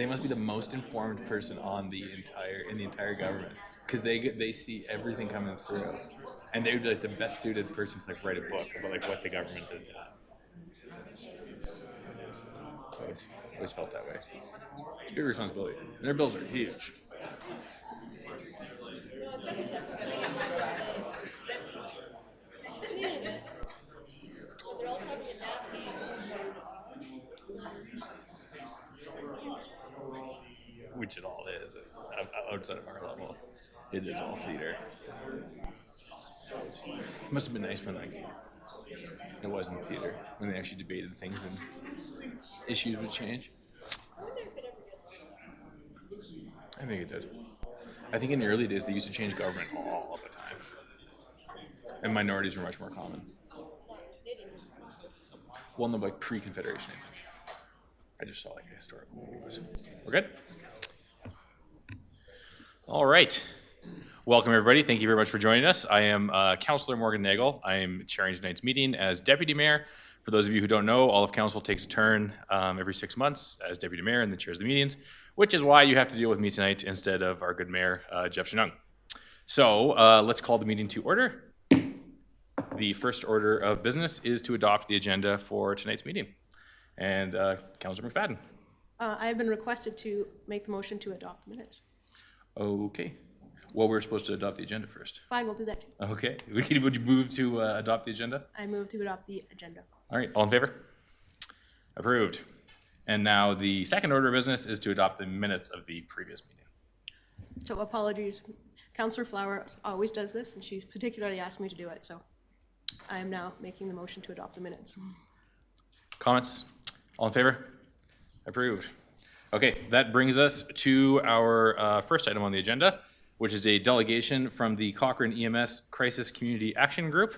They must be the most informed person on the entire government, because they see everything coming through, and they would be like the best suited person to like write a book about like what the government has done. Always felt that way. It's big responsibility. And their bills are huge. Which it all is outside of our level. It is all theater. It must have been nice when like it wasn't theater, when they actually debated things and issues would change. I think it did. I think in the early days they used to change government all the time, and minorities were much more common. Well, no, like pre-Confederation, I think. I just saw like a historical movies. We're good? All right. Welcome, everybody. Thank you very much for joining us. I am Councillor Morgan Nagel. I am chairing tonight's meeting as Deputy Mayor. For those of you who don't know, all of Council takes a turn every 6 months as Deputy Mayor and then chairs the meetings, which is why you have to deal with me tonight instead of our good Mayor, Jeff Shinung. So let's call the meeting to order. The first order of business is to adopt the agenda for tonight's meeting. And Councillor McFadden. I have been requested to make the motion to adopt the minutes. Okay. Well, we're supposed to adopt the agenda first. Fine, we'll do that too. Okay. Would you move to adopt the agenda? I move to adopt the agenda. All right. All in favor? Approved. And now the second order of business is to adopt the minutes of the previous meeting. So apologies. Councillor Flower always does this, and she particularly asked me to do it. So I am now making the motion to adopt the minutes. Comments? All in favor? Approved. Okay, that brings us to our first item on the agenda, which is a delegation from the Cochrane EMS Crisis Community Action Group.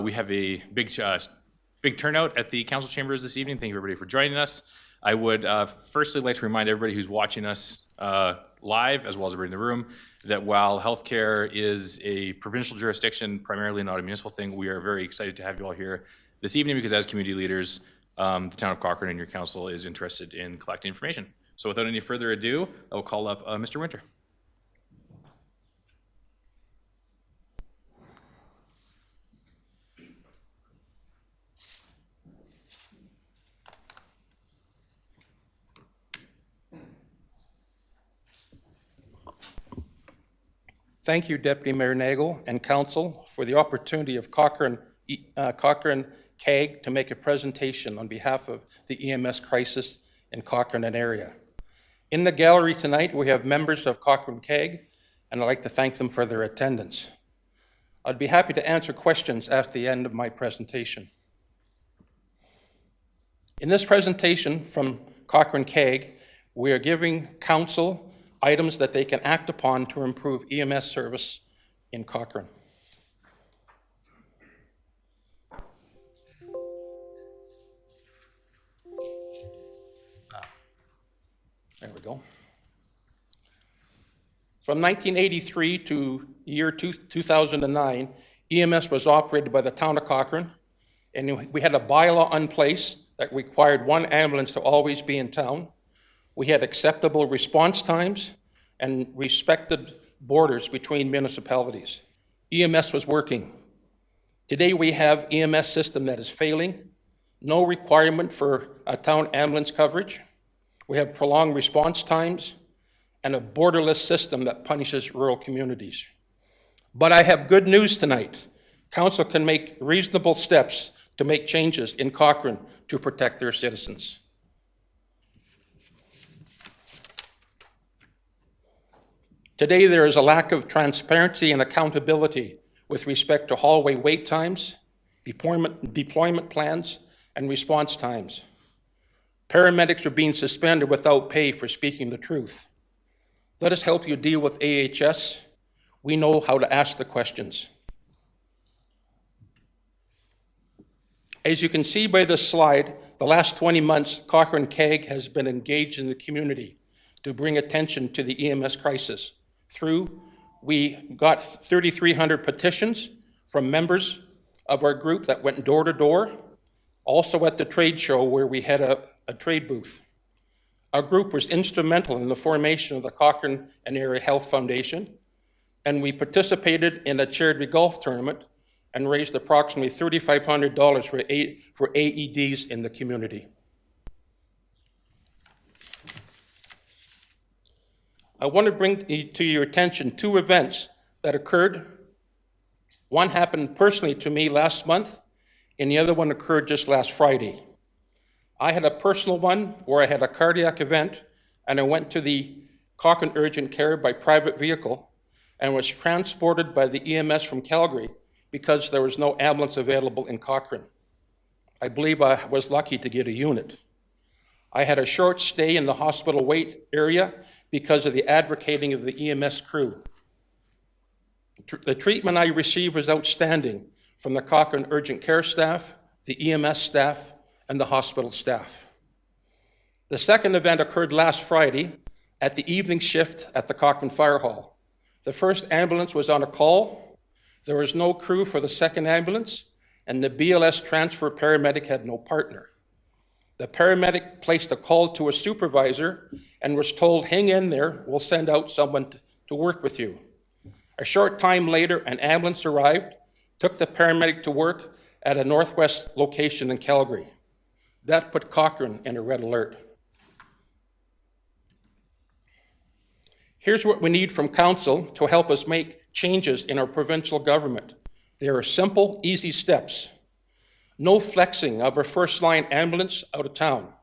We have a big turnout at the council chambers this evening. Thank you, everybody, for joining us. I would firstly like to remind everybody who's watching us live, as well as everybody in the room, that while healthcare is a provincial jurisdiction, primarily not a municipal thing, we are very excited to have you all here this evening because as community leaders, the town of Cochrane and your council is interested in collecting information. So without any further ado, I will call up Mr. Winter. Thank you, Deputy Mayor Nagel and Council, for the opportunity of Cochrane CAG to make a presentation on behalf of the EMS crisis in Cochrane and area. In the gallery tonight, we have members of Cochrane CAG, and I'd like to thank them for their attendance. I'd be happy to answer questions after the end of my presentation. In this presentation from Cochrane CAG, we are giving Council items that they can act upon to improve EMS service in Cochrane. There we go. From 1983 to year 2009, EMS was operated by the town of Cochrane, and we had a bylaw in place that required one ambulance to always be in town. We had acceptable response times and respected borders between municipalities. EMS was working. Today we have EMS system that is failing, no requirement for a town ambulance coverage. We have prolonged response times and a borderless system that punishes rural communities. But I have good news tonight. Council can make reasonable steps to make changes in Cochrane to protect their citizens. Today, there is a lack of transparency and accountability with respect to hallway wait times, deployment plans, and response times. Paramedics are being suspended without pay for speaking the truth. Let us help you deal with AHS. We know how to ask the questions. As you can see by this slide, the last 20 months, Cochrane CAG has been engaged in the community to bring attention to the EMS crisis. We got 3,300 petitions from members of our group that went door to door, also at the trade show where we had a trade booth. Our group was instrumental in the formation of the Cochrane and Area Health Foundation, and we participated in a charity golf tournament and raised approximately $3,500 for AEDs in the community. I want to bring to your attention two events that occurred. One happened personally to me last month, and the other one occurred just last Friday. I had a personal one where I had a cardiac event, and I went to the Cochrane Urgent Care by private vehicle and was transported by the EMS from Calgary because there was no ambulance available in Cochrane. I believe I was lucky to get a unit. I had a short stay in the hospital wait area because of the advocating of the EMS crew. The treatment I received was outstanding from the Cochrane Urgent Care staff, the EMS staff, and the hospital staff. The second event occurred last Friday at the evening shift at the Cochrane Fire Hall. The first ambulance was on a call. There was no crew for the second ambulance, and the BLS transfer paramedic had no partner. The paramedic placed a call to a supervisor and was told, "Hang in there, we'll send out someone to work with you." A short time later, an ambulance arrived, took the paramedic to work at a northwest location in Calgary. That put Cochrane in a red alert. Here's what we need from council to help us make changes in our provincial government. There are simple, easy steps. No flexing of our first-line ambulance out of town.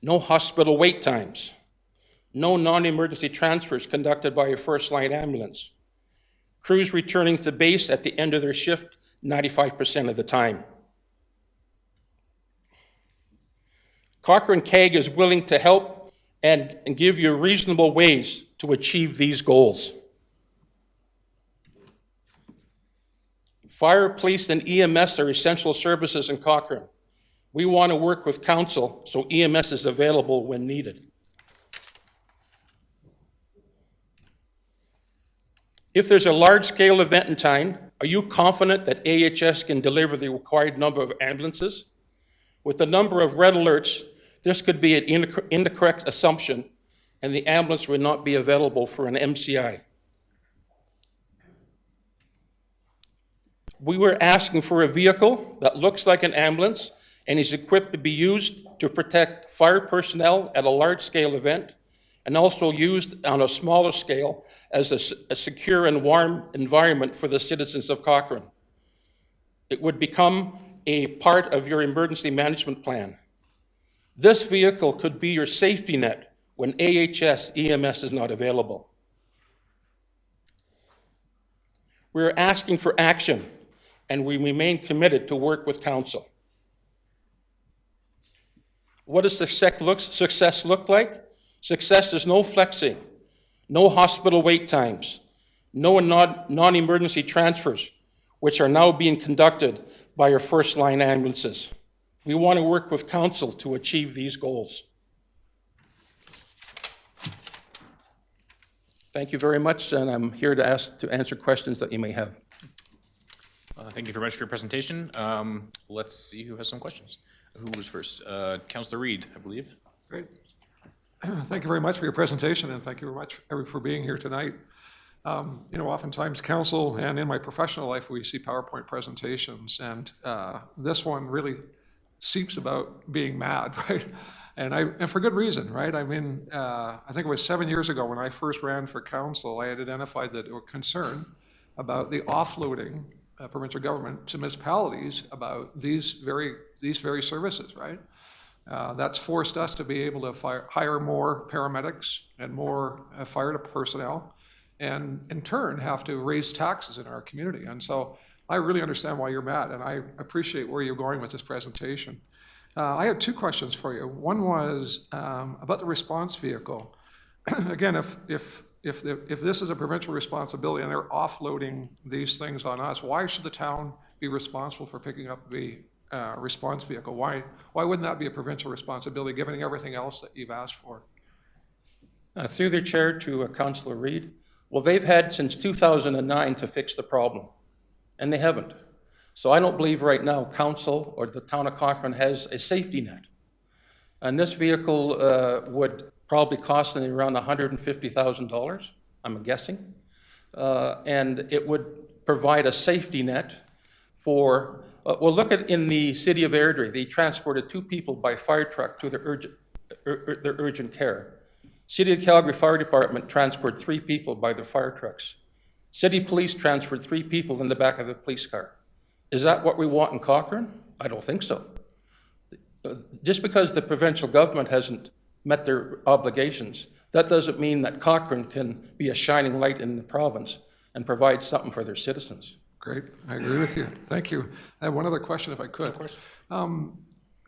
No hospital wait times. No non-emergency transfers conducted by a first-line ambulance. Crews returning to base at the end of their shift 95% of the time. Cochrane CAG is willing to help and give you reasonable ways to achieve these goals. Fire, police, and EMS are essential services in Cochrane. We want to work with council so EMS is available when needed. If there's a large-scale event in town, are you confident that AHS can deliver the required number of ambulances? With the number of red alerts, this could be an incorrect assumption, and the ambulance would not be available for an MCI. We were asking for a vehicle that looks like an ambulance and is equipped to be used to protect fire personnel at a large-scale event, and also used on a smaller scale as a secure and warm environment for the citizens of Cochrane. It would become a part of your emergency management plan. This vehicle could be your safety net when AHS EMS is not available. We're asking for action, and we remain committed to work with council. What does success look like? Success is no flexing, no hospital wait times, no non-emergency transfers, which are now being conducted by our first-line ambulances. We want to work with council to achieve these goals. Thank you very much, and I'm here to answer questions that you may have. Thank you very much for your presentation. Let's see who has some questions. Who was first? Councillor Reid, I believe. Great. Thank you very much for your presentation, and thank you very much for being here tonight. Oftentimes council and in my professional life, we see PowerPoint presentations, and this one really seeps about being mad, right? And for good reason, right? I mean, I think it was 7 years ago when I first ran for council, I had identified that there were concern about the offloading provincial government to municipalities about these very services, right? That's forced us to be able to hire more paramedics and more fire personnel, and in turn have to raise taxes in our community. And so I really understand why you're mad, and I appreciate where you're going with this presentation. I had two questions for you. One was about the response vehicle. Again, if this is a provincial responsibility and they're offloading these things on us, why should the town be responsible for picking up the response vehicle? Why wouldn't that be a provincial responsibility, given everything else that you've asked for? Through the chair to Councillor Reid, well, they've had since 2009 to fix the problem, and they haven't. So I don't believe right now council or the town of Cochrane has a safety net. And this vehicle would probably cost them around $150,000, I'm guessing. And it would provide a safety net for, well, look at in the city of Airdrie, they transported 2 people by fire truck to their urgent care. City of Calgary Fire Department transported 3 people by their fire trucks. City Police transferred 3 people in the back of the police car. Is that what we want in Cochrane? I don't think so. Just because the provincial government hasn't met their obligations, that doesn't mean that Cochrane can be a shining light in the province and provide something for their citizens. Great, I agree with you. Thank you. I have one other question, if I could. Of course.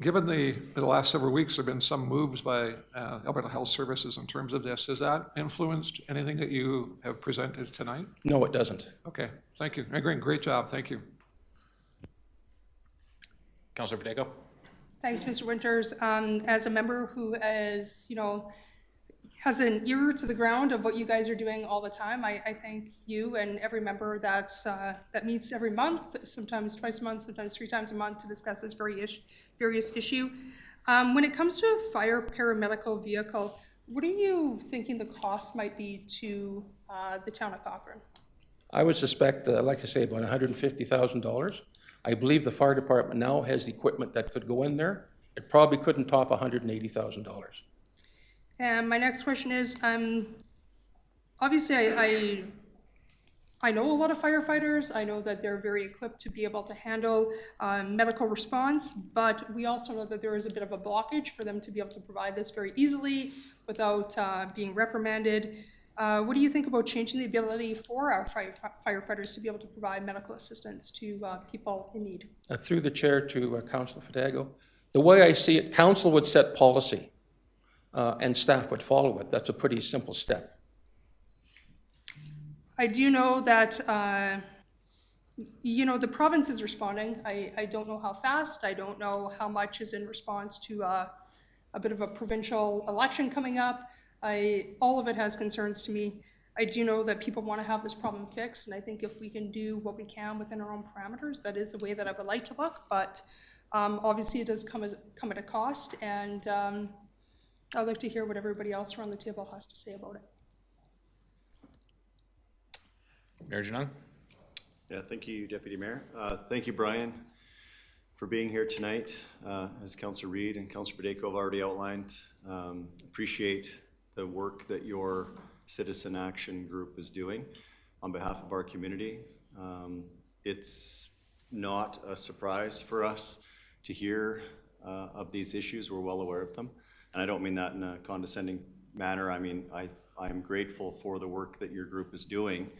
Given the last several weeks, there have been some moves by Alberta Health Services in terms of this. Has that influenced anything that you have presented tonight? No, it doesn't. Okay, thank you. Great job, thank you. Councillor Pacheco? Thanks, Mr. Winters. As a member who is, has an ear to the ground of what you guys are doing all the time, I thank you and every member that meets every month, sometimes twice a month, sometimes 3 times a month to discuss this various issue. When it comes to a fire paramedical vehicle, what are you thinking the cost might be to the town of Cochrane? I would suspect, like I say, about $150,000. I believe the fire department now has the equipment that could go in there. It probably couldn't top $180,000. And my next question is, obviously I know a lot of firefighters. I know that they're very equipped to be able to handle medical response, but we also know that there is a bit of a blockage for them to be able to provide this very easily without being reprimanded. What do you think about changing the ability for our firefighters to be able to provide medical assistance to people in need? Through the chair to Councillor Fidalgo, the way I see it, council would set policy and staff would follow it. That's a pretty simple step. I do know that, the province is responding. I don't know how fast. I don't know how much is in response to a bit of a provincial election coming up. All of it has concerns to me. I do know that people want to have this problem fixed, and I think if we can do what we can within our own parameters, that is the way that I would like to look, but obviously it does come at a cost, and I'd like to hear what everybody else around the table has to say about it. Mayor Janung? Yeah, thank you, Deputy Mayor. Thank you, Brian, for being here tonight. As Councillor Reid and Councillor Pacheco have already outlined, appreciate the work that your Citizen Action Group is doing on behalf of our community. It's not a surprise for us to hear of these issues. We're well aware of them. And I don't mean that in a condescending manner. I mean, I'm grateful for the work that your group is doing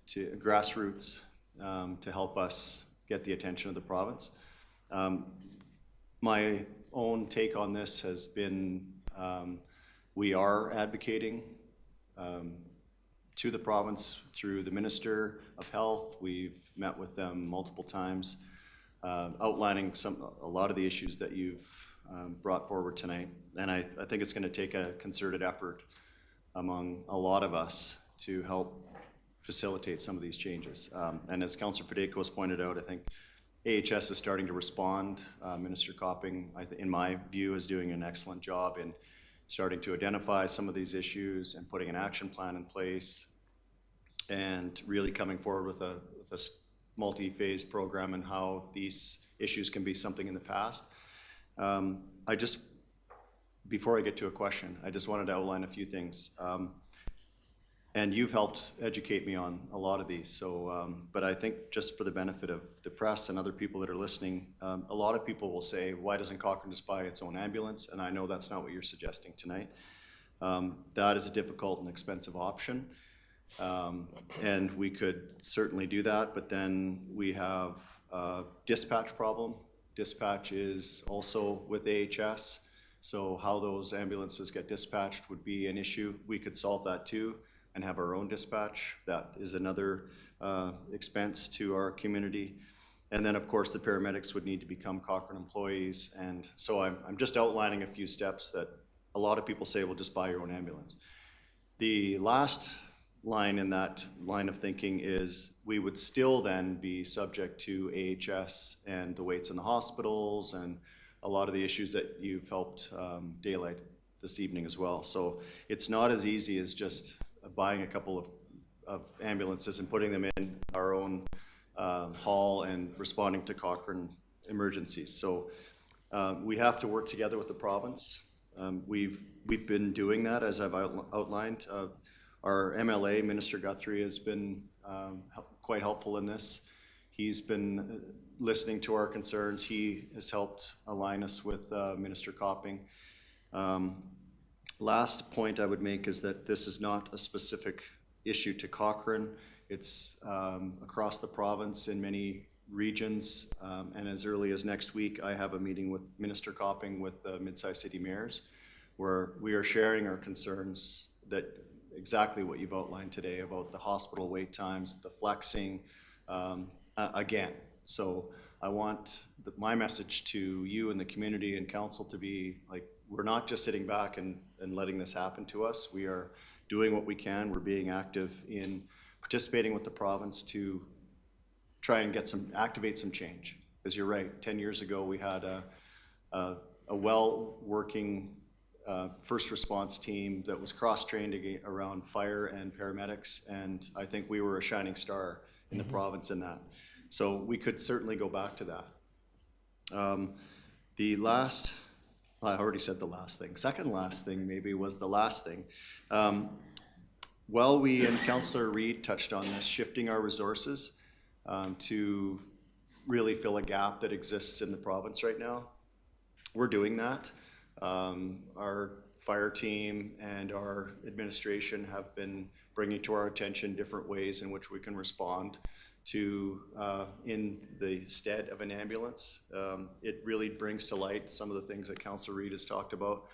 to grassroots to help us get the attention of the province. My own take on this has been we are advocating to the province through the Minister of Health. We've met with them multiple times, outlining a lot of the issues that you've brought forward tonight. And I think it's going to take a concerted effort among a lot of us to help facilitate some of these changes. And as Councillor Fidalgo has pointed out, I think AHS is starting to respond. Minister Copping, in my view, is doing an excellent job in starting to identify some of these issues and putting an action plan in place and really coming forward with a multi-phase program and how these issues can be something in the past. Before I get to a question, I just wanted to outline a few things. And you've helped educate me on a lot of these. So, but I think just for the benefit of the press and other people that are listening, a lot of people will say, why doesn't Cochrane just buy its own ambulance? And I know that's not what you're suggesting tonight. That is a difficult and expensive option. And we could certainly do that, but then we have a dispatch problem. Dispatch is also with AHS. So how those ambulances get dispatched would be an issue. We could solve that too and have our own dispatch. That is another expense to our community. And then of course the paramedics would need to become Cochrane employees. And so I'm just outlining a few steps that a lot of people say, well, just buy your own ambulance. The last line in that line of thinking is we would still then be subject to AHS and the waits in the hospitals and a lot of the issues that you've helped daylight this evening as well. So it's not as easy as just buying a couple of ambulances and putting them in our own hall and responding to Cochrane emergencies. So we have to work together with the province. We've been doing that, as I've outlined. Our MLA, Minister Guthrie, has been quite helpful in this. He's been listening to our concerns. He has helped align us with Minister Copping. Last point I would make is that this is not a specific issue to Cochrane. It's across the province in many regions, and as early as next week, I have a meeting with Minister Copping with the mid-sized city mayors, where we are sharing our concerns that exactly what you've outlined today about the hospital wait times, the flexing, again. So I want my message to you and the community and council to be like, we're not just sitting back and letting this happen to us. We are doing what we can. We're being active in participating with the province to try and activate some change. Because you're right, 10 years ago we had a well-working first response team that was cross-trained around fire and paramedics, and I think we were a shining star in the province in that. So we could certainly go back to that. The last, I already said the last thing. Second last thing maybe was the last thing. Well, we and Councillor Reid touched on this, shifting our resources to really fill a gap that exists in the province right now. We're doing that. Our fire team and our administration have been bringing to our attention different ways in which we can respond to in the stead of an ambulance. It really brings to light some of the things that Councillor Reid has talked about,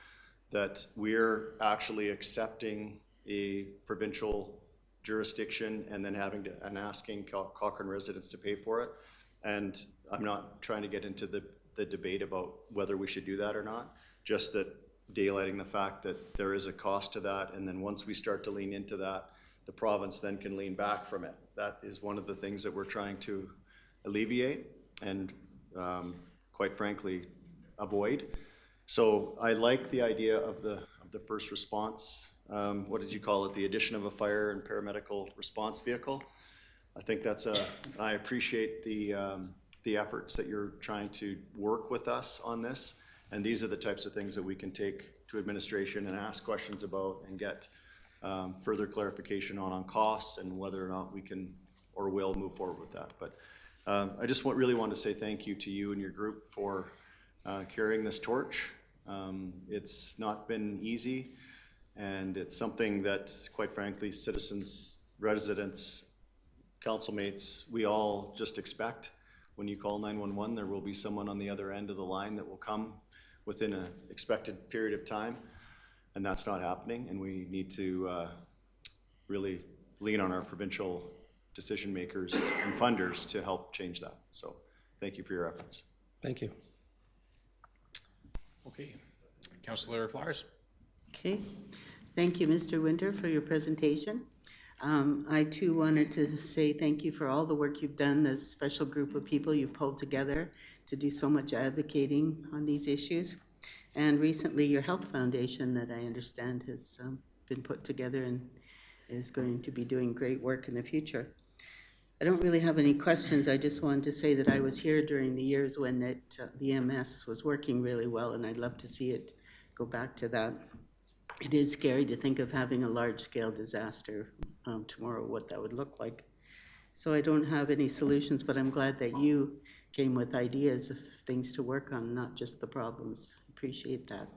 that we're actually accepting a provincial jurisdiction and then asking Cochrane residents to pay for it. And I'm not trying to get into the debate about whether we should do that or not, just that daylighting the fact that there is a cost to that, and then once we start to lean into that, the province then can lean back from it. That is one of the things that we're trying to alleviate and quite frankly avoid. So I like the idea of the first response. What did you call it? The addition of a fire and paramedical response vehicle. I think I appreciate the efforts that you're trying to work with us on this. And these are the types of things that we can take to administration and ask questions about and get further clarification on costs and whether or not we can or will move forward with that. But I just really want to say thank you to you and your group for carrying this torch. It's not been easy, and it's something that, quite frankly, citizens, residents, councilmates, we all just expect. When you call 911, there will be someone on the other end of the line that will come within an expected period of time, and that's not happening, and we need to really lean on our provincial decision makers and funders to help change that. So thank you for your efforts. Thank you. Okay, Councillor Flowers. Okay, thank you, Mr. Winter, for your presentation. I too wanted to say thank you for all the work you've done, this special group of people you've pulled together to do so much advocating on these issues. And recently your health foundation that I understand has been put together and is going to be doing great work in the future. I don't really have any questions. I just wanted to say that I was here during the years when the EMS was working really well, and I'd love to see it go back to that. It is scary to think of having a large-scale disaster tomorrow, what that would look like. So I don't have any solutions, but I'm glad that you came with ideas of things to work on, not just the problems. Appreciate that.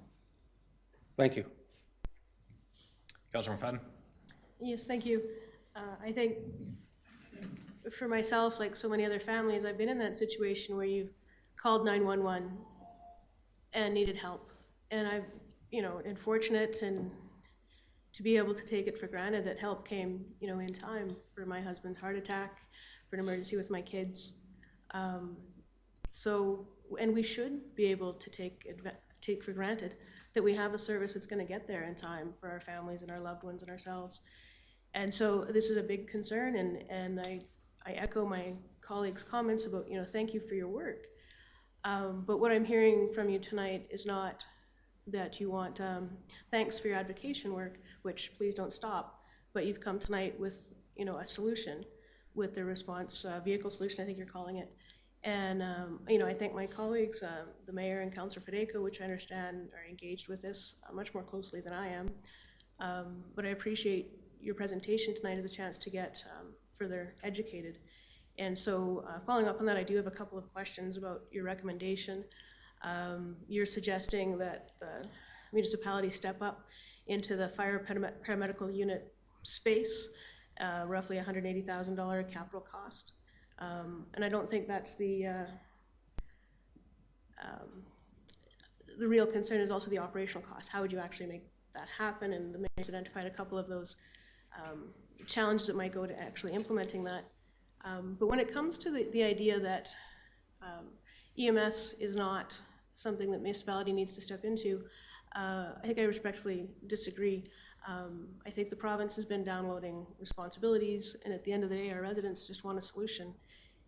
Thank you. Councillor McFadden. Yes, thank you. I think for myself, like so many other families, I've been in that situation where you've called 911 and needed help. And I've, unfortunate and to be able to take it for granted that help came, in time for my husband's heart attack, for an emergency with my kids. And we should be able to take for granted that we have a service that's going to get there in time for our families and our loved ones and ourselves. And so this is a big concern, and I echo my colleagues' comments about, thank you for your work. But what I'm hearing from you tonight is not that you want, thanks for your advocacy work, which please don't stop, but you've come tonight with, a solution, with the response vehicle solution, I think you're calling it. And, I thank my colleagues, the mayor and Councillor Federico, which I understand are engaged with this much more closely than I am. But I appreciate your presentation tonight as a chance to get further educated. And so following up on that, I do have a couple of questions about your recommendation. You're suggesting that the municipality step up into the fire paramedical unit space, roughly $180,000 capital cost. And I don't think that's the real concern. Is also the operational cost. How would you actually make that happen? And the mayor's identified a couple of those challenges that might go to actually implementing that. But when it comes to the idea that EMS is not something that municipality needs to step into, I think I respectfully disagree. I think the province has been downloading responsibilities, and at the end of the day, our residents just want a solution.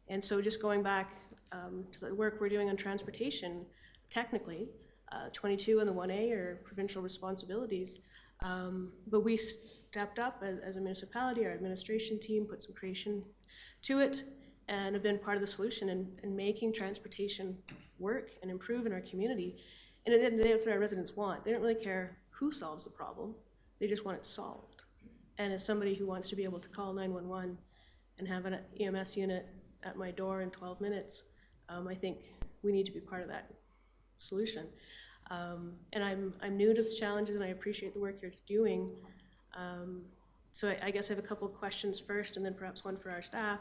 And so just going back to the work we're doing on transportation, technically, 22 and the 1A are provincial responsibilities, but we stepped up as a municipality. Our administration team put some creation to it and have been part of the solution in making transportation work and improve in our community. And at the end of the day, that's what our residents want. They don't really care who solves the problem. They just want it solved. And as somebody who wants to be able to call 911 and have an EMS unit at my door in 12 minutes, I think we need to be part of that solution. And I'm new to the challenges, and I appreciate the work you're doing. So I guess I have a couple of questions first, and then perhaps one for our staff.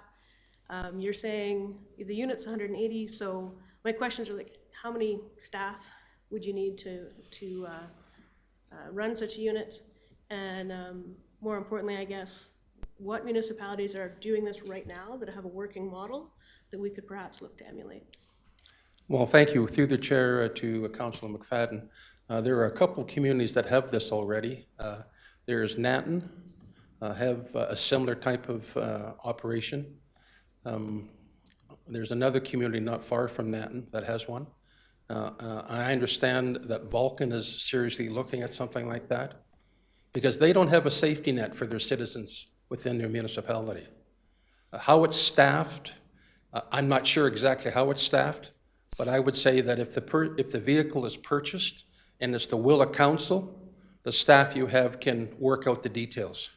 You're saying the unit's 180, so my questions are like, how many staff would you need to run such a unit? And more importantly, I guess, what municipalities are doing this right now that have a working model that we could perhaps look to emulate? Well, thank you. Through the chair to Councillor McFadden. There are a couple of communities that have this already. There's Nanton, have a similar type of operation. There's another community not far from Nanton that has one. I understand that Vulcan is seriously looking at something like that because they don't have a safety net for their citizens within their municipality. How it's staffed, I'm not sure exactly how it's staffed, but I would say that if the vehicle is purchased and it's the will of council, the staff you have can work out the details.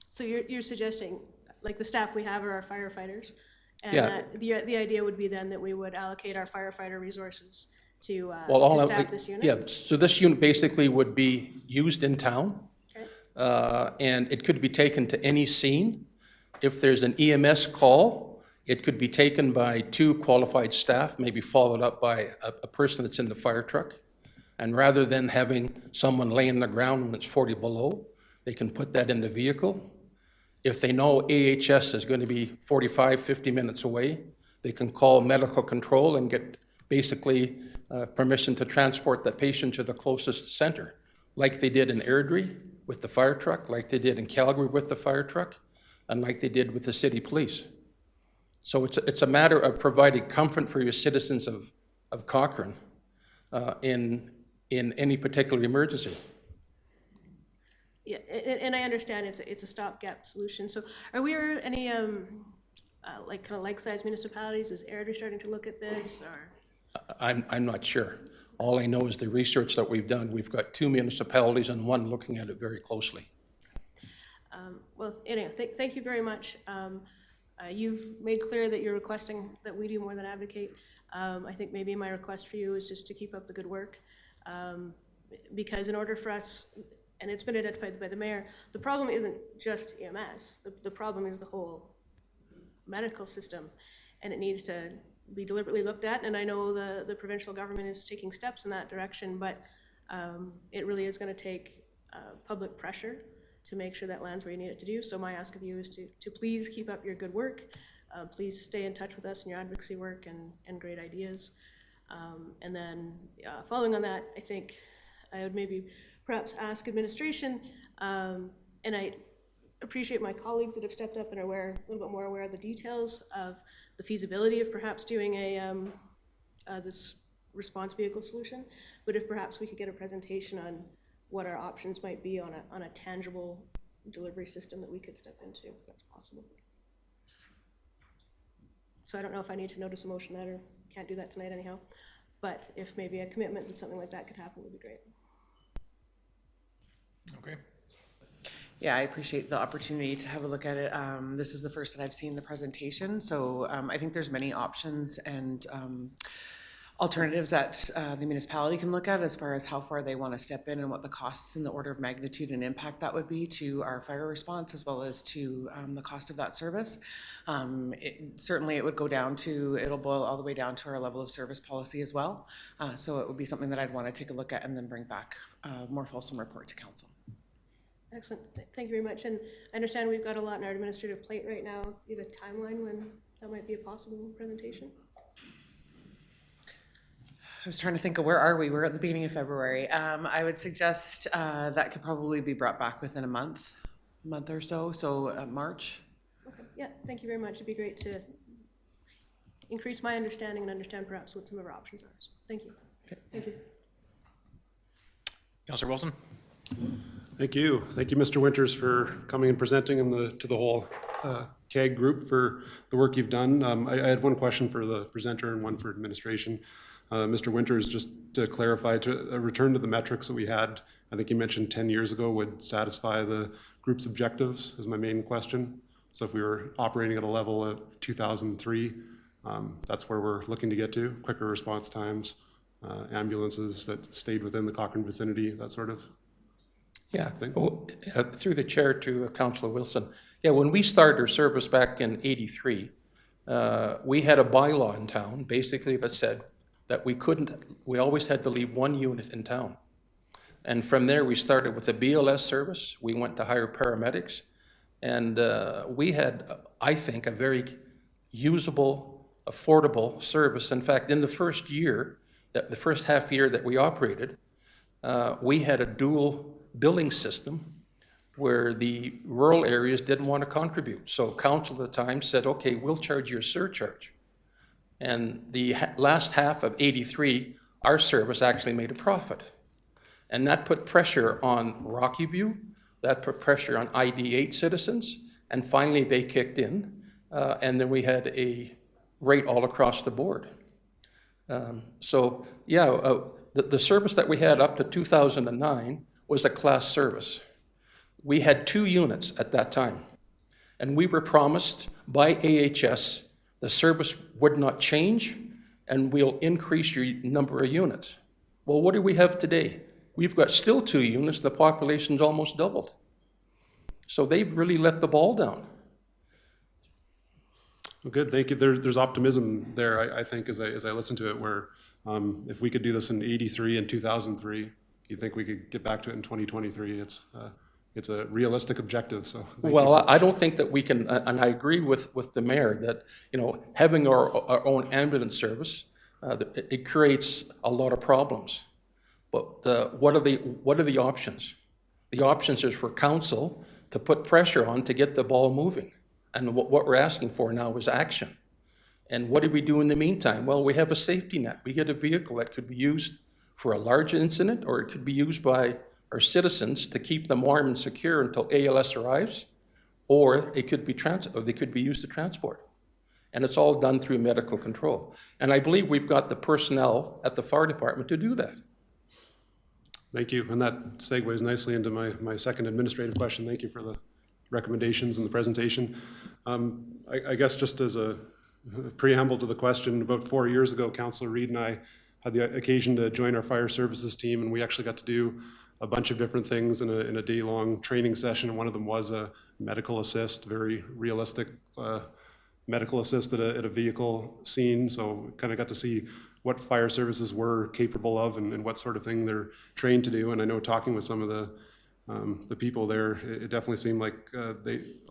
So you're suggesting, like the staff we have are our firefighters, and Yeah. that the idea would be then that we would allocate our firefighter resources to staff this unit? Yeah, so this unit basically would be used in town, Okay. and it could be taken to any scene. If there's an EMS call, it could be taken by 2 qualified staff, maybe followed up by a person that's in the fire truck. And rather than having someone lay on the ground when it's 40 below, they can put that in the vehicle. If they know AHS is going to be 45, 50 minutes away, they can call medical control and get basically permission to transport that patient to the closest center, like they did in Airdrie with the fire truck, like they did in Calgary with the fire truck, and like they did with the city police. So it's a matter of providing comfort for your citizens of Cochrane in any particular emergency. Yeah, and I understand it's a stopgap solution. So are we any like kind of like-sized municipalities? Is Airdrie starting to look at this, or? I'm not sure. All I know is the research that we've done. We've got 2 municipalities and 1 looking at it very closely. Well, anyway, thank you very much. You've made clear that you're requesting that we do more than advocate. I think maybe my request for you is just to keep up the good work. Because in order for us, and it's been identified by the mayor, the problem isn't just EMS. The problem is the whole medical system, and it needs to be deliberately looked at. And I know the provincial government is taking steps in that direction, but it really is going to take public pressure to make sure that lands where you need it to do. So my ask of you is to please keep up your good work. Please stay in touch with us in your advocacy work and great ideas. And then following on that, I think I would maybe perhaps ask administration, and I appreciate my colleagues that have stepped up and are aware, a little bit more aware of the details of the feasibility of perhaps doing this response vehicle solution. But if perhaps we could get a presentation on what our options might be on a tangible delivery system that we could step into, if that's possible. So I don't know if I need to notice a motion that, or can't do that tonight anyhow, but if maybe a commitment that something like that could happen would be great. Okay. Yeah, I appreciate the opportunity to have a look at it. This is the first that I've seen the presentation, so I think there's many options and alternatives that the municipality can look at as far as how far they want to step in and what the costs in the order of magnitude and impact that would be to our fire response as well as to the cost of that service. Certainly it would go down to, it'll boil all the way down to our level of service policy as well. So it would be something that I'd want to take a look at and then bring back a more fulsome report to council. Excellent, thank you very much. And I understand we've got a lot in our administrative plate right now. Do you have a timeline when that might be a possible presentation? I was trying to think of where are we? We're at the beginning of February. I would suggest that could probably be brought back within a month or so, March. Okay, yeah, thank you very much. It'd be great to increase my understanding and understand perhaps what some of our options are. So, thank you. Okay. Thank you. Councillor Wilson? Thank you. Thank you, Mr. Winters, for coming and presenting and to the whole CAG group for the work you've done. I had one question for the presenter and one for administration. Mr. Winters, just to clarify, to return to the metrics that we had, I think you mentioned 10 years ago would satisfy the group's objectives is my main question. So if we were operating at a level of 2003, that's where we're looking to get to, quicker response times, ambulances that stayed within the Cochrane vicinity, that sort of. Yeah, through the chair to Councillor Wilson. Yeah, when we started our service back in '83, we had a bylaw in town, basically that said that we always had to leave one unit in town. And from there, we started with the BLS service. We went to hire paramedics. And we had, I think, a very usable, affordable service. In fact, in the first year, the first half year that we operated, we had a dual billing system where the rural areas didn't want to contribute. So council at the time said, okay, we'll charge you a surcharge. And the last half of '83, our service actually made a profit. And that put pressure on Rocky View, that put pressure on ID8 citizens, and finally they kicked in, and then we had a rate all across the board. The service that we had up to 2009 was a class service. We had 2 units at that time, and we were promised by AHS the service would not change and we'll increase your number of units. Well, what do we have today? We've got still 2 units, the population's almost doubled. So they've really let the ball down. Well, good, thank you. There's optimism there, I think, as I listen to it, where if we could do this in '83 and 2003, you think we could get back to it in 2023? It's a realistic objective, so. Well, I don't think that we can, and I agree with the mayor that, having our own ambulance service, it creates a lot of problems. But what are the options? The options is for council to put pressure on to get the ball moving. And what we're asking for now is action. And what do we do in the meantime? Well, we have a safety net. We get a vehicle that could be used for a large incident, or it could be used by our citizens to keep them warm and secure until ALS arrives, or it could be they could be used to transport. And it's all done through medical control. And I believe we've got the personnel at the fire department to do that. Thank you, and that segues nicely into my second administrative question. Thank you for the recommendations and the presentation. I guess just as a preamble to the question, about 4 years ago, Councillor Reid and I had the occasion to join our fire services team, and we actually got to do a bunch of different things in a day-long training session, and one of them was a medical assist, very realistic medical assist at a vehicle scene. So kind of got to see what fire services were capable of and what sort of thing they're trained to do. And I know talking with some of the people there, it definitely seemed like a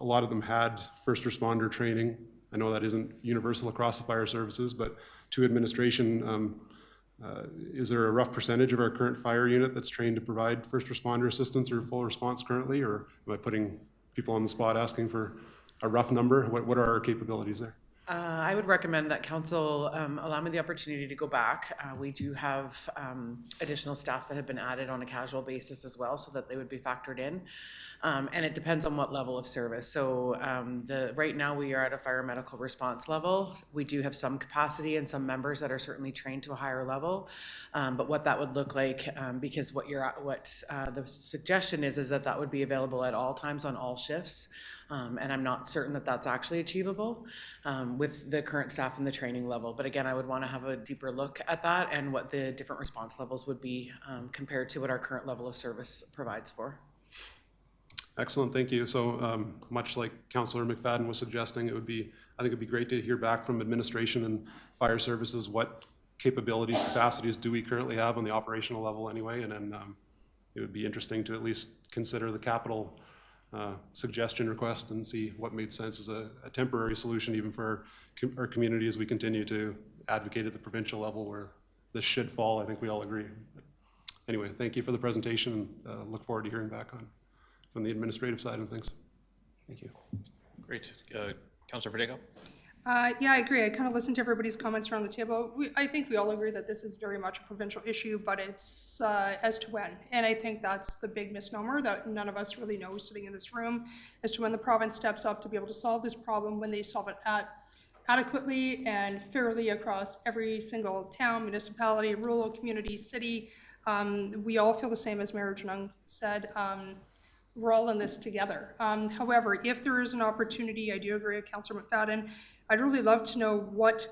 lot of them had first responder training. I know that isn't universal across the fire services, but to administration, is there a rough percentage of our current fire unit that's trained to provide first responder assistance or full response currently, or am I putting people on the spot asking for a rough number. What are our capabilities there? I would recommend that council allow me the opportunity to go back. We do have additional staff that have been added on a casual basis as well, so that they would be factored in. And it depends on what level of service. So right now we are at a fire medical response level. We do have some capacity and some members that are certainly trained to a higher level. But what that would look like, because what the suggestion is that that would be available at all times on all shifts. And I'm not certain that that's actually achievable with the current staff and the training level. But again, I would want to have a deeper look at that and what the different response levels would be compared to what our current level of service provides for. Excellent, thank you. So much like Councillor McFadden was suggesting, I think it'd be great to hear back from administration and fire services what capabilities, capacities do we currently have on the operational level anyway, and then it would be interesting to at least consider the capital suggestion request and see what made sense as a temporary solution even for our community as we continue to advocate at the provincial level where this should fall. I think we all agree. But anyway, thank you for the presentation, and look forward to hearing back from the administrative side of things. Thank you. Great. Councillor Fidego? Yeah, I agree. I kind of listened to everybody's comments around the table. I think we all agree that this is very much a provincial issue, but it's as to when. And I think that's the big misnomer that none of us really know sitting in this room as to when the province steps up to be able to solve this problem, when they solve it adequately and fairly across every single town, municipality, rural community, city. We all feel the same, as Mayor Janung said. We're all in this together. However, if there is an opportunity, I do agree with Councillor McFadden, I'd really love to know what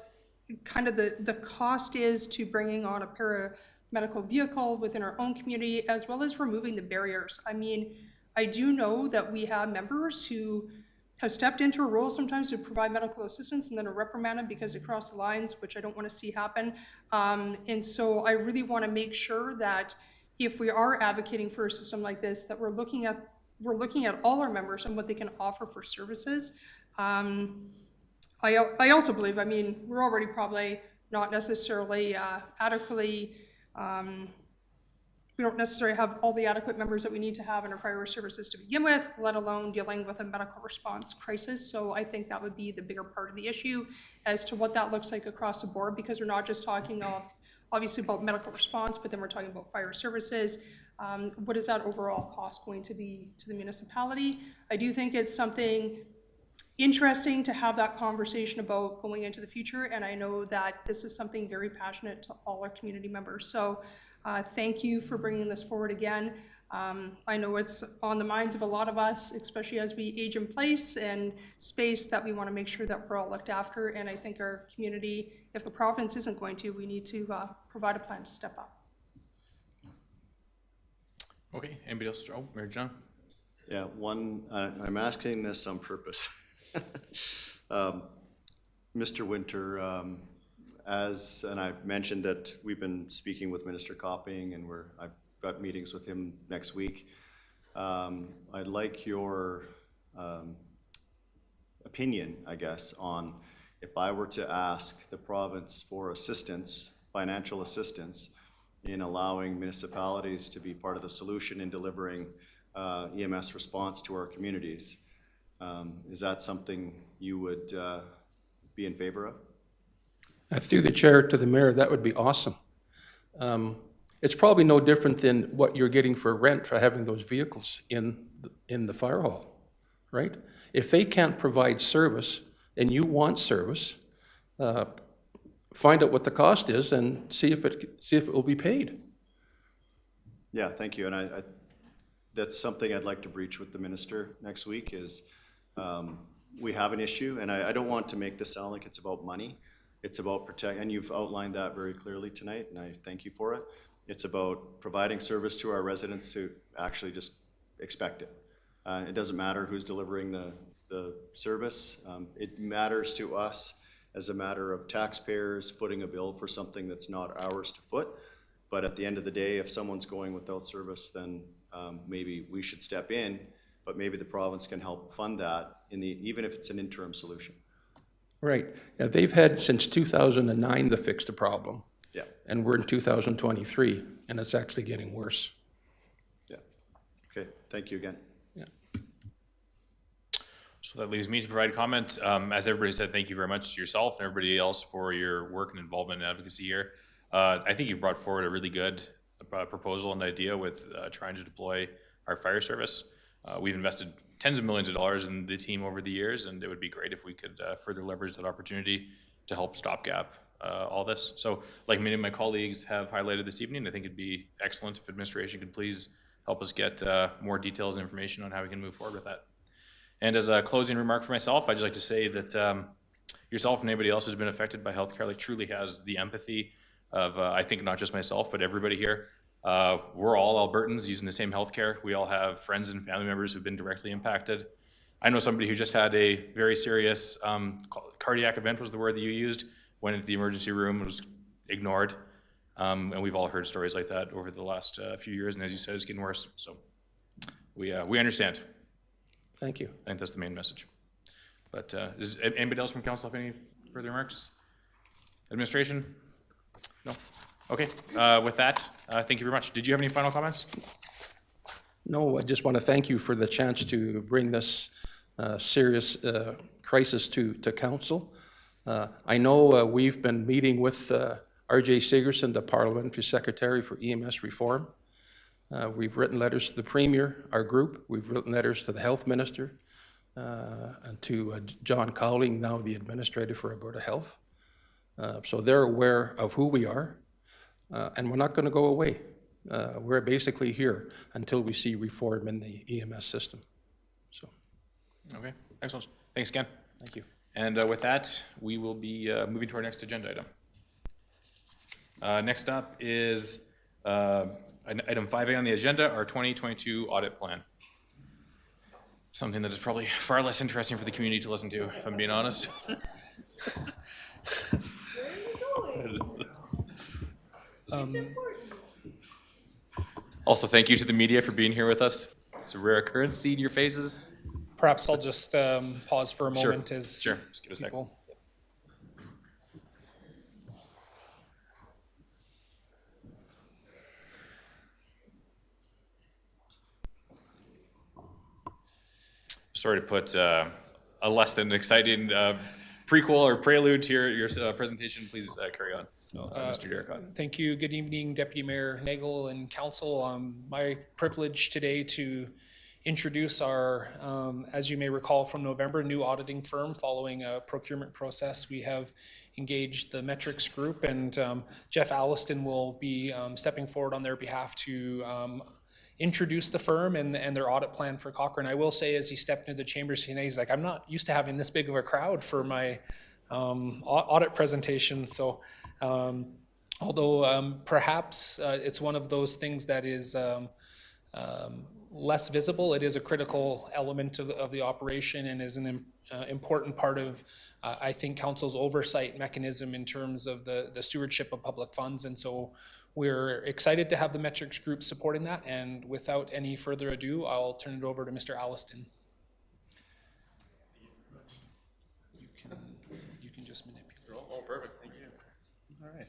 kind of the cost is to bringing on a paramedical vehicle within our own community, as well as removing the barriers. I mean, I do know that we have members who have stepped into a role sometimes to provide medical assistance and then are reprimanded because they cross the lines, which I don't want to see happen. And so I really want to make sure that if we are advocating for a system like this, that we're looking at all our members and what they can offer for services. I also believe, I mean, we're already probably not necessarily adequately, we don't necessarily have all the adequate members that we need to have in our fire services to begin with, let alone dealing with a medical response crisis. So I think that would be the bigger part of the issue as to what that looks like across the board, because we're not just talking obviously about medical response, but then we're talking about fire services. What is that overall cost going to be to the municipality? I do think it's something interesting to have that conversation about going into the future, and I know that this is something very passionate to all our community members. So thank you for bringing this forward again. I know it's on the minds of a lot of us, especially as we age in place and space, that we want to make sure that we're all looked after. And I think our community, if the province isn't going to, we need to provide a plan to step up. Okay, anybody else? Oh, Mayor John? Yeah, I'm asking this on purpose. Mr. Winter, and I've mentioned that we've been speaking with Minister Copping, and I've got meetings with him next week. I'd like your opinion, I guess, on if I were to ask the province for assistance, financial assistance, in allowing municipalities to be part of the solution in delivering EMS response to our communities. Is that something you would be in favor of? Through the chair to the mayor, that would be awesome. It's probably no different than what you're getting for rent for having those vehicles in the fire hall, right? If they can't provide service and you want service, find out what the cost is and see if it will be paid. Yeah, thank you. And I that's something I'd like to breach with the minister next week is we have an issue, and I don't want to make this sound like it's about money. It's about and you've outlined that very clearly tonight, and I thank you for it. It's about providing service to our residents who actually just expect it. It doesn't matter who's delivering the service. It matters to us as a matter of taxpayers footing a bill for something that's not ours to foot. But at the end of the day, if someone's going without service, then maybe we should step in, but maybe the province can help fund that even if it's an interim solution. Right. Yeah, they've had since 2009 to fix the problem. Yeah. And we're in 2023, and it's actually getting worse. Yeah. Okay. Thank you again. Yeah. So that leaves me to provide comment. As everybody said, thank you very much to yourself and everybody else for your work and involvement in advocacy here. I think you've brought forward a really good proposal and idea with trying to deploy our fire service. We've invested tens of millions of dollars in the team over the years, and it would be great if we could further leverage that opportunity to help stopgap all this. So like many of my colleagues have highlighted this evening, I think it'd be excellent if administration could please help us get more details and information on how we can move forward with that. And as a closing remark for myself, I'd just like to say that yourself and anybody else who's been affected by healthcare like truly has the empathy of, I think not just myself, but everybody here. We're all Albertans using the same healthcare. We all have friends and family members who've been directly impacted. I know somebody who just had a very serious cardiac event was the word that you used, went into the emergency room and was ignored. And we've all heard stories like that over the last few years, and as you said, it's getting worse. So we understand. Thank you. I think that's the main message. But does anybody else from council have any further remarks? Administration? No? Okay, with that, thank you very much. Did you have any final comments? No, I just want to thank you for the chance to bring this serious crisis to council. I know we've been meeting with R.J. Sigerson, the Parliamentary Secretary for EMS Reform. We've written letters to the Premier, our group. We've written letters to the Health Minister and to John Cowling, now the Administrator for Alberta Health. So they're aware of who we are, and we're not going to go away. We're basically here until we see reform in the EMS system. So. Okay, excellent. Thanks again. Thank you. And with that, we will be moving to our next agenda item. Next up is item 5A on the agenda, our 2022 audit plan. Something that is probably far less interesting for the community to listen to, if I'm being honest. It's important. Also, thank you to the media for being here with us. It's a rare occurrence seeing your faces. Perhaps I'll just pause for a Sure. moment as Sure, just give a second. people. Sorry to put a less than exciting prequel or prelude to your presentation. Please carry on, Mr. Derricott. Thank you. Good evening, Deputy Mayor Nagel and Council. My privilege today to introduce our, as you may recall from November, new auditing firm following a procurement process. We have engaged the Metrics Group, and Jeff Alliston will be stepping forward on their behalf to introduce the firm and their audit plan for Cochrane. I will say, as he stepped into the chambers today, he's like, I'm not used to having this big of a crowd for my audit presentation. So although perhaps it's one of those things that is less visible, it is a critical element of the operation and is an important part of, I think, Council's oversight mechanism in terms of the stewardship of public funds. And so we're excited to have the Metrics Group supporting that. And without any further ado, I'll turn it over to Mr. Alliston. You can just manipulate. Oh, perfect. Thank you. All right.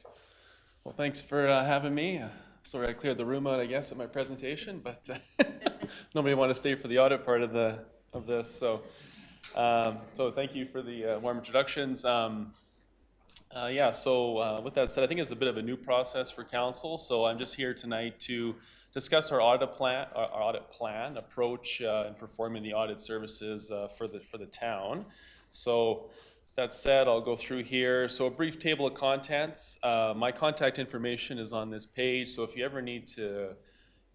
Well, thanks for having me. Sorry I cleared the room out, I guess, at my presentation, but nobody wanted to stay for the audit part of this. So thank you for the warm introductions. With that said, I think it's a bit of a new process for council. So I'm just here tonight to discuss our audit plan approach in performing the audit services for the town. So that said, I'll go through here. So a brief table of contents. My contact information is on this page. So if you ever need to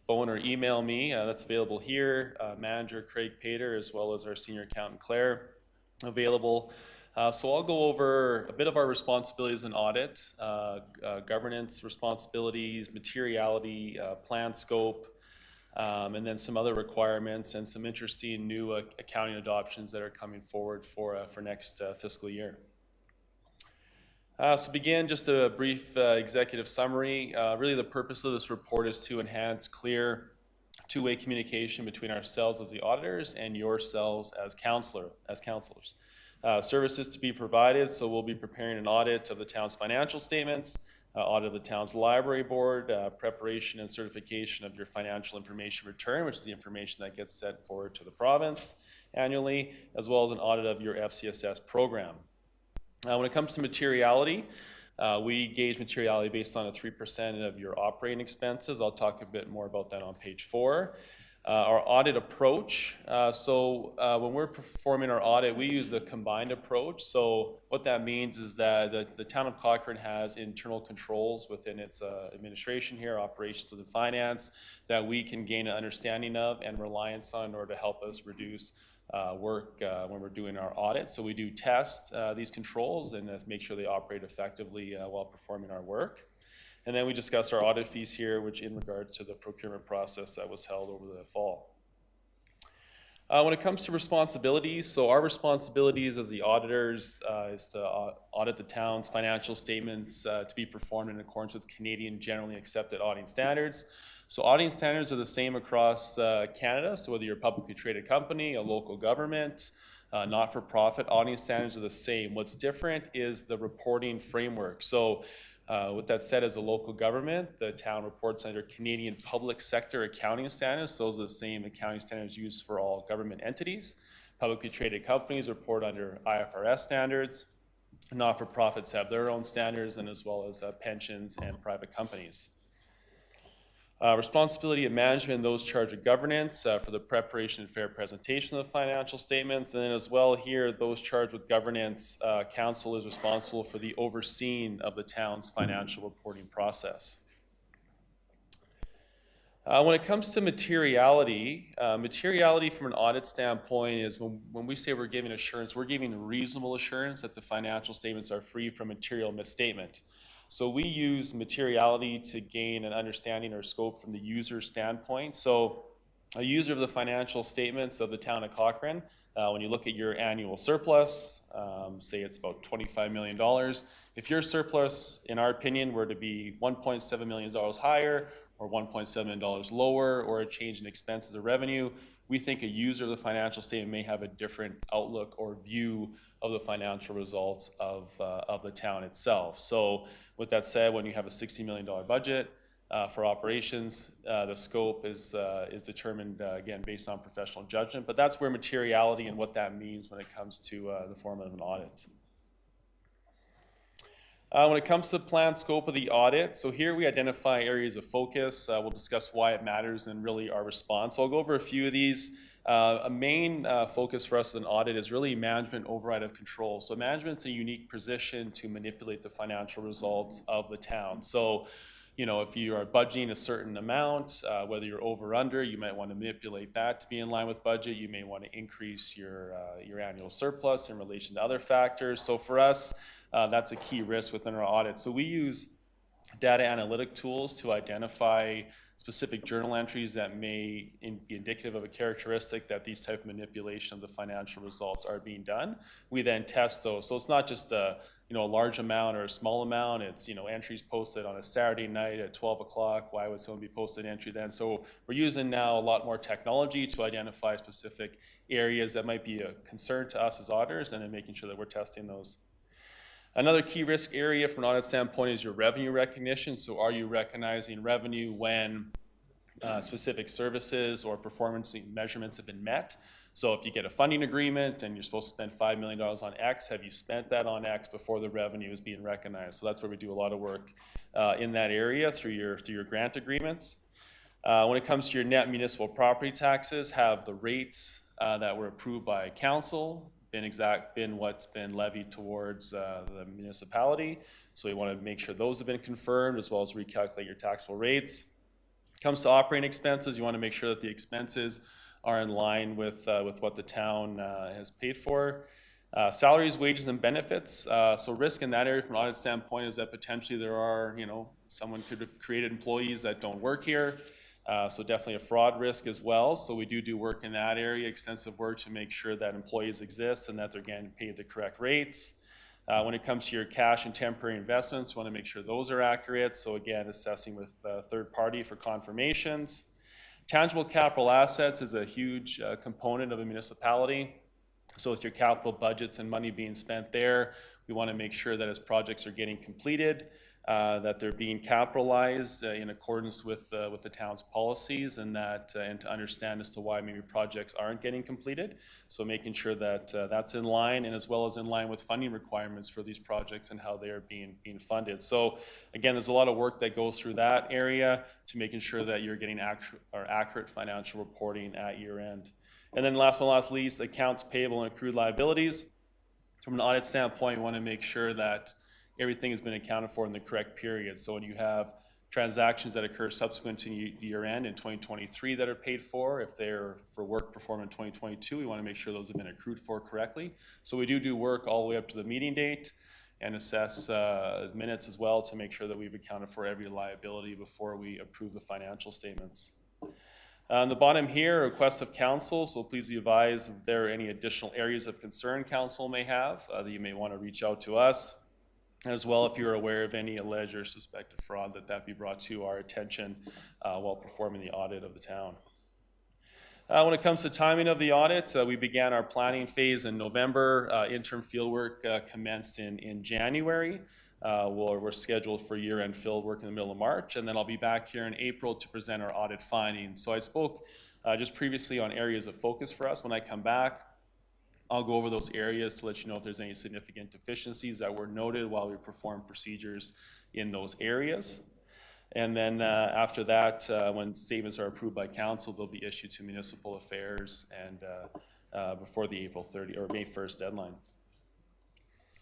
phone or email me, that's available here. Manager Craig Pater, as well as our senior accountant Claire, available. So I'll go over a bit of our responsibilities in audit, governance responsibilities, materiality, plan scope, and then some other requirements and some interesting new accounting adoptions that are coming forward for next fiscal year. So begin just a brief executive summary. Really the purpose of this report is to enhance clear two-way communication between ourselves as the auditors and yourselves as counselors. Services to be provided, so we'll be preparing an audit of the town's financial statements, audit of the town's library board, preparation and certification of your financial information return, which is the information that gets sent forward to the province, annually, as well as an audit of your FCSS program. When it comes to materiality, we gauge materiality based on a 3% of your operating expenses. I'll talk a bit more about that on page 4. Our audit approach, when we're performing our audit, we use the combined approach. So what that means is that the town of Cochrane has internal controls within its administration here, operations within finance, that we can gain an understanding of and reliance on in order to help us reduce work when we're doing our audit. So we do test these controls and make sure they operate effectively while performing our work. And then we discussed our audit fees here, which in regards to the procurement process that was held over the fall. When it comes to responsibilities, so our responsibilities as the auditors is to audit the town's financial statements to be performed in accordance with Canadian generally accepted auditing standards. So auditing standards are the same across Canada, so whether you're a publicly traded company, a local government, not-for-profit, auditing standards are the same. What's different is the reporting framework. So with that said, as a local government, the town reports under Canadian public sector accounting standards. So those are the same accounting standards used for all government entities. Publicly traded companies report under IFRS standards. Not-for-profits have their own standards, and as well as pensions and private companies. Responsibility of management, those charged with governance for the preparation and fair presentation of the financial statements. And then as well here, those charged with governance, council is responsible for the overseeing of the town's financial reporting process. When it comes to materiality, materiality from an audit standpoint is when we say we're giving assurance, we're giving reasonable assurance that the financial statements are free from material misstatement. So we use materiality to gain an understanding or scope from the user standpoint. So a user of the financial statements of the town of Cochrane, when you look at your annual surplus, say it's about $25 million, if your surplus, in our opinion, were to be $1.7 million higher or $1.7 million lower, or a change in expenses or revenue, we think a user of the financial statement may have a different outlook or view of the financial results of the town itself. So with that said, when you have a $60 million budget for operations, the scope is determined, again, based on professional judgment. But that's where materiality and what that means when it comes to the form of an audit. When it comes to the planned scope of the audit, so here we identify areas of focus. We'll discuss why it matters and really our response. So I'll go over a few of these. A main focus for us in audit is really management override of control. So management's in a unique position to manipulate the financial results of the town. So, you know, if you are budgeting a certain amount, whether you're over or under, you might want to manipulate that to be in line with budget. You may want to increase your annual surplus in relation to other factors. So for us, that's a key risk within our audit. So we use data analytic tools to identify specific journal entries that may be indicative of a characteristic that these type of manipulation of the financial results are being done. We then test those. So it's not just a large amount or a small amount. It's entries posted on a Saturday night at 12 o'clock. Why would someone be posting an entry then? So we're using now a lot more technology to identify specific areas that might be a concern to us as auditors, and then making sure that we're testing those. Another key risk area from an audit standpoint is your revenue recognition. So are you recognizing revenue when specific services or performance measurements have been met? So if you get a funding agreement and you're supposed to spend $5 million on X, have you spent that on X before the revenue is being recognized? So that's where we do a lot of work in that area through your grant agreements. When it comes to your net municipal property taxes, have the rates that were approved by council been what's been levied towards the municipality. So you want to make sure those have been confirmed, as well as recalculate your taxable rates. Comes to operating expenses, you want to make sure that the expenses are in line with what the town has paid for. Salaries, wages, and benefits. So risk in that area from an audit standpoint is that potentially there are, someone could have created employees that don't work here. So definitely a fraud risk as well. So we do work in that area, extensive work to make sure that employees exist and that they're getting paid the correct rates. When it comes to your cash and temporary investments, you want to make sure those are accurate. So again, assessing with third party for confirmations. Tangible capital assets is a huge component of a municipality. So with your capital budgets and money being spent there, we want to make sure that as projects are getting completed, that they're being capitalized in accordance with the town's policies, and that and to understand as to why maybe projects aren't getting completed. So making sure that that's in line, and as well as in line with funding requirements for these projects and how they are being funded. So again, there's a lot of work that goes through that area to making sure that you're getting accurate financial reporting at year end. And then last but not least, accounts payable and accrued liabilities. From an audit standpoint, you want to make sure that everything has been accounted for in the correct period. So when you have transactions that occur subsequent to year end in 2023 that are paid for, if they're for work performed in 2022, we want to make sure those have been accrued for correctly. So we do work all the way up to the meeting date and assess minutes as well to make sure that we've accounted for every liability before we approve the financial statements. On the bottom here, requests of council, so please be advised if there are any additional areas of concern council may have that you may want to reach out to us. As well, if you're aware of any alleged or suspected fraud, that be brought to our attention while performing the audit of the town. When it comes to timing of the audit, we began our planning phase in November. Interim fieldwork commenced in January. We're scheduled for year-end fieldwork in the middle of March, and then I'll be back here in April to present our audit findings. So I spoke just previously on areas of focus for us. When I come back, I'll go over those areas to let you know if there's any significant deficiencies that were noted while we perform procedures in those areas. And then after that, when statements are approved by council, they'll be issued to municipal affairs and before the April 30 or May 1st deadline.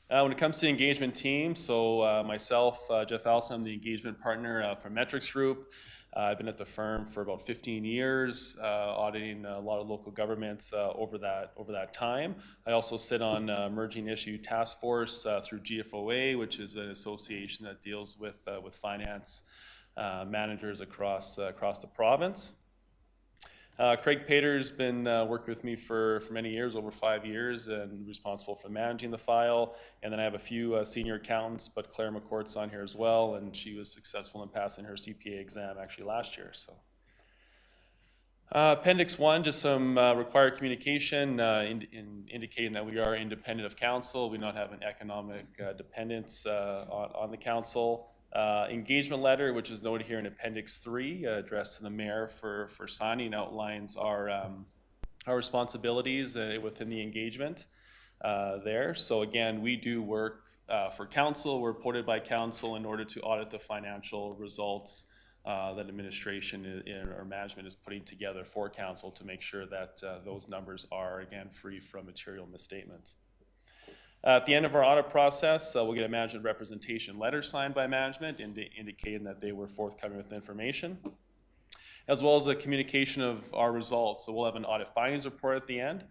When it comes to the engagement team, so myself, Jeff Allison, I'm the engagement partner for Metrics Group. I've been at the firm for about 15 years, auditing a lot of local governments over that time. I also sit on Emerging Issue Task Force through GFOA, which is an association that deals with finance managers across the province. Craig Pater's been working with me for many years, over 5 years, and responsible for managing the file. And then I have a few senior accountants, but Claire McCourt's on here as well, and she was successful in passing her CPA exam actually last year. So, Appendix 1, just some required communication indicating that we are independent of council. We do not have an economic dependence on the council. Engagement letter, which is noted here in Appendix 3, addressed to the mayor for signing, outlines our responsibilities within the engagement there. So again, we do work for council. We're reported by council in order to audit the financial results that administration or management is putting together for council to make sure that those numbers are, again, free from material misstatements. At the end of our audit process, we'll get a management representation letter signed by management indicating that they were forthcoming with information, as well as a communication of our results. So we'll have an audit findings report at the end.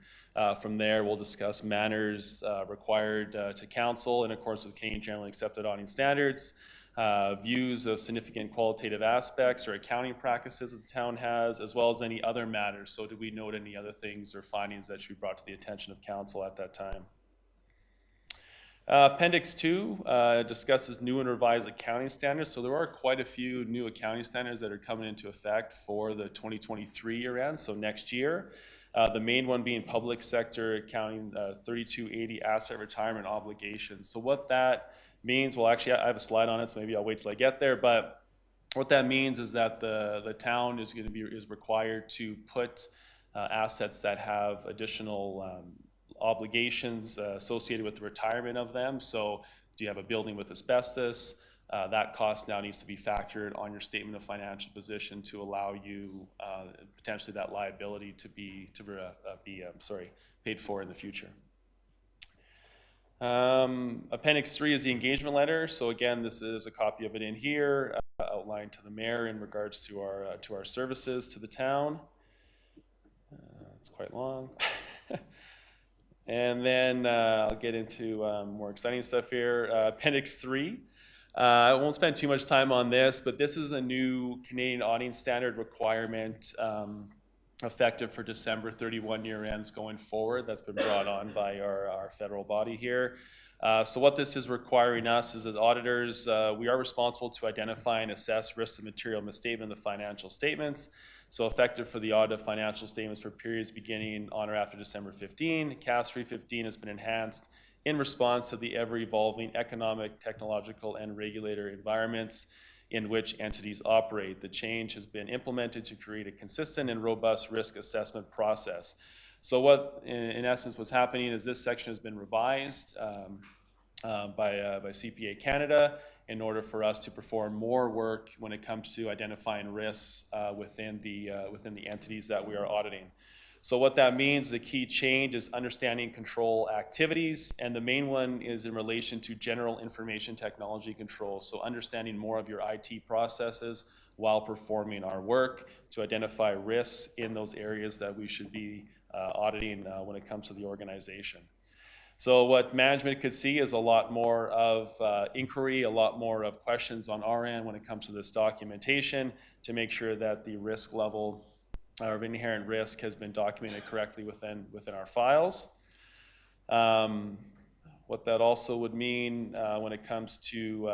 From there, we'll discuss matters required to council in accordance with Canadian Generally Accepted Auditing Standards, views of significant qualitative aspects or accounting practices that the town has, as well as any other matters. So did we note any other things or findings that should be brought to the attention of council at that time? Appendix 2 discusses new and revised accounting standards. So there are quite a few new accounting standards that are coming into effect for the 2023 year end, so next year. The main one being public sector accounting 3280 asset retirement obligations. So what that means, well, actually I have a slide on it, so maybe I'll wait till I get there, but what that means is that the town is required to put assets that have additional obligations associated with the retirement of them. So do you have a building with asbestos? That cost now needs to be factored on your statement of financial position to allow you potentially that liability to be paid for in the future. Appendix 3 is the engagement letter. So again, this is a copy of it in here, outlined to the mayor in regards to our services to the town. It's quite long. And then I'll get into more exciting stuff here. Appendix 3. I won't spend too much time on this, but this is a new Canadian auditing standard requirement effective for December 31 year ends going forward. That's been brought on by our federal body here. So what this is requiring us is as auditors, we are responsible to identify and assess risks of material misstatement in the financial statements. So effective for the audit of financial statements for periods beginning on or after December 15. CAS 315 has been enhanced in response to the ever-evolving economic, technological, and regulator environments in which entities operate. The change has been implemented to create a consistent and robust risk assessment process. So what, in essence, what's happening is this section has been revised by CPA Canada in order for us to perform more work when it comes to identifying risks within the entities that we are auditing. So what that means, the key change is understanding control activities, and the main one is in relation to general information technology control. So understanding more of your IT processes while performing our work to identify risks in those areas that we should be auditing when it comes to the organization. So what management could see is a lot more of inquiry, a lot more of questions on our end when it comes to this documentation to make sure that the risk level of inherent risk has been documented correctly within our files. What that also would mean when it comes to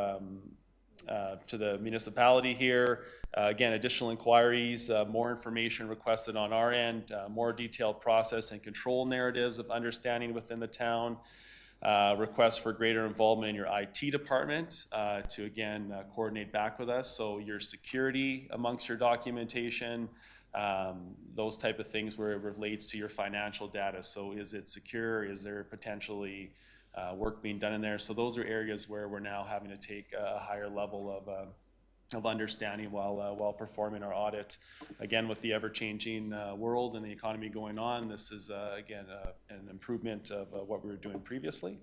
the municipality here, again, additional inquiries, more information requested on our end, more detailed process and control narratives of understanding within the town, requests for greater involvement in your IT department to again coordinate back with us. So your security amongst your documentation, those type of things where it relates to your financial data. So is it secure? Is there potentially work being done in there? So those are areas where we're now having to take a higher level of understanding while performing our audit. Again, with the ever-changing world and the economy going on, this is again an improvement of what we were doing previously.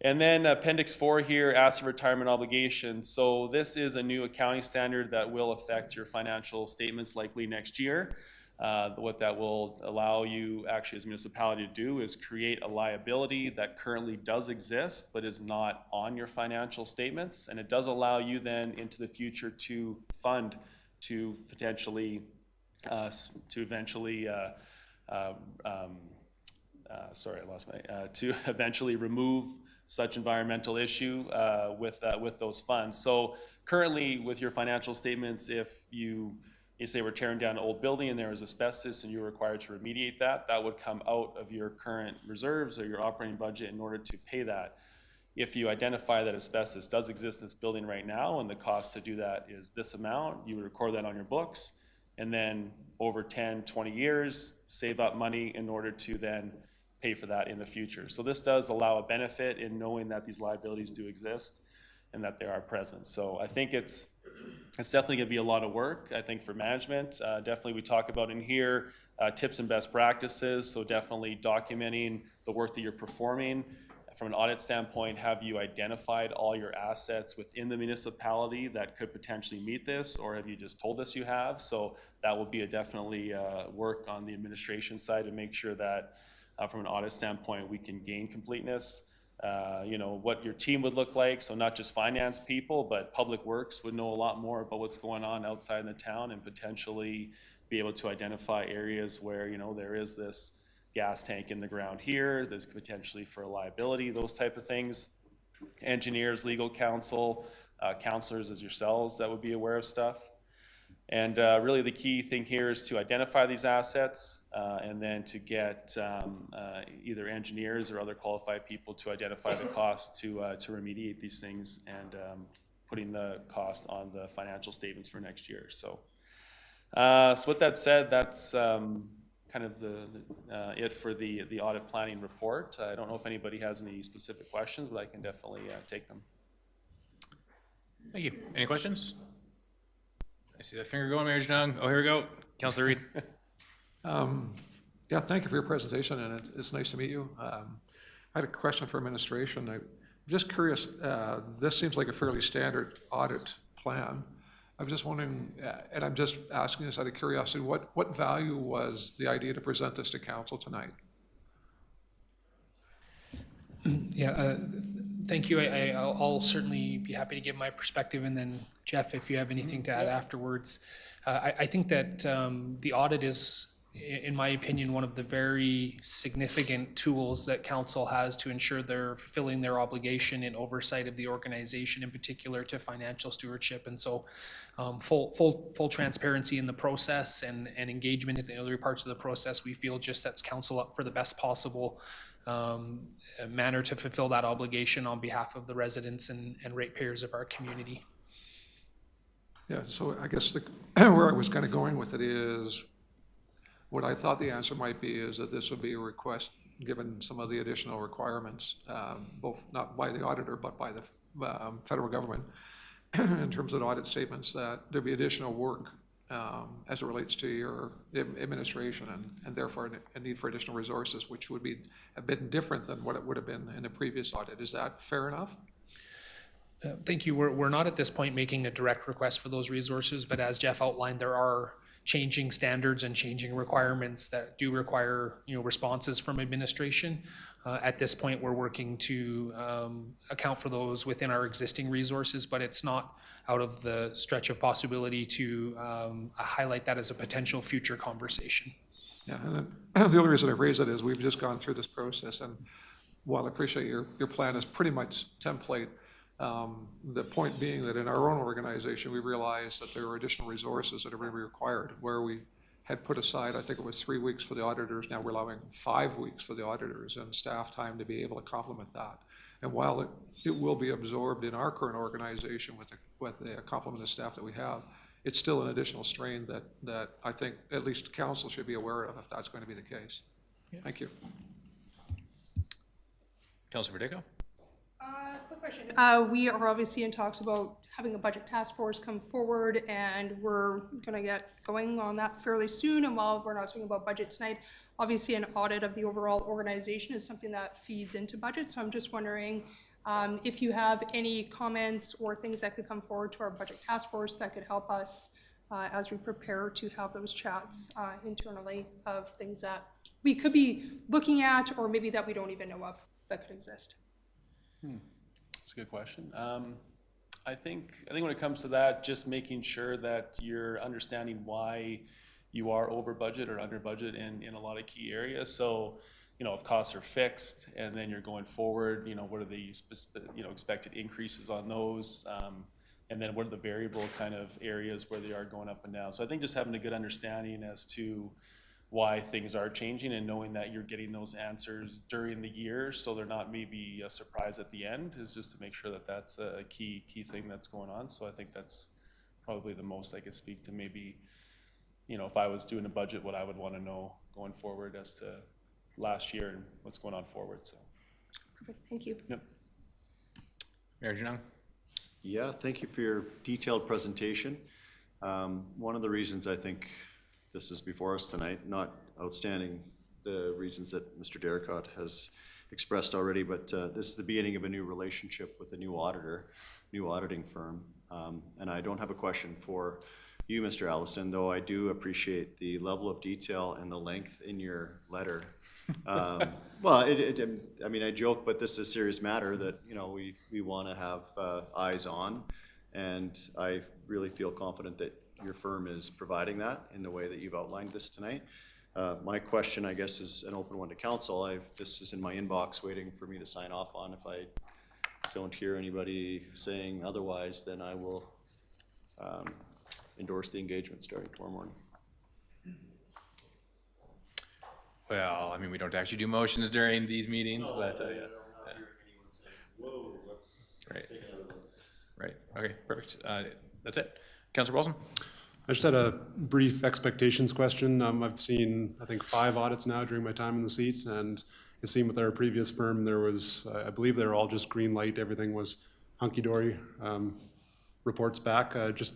And then Appendix 4 here, asset retirement obligations. So this is a new accounting standard that will affect your financial statements likely next year. What that will allow you actually as a municipality to do is create a liability that currently does exist but is not on your financial statements. And it does allow you then into the future to fund to potentially, to eventually remove such environmental issue with those funds. So currently with your financial statements, if you say we're tearing down an old building and there is asbestos and you're required to remediate that, that would come out of your current reserves or your operating budget in order to pay that. If you identify that asbestos does exist in this building right now and the cost to do that is this amount, you would record that on your books and then over 10, 20 years, save up money in order to then pay for that in the future. So this does allow a benefit in knowing that these liabilities do exist and that they are present. So I think it's definitely gonna be a lot of work, I think, for management. Definitely we talk about in here, tips and best practices. So definitely documenting the work that you're performing. From an audit standpoint, have you identified all your assets within the municipality that could potentially meet this, or have you just told us you have? So that will be a definitely work on the administration side to make sure that from an audit standpoint, we can gain completeness. You know, what your team would look like. So not just finance people, but public works would know a lot more about what's going on outside in the town and potentially be able to identify areas where, you know, there is this gas tank in the ground here, there's potentially for a liability, those type of things. Engineers, legal counsel, counselors as yourselves that would be aware of stuff. And really the key thing here is to identify these assets and then to get either engineers or other qualified people to identify the cost to remediate these things and putting the cost on the financial statements for next year. So, so with that said, that's kind of it for the audit planning report. I don't know if anybody has any specific questions, but I can definitely take them. Thank you. Any questions? I see that finger going, Mayor Jung. Oh, here we go. Councilor Reid. Yeah, thank you for your presentation, and it's nice to meet you. I had a question for administration. I'm just curious, this seems like a fairly standard audit plan. I'm just wondering, and I'm just asking this out of curiosity, what value was the idea to present this to council tonight? Yeah, thank you. I'll certainly be happy to give my perspective, and then Jeff, if you have anything to add afterwards. I think that the audit is in my opinion, one of the very significant tools that council has to ensure they're fulfilling their obligation in oversight of the organization, in particular to financial stewardship. And so full transparency in the process and engagement in the other parts of the process, we feel just sets council up for the best possible manner to fulfill that obligation on behalf of the residents and ratepayers of our community. Yeah, so I guess where I was kind of going with it is, what I thought the answer might be is that this would be a request, given some of the additional requirements, both not by the auditor, but by the federal government, in terms of audit statements, that there'd be additional work as it relates to your administration and therefore a need for additional resources, which would be a bit different than what it would have been in a previous audit. Is that fair enough? Thank you. We're not at this point making a direct request for those resources, but as Jeff outlined, there are changing standards and changing requirements that do require, responses from administration. At this point, we're working to account for those within our existing resources, but it's not out of the stretch of possibility to highlight that as a potential future conversation. Yeah, and then the only reason I raise it is we've just gone through this process, and while I appreciate your plan is pretty much template, the point being that in our own organization, we realized that there were additional resources that are going to be required, where we had put aside, I think it was 3 weeks for the auditors, now we're allowing 5 weeks for the auditors and staff time to be able to complement that. And while it will be absorbed in our current organization with the complement of staff that we have, it's still an additional strain that I think at least council should be aware of if that's going to be the case. Yeah. Thank you. Councilor Verdejo? Quick question. We are obviously in talks about having a budget task force come forward, and we're going to get going on that fairly soon. And while we're not talking about budget tonight, obviously an audit of the overall organization is something that feeds into budget. So I'm just wondering if you have any comments or things that could come forward to our budget task force that could help us as we prepare to have those chats internally of things that we could be looking at, or maybe that we don't even know of that could exist. That's a good question. I think when it comes to that, just making sure that you're understanding why you are over budget or under budget in a lot of key areas. So, if costs are fixed and then you're going forward, what are the expected increases on those? And then what are the variable kind of areas where they are going up and down? So I think just having a good understanding as to why things are changing and knowing that you're getting those answers during the year, so they're not maybe a surprise at the end, is just to make sure that that's a key thing that's going on. So I think that's probably the most I could speak to. Maybe, if I was doing a budget, what I would want to know going forward as to last year and what's going on forward. So Perfect. Thank you. Yep. Mayor Janung? Yeah, thank you for your detailed presentation. One of the reasons I think this is before us tonight, not outstanding the reasons that Mr. Derricott has expressed already, but this is the beginning of a new relationship with a new auditor, new auditing firm. And I don't have a question for you, Mr. Alliston, though I do appreciate the level of detail and the length in your letter. Well, I mean, I joke, but this is a serious matter that, we want to have eyes on. And I really feel confident that your firm is providing that in the way that you've outlined this tonight. My question, I guess, is an open one to council. This is in my inbox waiting for me to sign off on. If I don't hear anybody saying otherwise, then I will endorse the engagement starting tomorrow morning. Well, I mean, we don't actually do motions during these meetings, but yeah. Whoa, let's Right. Right. Okay, perfect. That's it. Councilor Wilson? I just had a brief expectations question. I've seen, I think, 5 audits now during my time in the seat, and it seemed with our previous firm, there was, I believe they were all just green light, everything was hunky-dory, reports back. Just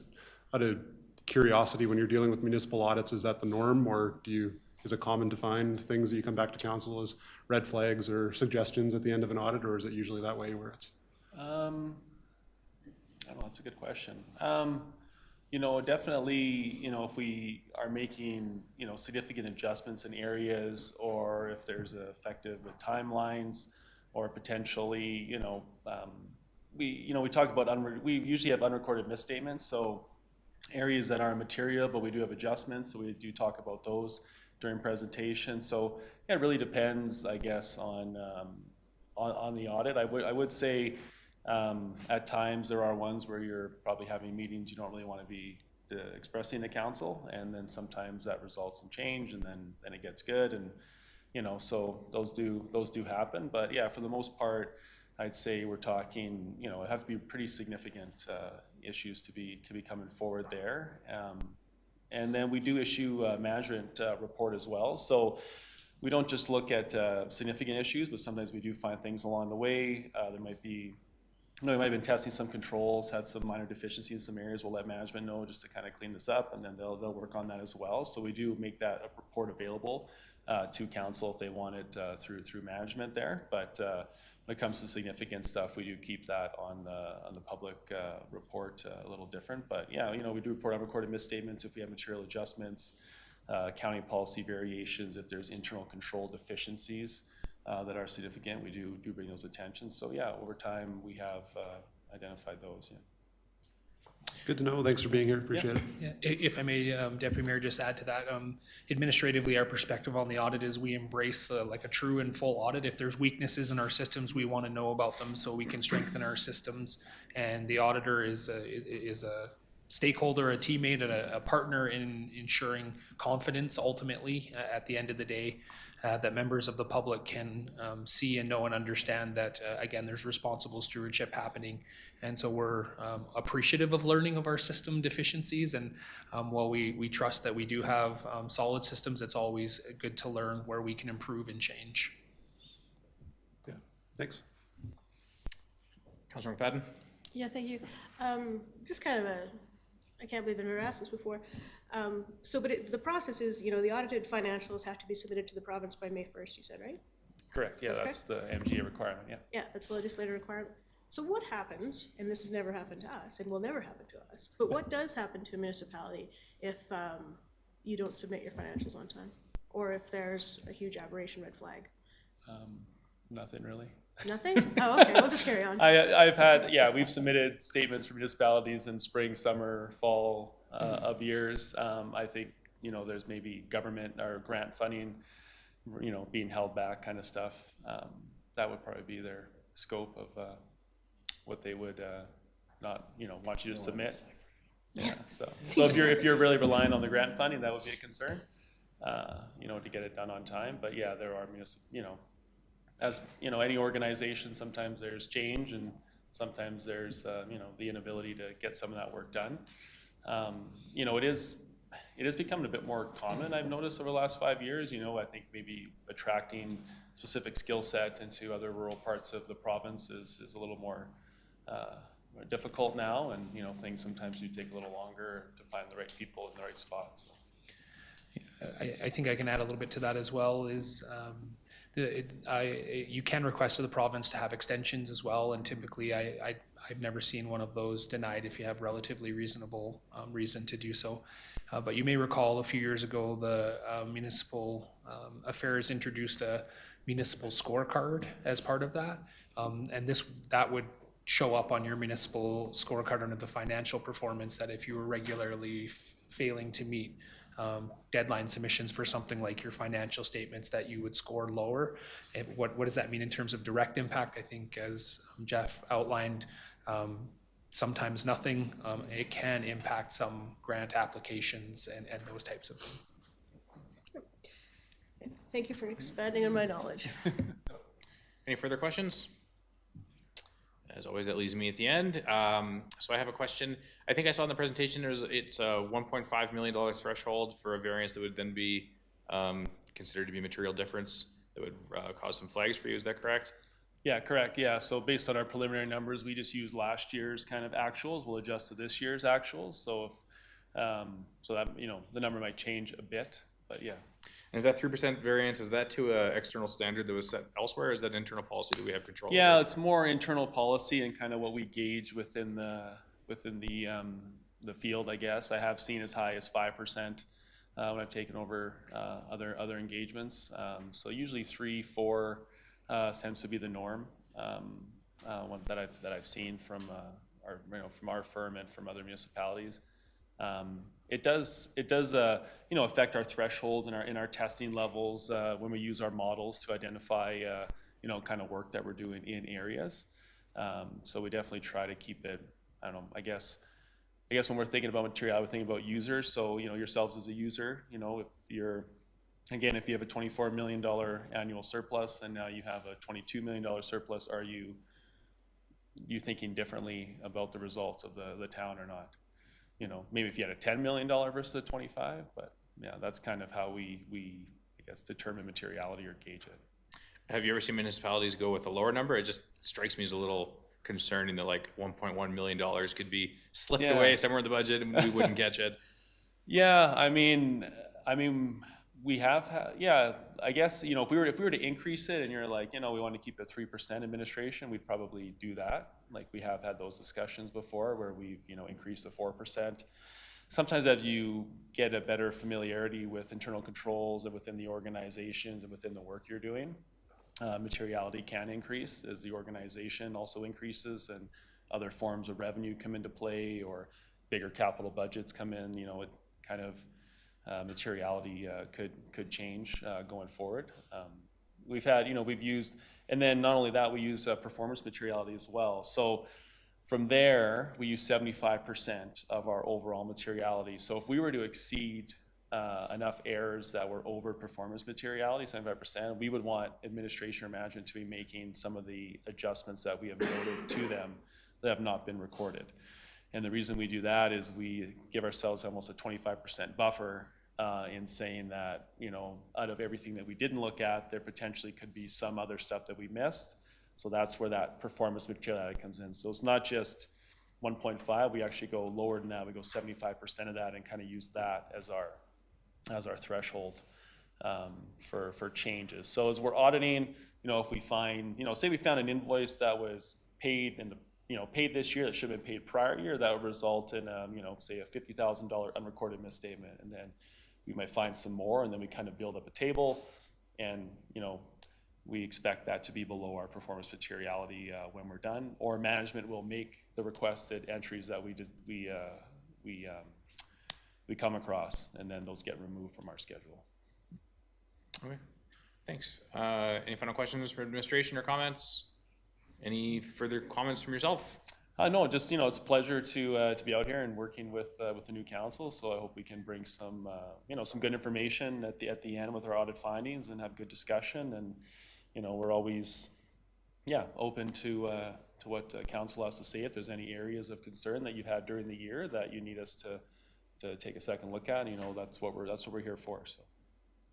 out of curiosity, when you're dealing with municipal audits, is that the norm, or is it common to find things that you come back to council as red flags or suggestions at the end of an audit, or is it usually that way where it's? I don't know, that's a good question. Definitely, if we are making, significant adjustments in areas, or if there's effective with timelines, or potentially, we talk about, we usually have unrecorded misstatements, so areas that are material, but we do have adjustments, so we do talk about those. during presentation. So yeah, it really depends, I guess, on the audit. I would say at times there are ones where you're probably having meetings you don't really want to be expressing to council, and then sometimes that results in change, and then it gets good, and so those do happen. But yeah, for the most part, I'd say we're talking, it have to be pretty significant issues to be coming forward there. And then we do issue a management report as well. So we don't just look at significant issues, but sometimes we do find things along the way. There might be, we might have been testing some controls, had some minor deficiencies in some areas. We'll let management know just to kind of clean this up, and then they'll work on that as well. So we do make that report available to council if they want it through management there. But when it comes to significant stuff, we do keep that on the public report a little different. But yeah, we do report unrecorded misstatements if we have material adjustments, accounting policy variations, if there's internal control deficiencies that are significant, we do bring those attention. So yeah, over time we have identified those. Yeah. Good to know. Thanks for being here. Appreciate it. Yeah, if I may, Deputy Mayor, just add to that, administratively, our perspective on the audit is we embrace like a true and full audit. If there's weaknesses in our systems, we want to know about them so we can strengthen our systems. And the auditor is a stakeholder, a teammate, and a partner in ensuring confidence ultimately at the end of the day, that members of the public can see and know and understand that, again, there's responsible stewardship happening. And so we're appreciative of learning of our system deficiencies. And while we trust that we do have solid systems, it's always good to learn where we can improve and change. Yeah, thanks. Councilor McFadden? Yeah, thank you. Just kind of I can't believe I've never asked this before. But the process is, the audited financials have to be submitted to the province by May 1st, you said, right? Correct. Yeah, that's the MGA requirement. Yeah. Yeah, that's the legislative requirement. So what happens, and this has never happened to us and will never happen to us, but what does happen to a municipality if you don't submit your financials on time? Or if there's a huge aberration, red flag? Nothing really. Nothing? Oh, okay, we'll just carry on. We've submitted statements for municipalities in spring, summer, fall of years. I think, there's maybe government or grant funding, being held back kind of stuff. That would probably be their scope of what they would not, want you to submit. Yeah, so if you're really relying on the grant funding, that would be a concern, to get it done on time. But yeah, there are as any organization, sometimes there's change and sometimes there's the inability to get some of that work done. It is becoming a bit more common, I've noticed, over the last 5 years. I think maybe attracting specific skill set into other rural parts of the province is a little more difficult now, and things sometimes do take a little longer to find the right people in the right spots. So. I think I can add a little bit to that as well. You can request of the province to have extensions as well, and typically I've never seen one of those denied if you have relatively reasonable reason to do so. But you may recall a few years ago the municipal affairs introduced a municipal scorecard as part of that, and that would show up on your municipal scorecard under the financial performance, that if you were regularly failing to meet deadline submissions for something like your financial statements, that you would score lower. And what does that mean in terms of direct impact? I think, as Jeff outlined, sometimes nothing. It can impact some grant applications and those types of things. Thank you for expanding on my knowledge. Any further questions? As always, that leaves me at the end. So I have a question. I think I saw in the presentation it's a $1.5 million threshold for a variance that would then be considered to be material difference that would cause some flags for you. Is that correct? Yeah, correct. Yeah, so based on our preliminary numbers, we just use last year's kind of actuals. We'll adjust to this year's actuals. So if so that the number might change a bit, but yeah. And is that 3% variance, is that to an external standard that was set elsewhere, or is that internal policy that we have control over? Yeah, it's more internal policy and kind of what we gauge within the field, I guess. I have seen as high as 5% when I've taken over other engagements. So usually 3-4 tends to be the norm one that I've seen from our firm and from other municipalities. it does, you know, affect our thresholds and in our testing levels, when we use our models to identify, you know, kind of work that we're doing in areas. So we definitely try to keep it, I don't know, I guess when we're thinking about material, we're thinking about users. So, you know, yourselves as a user, you know, if you have a $24 million annual surplus and now you have a $22 million surplus, are you thinking differently about the results of the town or not? You know, maybe if you had a $10 million versus a 25, but yeah, that's kind of how we I guess determine materiality or gauge it. Have you ever seen municipalities go with a lower number? It just strikes me as a little concerning that like $1.1 million could be slipped Yeah. away somewhere in the budget and we wouldn't catch it. Yeah, I mean, we have, yeah, I guess, you know, if we were to increase it and you're like, you know, we want to keep it 3% administration, we'd probably do that. Like we have had those discussions before where we've, you know, increased to 4%. Sometimes as you get a better familiarity with internal controls and within the organizations and within the work you're doing, materiality can increase as the organization also increases and other forms of revenue come into play or bigger capital budgets come in, you know, it kind of materiality could change going forward. We've had, you know, we've used, and then not only that, we use performance materiality as well. So from there, we use 75% of our overall materiality. So if we were to exceed enough errors that were over performance materiality, 75%, we would want administration or management to be making some of the adjustments that we have noted to them that have not been recorded. And the reason we do that is we give ourselves almost a 25% buffer in saying that, you know, out of everything that we didn't look at, there potentially could be some other stuff that we missed. So that's where that performance materiality comes in. So it's not just 1.5, we actually go lower than that. We go 75% of that and kind of use that as our threshold for changes. So as we're auditing, you know, if we find, you know, say we found an invoice that was paid in the, you know, paid this year that should have been paid prior year, that would result in, you know, say a $50,000 unrecorded misstatement. And then we might find some more, and then we kind of build up a table, and, you know, we expect that to be below our performance materiality when we're done, or management will make the requested entries that we come across, and then those get removed from our schedule. Okay, thanks. Any final questions for administration or comments? Any further comments from yourself? No, just, you know, it's a pleasure to be out here and working with the new council. So I hope we can bring some, you know, some good information at the end with our audit findings and have good discussion. And, you know, we're always, yeah, open to what council has to say. If there's any areas of concern that you've had during the year that you need us to take a second look at, you know, that's what we're here for. So.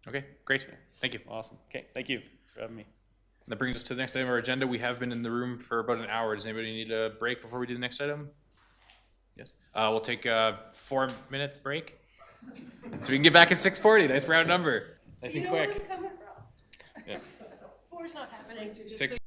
Okay, great. Thank you. Awesome. Okay, thank you. Thanks for having me. That brings us to the next item of our agenda. We have been in the room for about an hour. Does anybody need a break before we do the next item? Yes. We'll take a 4-minute break. So we can get back at 6:40. Nice round number. Nice and quick. You know where I'm coming from. Yeah. 4's not happening. 6.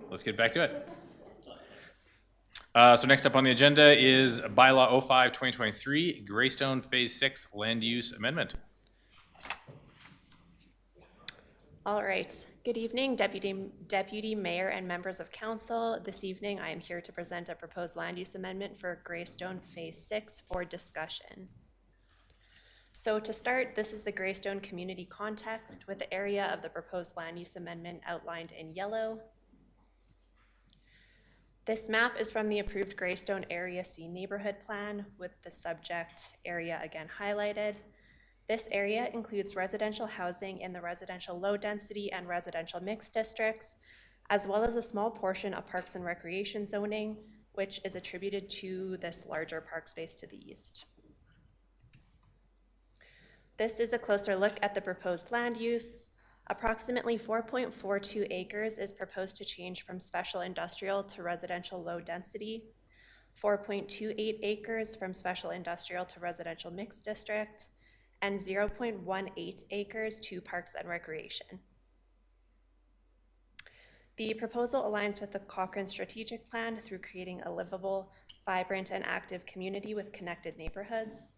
let's get back to it. So next up on the agenda is Bylaw 05-2023, Greystone Phase 6 Land Use Amendment. All right. Good evening, Deputy Mayor and members of council. This evening, I am here to present a proposed land use amendment for Greystone Phase 6 for discussion. So to start, this is the Greystone community context with the area of the proposed land use amendment outlined in yellow. This map is from the approved Greystone Area C neighborhood plan with the subject area again highlighted. This area includes residential housing in the residential low density and residential mixed districts, as well as a small portion of parks and recreation zoning, which is attributed to this larger park space to the east. This is a closer look at the proposed land use. Approximately 4.42 acres is proposed to change from special industrial to residential low density, 4.28 acres from special industrial to residential mixed district, and 0.18 acres to parks and recreation. The proposal aligns with the Cochrane strategic plan through creating a livable, vibrant, and active community with connected neighborhoods.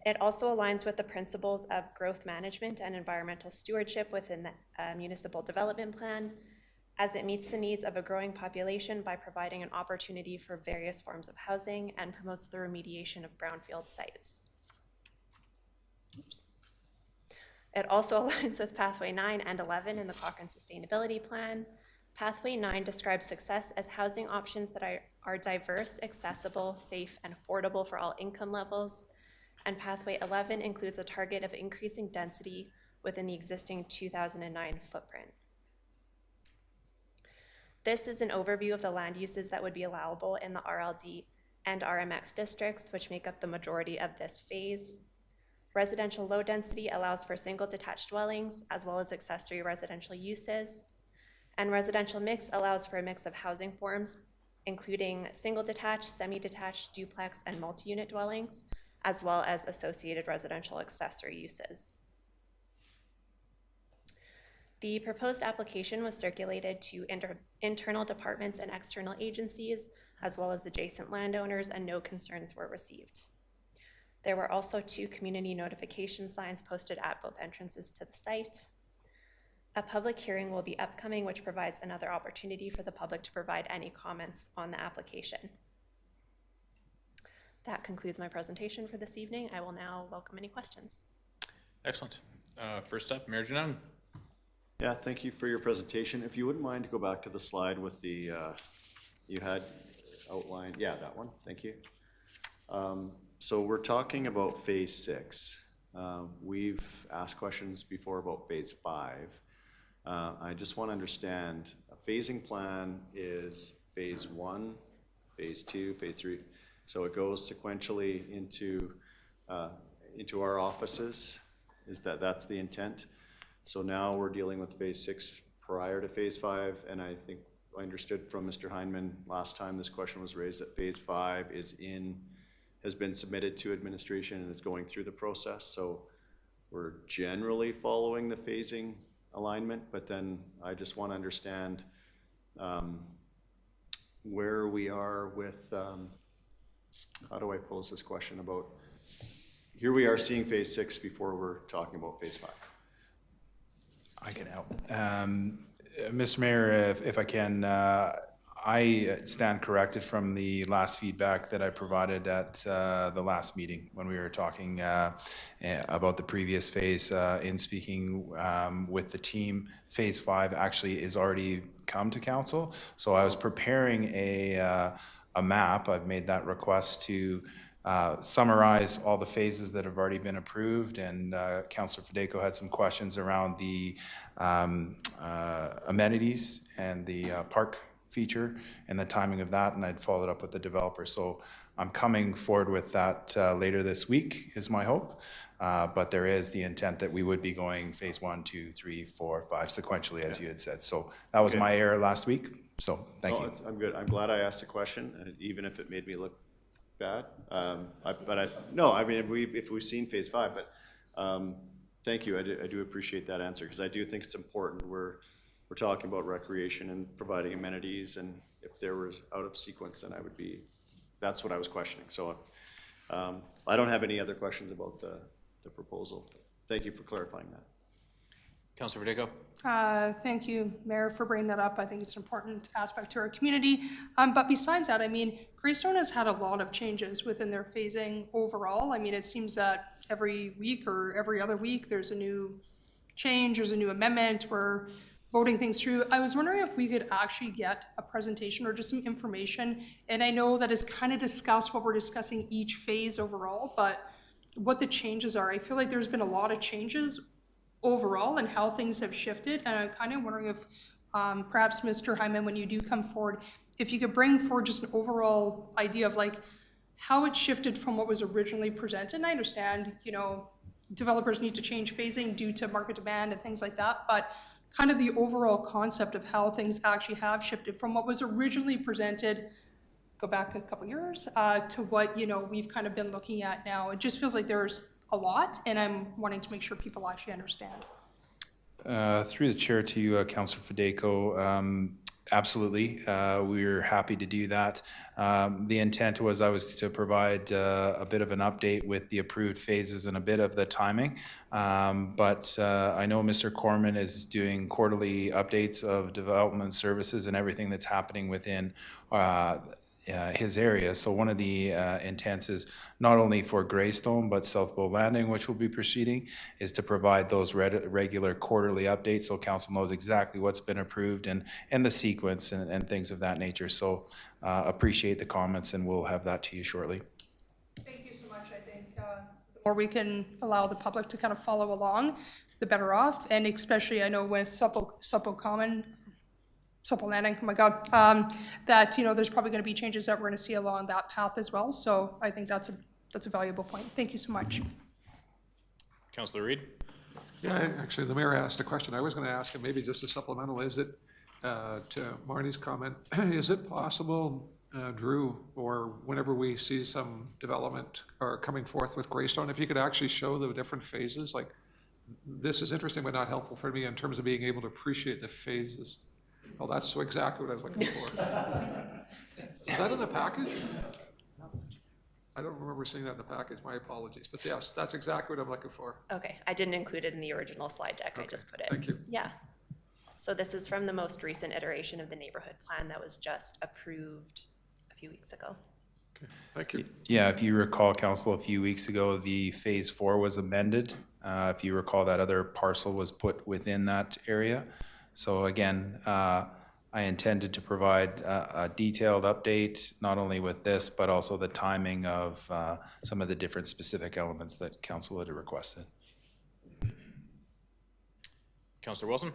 It also aligns with the principles of growth management and environmental stewardship within the municipal development plan, as it meets the needs of a growing population by providing an opportunity for various forms of housing and promotes the remediation of brownfield sites. Oops. It also aligns with Pathway 9 and 11 in the Cochrane Sustainability Plan. Pathway 9 describes success as housing options that are diverse, accessible, safe, and affordable for all income levels. And Pathway 11 includes a target of increasing density within the existing 2009 footprint. This is an overview of the land uses that would be allowable in the RLD and RMX districts, which make up the majority of this phase. Residential low density allows for single detached dwellings as well as accessory residential uses. And residential mix allows for a mix of housing forms, including single detached, semi-detached, duplex, and multi-unit dwellings, as well as associated residential accessory uses. The proposed application was circulated to internal departments and external agencies, as well as adjacent landowners, and no concerns were received. There were also 2 community notification signs posted at both entrances to the site. A public hearing will be upcoming, which provides another opportunity for the public to provide any comments on the application. That concludes my presentation for this evening. I will now welcome any questions. Excellent. First up, Mayor Janan. Yeah, thank you for your presentation. If you wouldn't mind to go back to the slide with the, you had outlined, yeah, that one, thank you. So we're talking about phase 6. We've asked questions before about phase 5. I just want to understand, a phasing plan is phase 1, phase 2, phase 3. So it goes sequentially into our offices. That's the intent? So now we're dealing with phase 6 prior to phase 5, and I think I understood from Mr. Heineman last time this question was raised that phase 5 has been submitted to administration and is going through the process. So we're generally following the phasing alignment, but then I just want to understand where we are with, how do I pose this question about, here we are seeing phase 6 before we're talking about phase 5. I can help. Mr. Mayor, if I can, I stand corrected from the last feedback that I provided at the last meeting when we were talking about the previous phase. In speaking with the team, phase 5 actually is already come to council. So I was preparing a map. I've made that request to summarize all the phases that have already been approved, and Councillor Fedeko had some questions around the amenities and the park feature and the timing of that, and I'd followed up with the developer. So I'm coming forward with that later this week is my hope, but there is the intent that we would be going phase 1, 2, 3, 4, 5 sequentially, as you had said. So that was my error last week, so thank you. I'm good. I'm glad I asked the question, even if it made me look bad. If we've seen phase 5, but thank you. I do appreciate that answer, because I do think it's important. We're we're talking about recreation and providing amenities, and if there was out of sequence, then that's what I was questioning. So I don't have any other questions about the proposal. Thank you for clarifying that. Councilor Verdejo? Thank you, Mayor, for bringing that up. I think it's an important aspect to our community. But besides that, I mean, Greystone has had a lot of changes within their phasing overall. I mean, it seems that every week or every other week, there's a new change, there's a new amendment, we're voting things through. I was wondering if we could actually get a presentation or just some information. And I know that it's kind of discussed what we're discussing each phase overall, but what the changes are. I feel like there's been a lot of changes overall and how things have shifted, and I'm kind of wondering if perhaps Mr. Hyman, when you do come forward, if you could bring forward just an overall idea of like how it shifted from what was originally presented. And I understand, you know, developers need to change phasing due to market demand and things like that, but kind of the overall concept of how things actually have shifted from what was originally presented, go back a couple years, to what, you know, we've kind of been looking at now. It just feels like there's a lot, and I'm wanting to make sure people actually understand. Through the chair to you, Councilor Fedeko, absolutely, we're happy to do that. The intent was to provide a bit of an update with the approved phases and a bit of the timing. But I know Mr. Corman is doing quarterly updates of development services and everything that's happening within his area. So one of the intents is not only for Greystone, but South Bow Landing, which will be proceeding, is to provide those regular quarterly updates so council knows exactly what's been approved and the sequence and things of that nature. So appreciate the comments, and we'll have that to you shortly. Thank you so much. I think the more we can allow the public to kind of follow along, the better off. And especially, I know with Supple Landing, oh my God, that, you know, there's probably going to be changes that we're going to see along that path as well. So I think that's a valuable point. Thank you so much. Councilor Reid? Yeah, actually, the mayor asked a question I was going to ask, and maybe just a supplemental, is it, to Marnie's comment, is it possible, Drew, or whenever we see some development or coming forth with Greystone, if you could actually show the different phases, like, this is interesting but not helpful for me in terms of being able to appreciate the phases. Oh, that's so exactly what I was looking for. Is that in the package? I don't remember seeing that in the package, my apologies, but yes, that's exactly what I'm looking for. Okay, I didn't include it in the original slide deck, I just put it. Thank you. Yeah. So this is from the most recent iteration of the neighborhood plan that was just approved a few weeks ago. Okay, thank you. Yeah, if you recall, council, a few weeks ago, the phase 4 was amended. If you recall, that other parcel was put within that area. So again, I intended to provide a detailed update, not only with this, but also the timing of some of the different specific elements that council had requested. Councilor Wilson?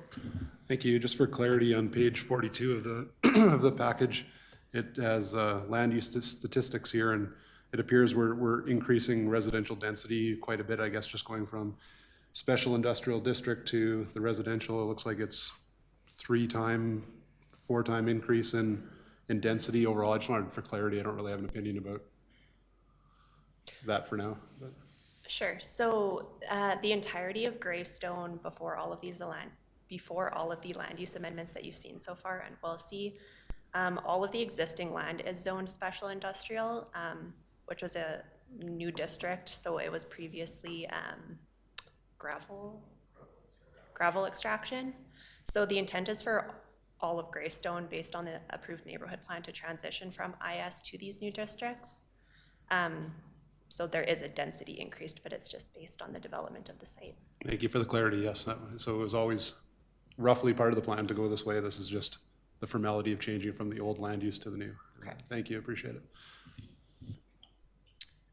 Thank you. Just for clarity, on page 42 of the of the package, it has land use statistics here, and it appears we're increasing residential density quite a bit, I guess, just going from special industrial district to the residential. It looks like it's 3-time, 4-time increase in density overall. I just wanted for clarity. I don't really have an opinion about that for now. But. Sure. So the entirety of Greystone before all of the land use amendments that you've seen so far and will see, all of the existing land is zoned special industrial, which was a new district. So it was previously gravel extraction. So the intent is for all of Greystone, based on the approved neighborhood plan, to transition from IS to these new districts. So there is a density increase, but it's just based on the development of the site. Thank you for the clarity. Yes, so it was always roughly part of the plan to go this way. This is just the formality of changing from the old land use to the new. Correct. Thank you. Appreciate it.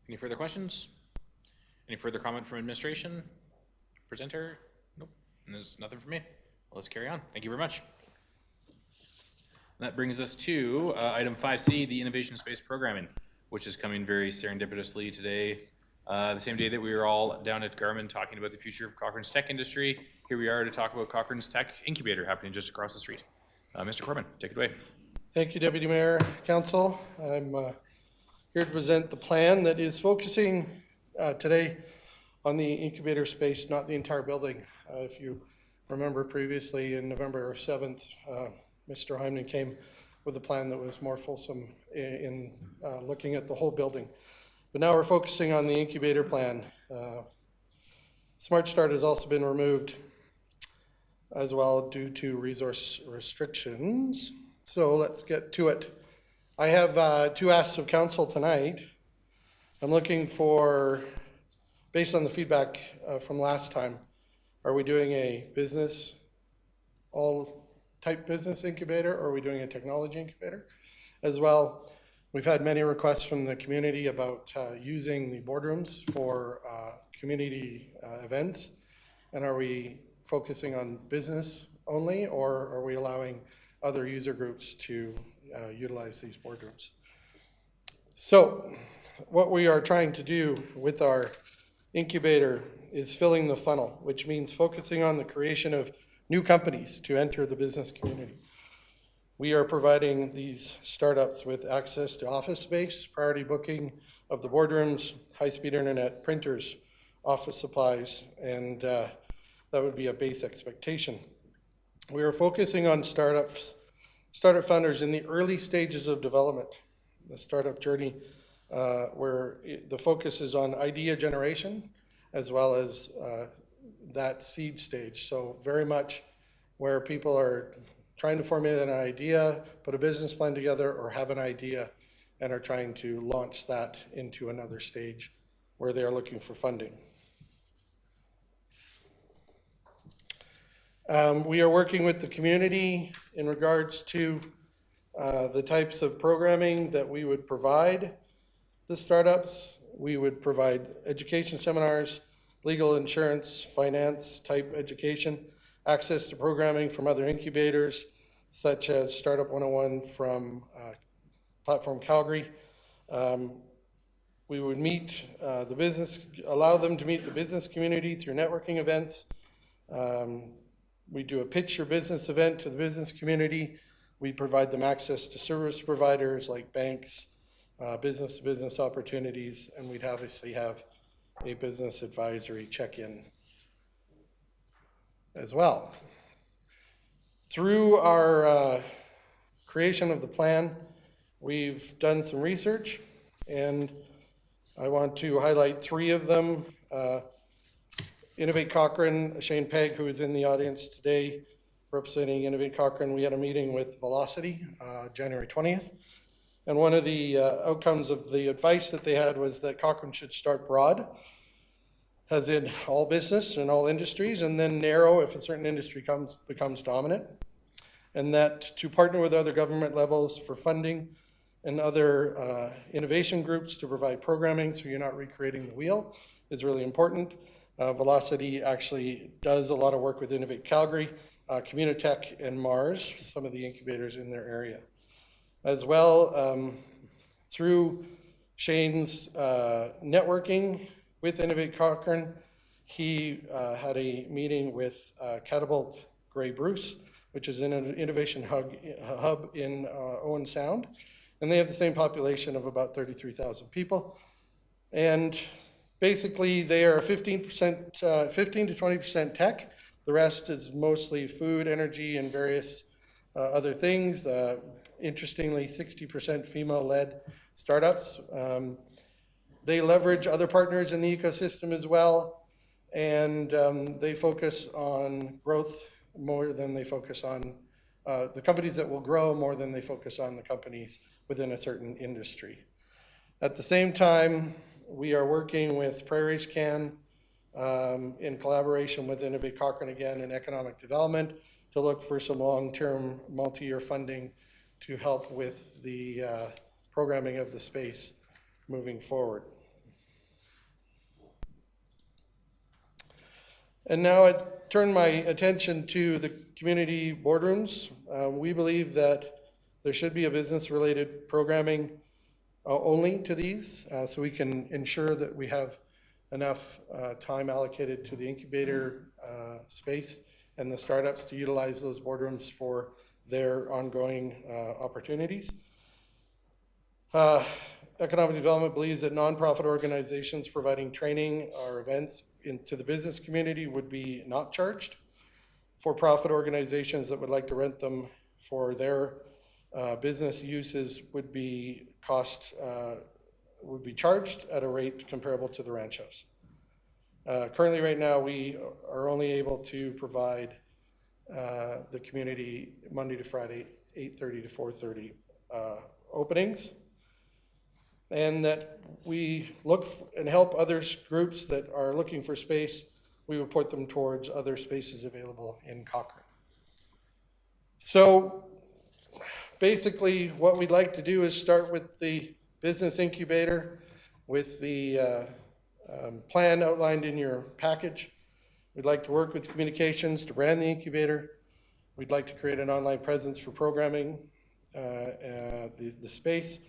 Any further questions? Any further comment from administration? Presenter? Nope. And there's nothing from me. Well, let's carry on. Thank you very much. That brings us to item 5C, the Innovation Space Programming, which is coming very serendipitously today. The same day that we were all down at Garmin talking about the future of Cochrane's tech industry, here we are to talk about Cochrane's tech incubator happening just across the street. Mr. Corbin, take it away. Thank you, Deputy Mayor, Council. I'm here to present the plan that is focusing today on the incubator space, not the entire building. If you remember previously in November 7th, Mr. Hyman came with a plan that was more fulsome in looking at the whole building. But now we're focusing on the incubator plan. Smart Start has also been removed as well due to resource restrictions. So let's get to it. I have two asks of council tonight. I'm looking for, based on the feedback from last time, are we doing a business, all type business incubator, or are we doing a technology incubator? As well, we've had many requests from the community about using the boardrooms for community events. And are we focusing on business only, or are we allowing other user groups to utilize these boardrooms? So what we are trying to do with our incubator is filling the funnel, which means focusing on the creation of new companies to enter the business community. We are providing these startups with access to office space, priority booking of the boardrooms, high-speed internet, printers, office supplies, and that would be a base expectation. We are focusing on startup funders in the early stages of development, the startup journey, where the focus is on idea generation as well as that seed stage. So very much where people are trying to formulate an idea, put a business plan together, or have an idea and are trying to launch that into another stage where they are looking for funding. We are working with the community in regards to the types of programming that we would provide the startups. We would provide education seminars, legal, insurance, finance type education, access to programming from other incubators, such as Startup 101 from Platform Calgary. We would allow them to meet the business community through networking events. We do a pitch your business event to the business community. We provide them access to service providers like banks, business-to-business opportunities, and we'd obviously have a business advisory check-in as well. Through our creation of the plan, we've done some research, and I want to highlight three of them. Innovate Cochrane, Shane Pegg, who is in the audience today, representing Innovate Cochrane, we had a meeting with Velocity January 20th. And one of the outcomes of the advice that they had was that Cochrane should start broad, as in all business and all industries, and then narrow if a certain industry becomes dominant. And that to partner with other government levels for funding and other innovation groups to provide programming so you're not recreating the wheel is really important. Velocity actually does a lot of work with Innovate Calgary, Communitech, and Mars, some of the incubators in their area. As well, through Shane's networking with Innovate Cochrane, he had a meeting with Catapult Grey Bruce, which is an innovation hub in Owen Sound. And they have the same population of about 33,000 people. And basically, they are 15 to 20% tech. The rest is mostly food, energy, and various other things. Interestingly, 60% female-led startups. They leverage other partners in the ecosystem as well, and they focus on growth more than they focus on the companies that will grow more than they focus on the companies within a certain industry. At the same time, we are working with Prairie Scan in collaboration with Innovate Cochrane again in economic development to look for some long-term multi-year funding to help with the programming of the space moving forward. And now I turn my attention to the community boardrooms. We believe that there should be a business-related programming only to these, so we can ensure that we have enough time allocated to the incubator space and the startups to utilize those boardrooms for their ongoing opportunities. Economic Development believes that nonprofit organizations providing training or events to the business community would be not charged. for-profit organizations that would like to rent them for their business uses would be charged at a rate comparable to the ranchos. Currently, right now, we are only able to provide the community Monday to Friday, 8:30 to 4:30 openings. And that we look and help other groups that are looking for space. We will put them towards other spaces available in Cochrane. So basically what we'd like to do is start with the business incubator with the plan outlined in your package. We'd like to work with communications to brand the incubator. We'd like to create an online presence for programming the space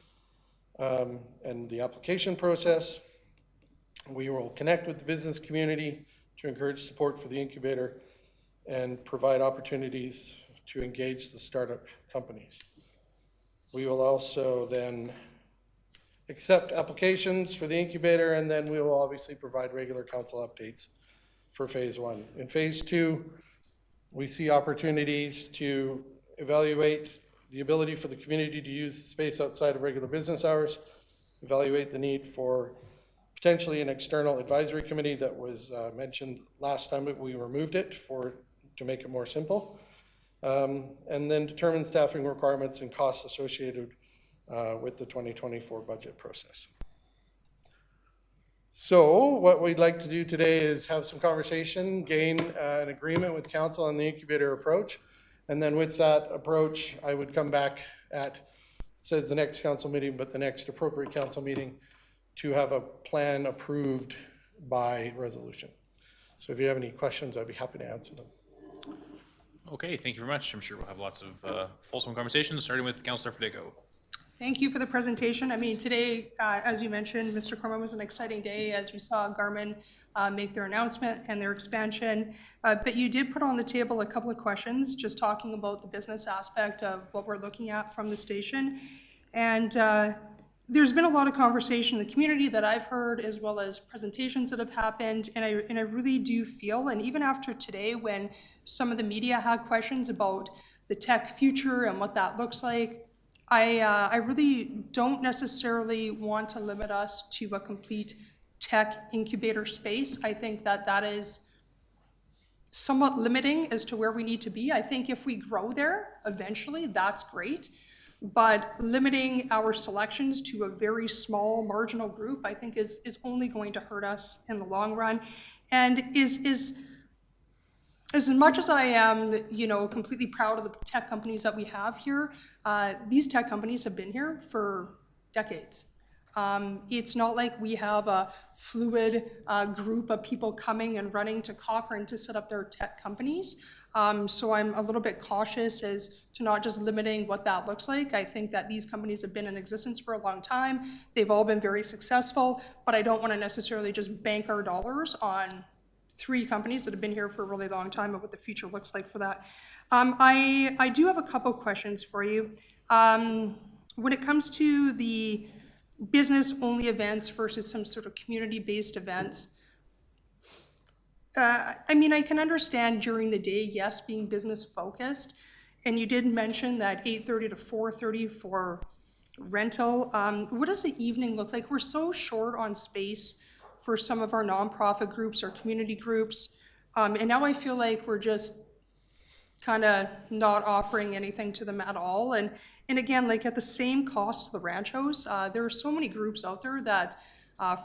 and the application process. We will connect with the business community to encourage support for the incubator and provide opportunities to engage the startup companies. We will also then accept applications for the incubator, and then we will obviously provide regular council updates for phase one. In phase two, we see opportunities to evaluate the ability for the community to use the space outside of regular business hours, evaluate the need for potentially an external advisory committee that was mentioned last time, but we removed it to make it more simple, and then determine staffing requirements and costs associated with the 2024 budget process. So what we'd like to do today is have some conversation, gain an agreement with council on the incubator approach. And then with that approach, I would come back at, it says the next council meeting, but the next appropriate council meeting to have a plan approved by resolution. So if you have any questions, I'd be happy to answer them. Okay, thank you very much. I'm sure we'll have lots of fulsome conversations, starting with Councillor Federico. Thank you for the presentation. I mean, today, as you mentioned, Mr. Corman, was an exciting day as we saw Garmin make their announcement and their expansion. But you did put on the table a couple of questions, just talking about the business aspect of what we're looking at from the station. And there's been a lot of conversation in the community that I've heard, as well as presentations that have happened. And I really do feel, and even after today, when some of the media had questions about the tech future and what that looks like, I really don't necessarily want to limit us to a complete tech incubator space. I think that is somewhat limiting as to where we need to be. I think if we grow there eventually, that's great. But limiting our selections to a very small marginal group, I think is only going to hurt us in the long run. And is as much as I am, completely proud of the tech companies that we have here, these tech companies have been here for decades. It's not like we have a fluid group of people coming and running to Cochrane to set up their tech companies. So I'm a little bit cautious as to not just limiting what that looks like. I think that these companies have been in existence for a long time. They've all been very successful, but I don't want to necessarily just bank our dollars on 3 companies that have been here for a really long time and what the future looks like for that. I do have a couple questions for you. When it comes to the business-only events versus some sort of community-based events, I mean, I can understand during the day, yes, being business-focused, and you did mention that 8:30 to 4:30 for rental. What does the evening look like? We're so short on space for some of our nonprofit groups or community groups. And now I feel like we're just kind of not offering anything to them at all. And again, like at the same cost to the ranchos, there are so many groups out there that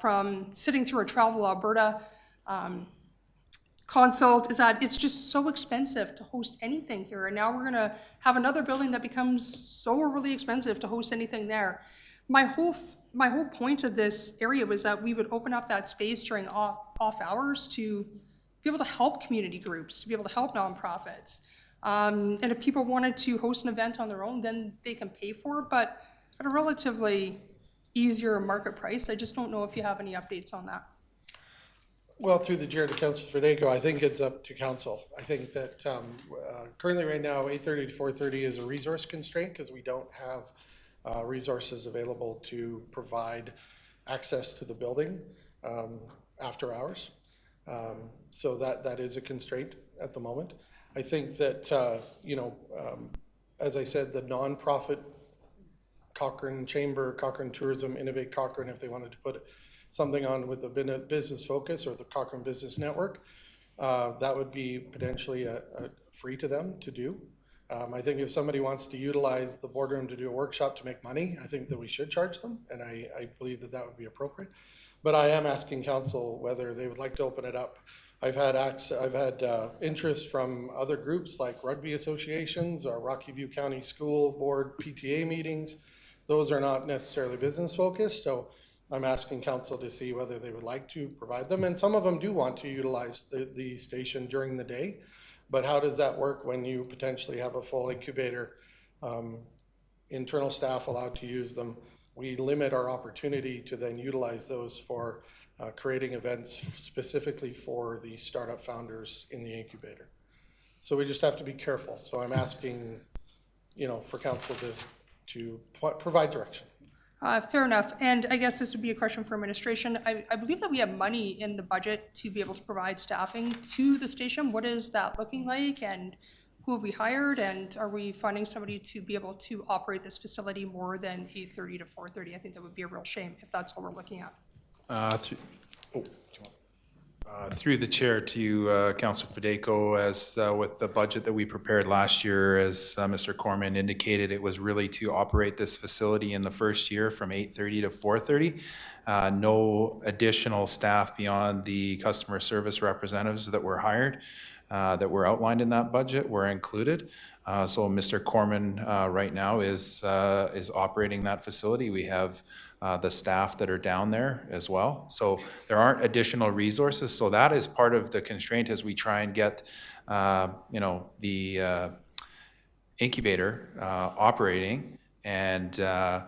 from sitting through a Travel Alberta consult is that it's just so expensive to host anything here. And now we're gonna have another building that becomes so overly expensive to host anything there. My whole point of this area was that we would open up that space during off hours to be able to help community groups, to be able to help nonprofits. And if people wanted to host an event on their own, then they can pay for it, but at a relatively easier market price. I just don't know if you have any updates on that. Well, through the chair to Councilor Federico, I think it's up to council. I think that currently right now, 8:30 to 4:30 is a resource constraint because we don't have resources available to provide access to the building after hours. So that is a constraint at the moment. I think that, as I said, the nonprofit Cochrane Chamber, Cochrane Tourism, Innovate Cochrane, if they wanted to put something on with the business focus or the Cochrane Business Network, that would be potentially free to them to do. I think if somebody wants to utilize the boardroom to do a workshop to make money, I think that we should charge them, and I believe that that would be appropriate. But I am asking council whether they would like to open it up. I've had interest from other groups like rugby associations or Rocky View County School Board PTA meetings. Those are not necessarily business focused, so I'm asking council to see whether they would like to provide them. And some of them do want to utilize the station during the day. But how does that work when you potentially have a full incubator, internal staff allowed to use them? We limit our opportunity to then utilize those for creating events specifically for the startup founders in the incubator. So we just have to be careful. So I'm asking, for council to provide direction. Fair enough. And I guess this would be a question for administration. I believe that we have money in the budget to be able to provide staffing to the station. What is that looking like, and who have we hired, and are we finding somebody to be able to operate this facility more than 8:30 to 4:30? I think that would be a real shame if that's all we're looking at. Through the chair to Councilor Fedayko, as with the budget that we prepared last year, as Mr. Corman indicated, it was really to operate this facility in the first year from 8:30 to 4:30. No additional staff beyond the customer service representatives that were hired, that were outlined in that budget, were included. So Mr. Corman right now is operating that facility. We have the staff that are down there as well. So there aren't additional resources. So that is part of the constraint as we try and get, the incubator operating, and I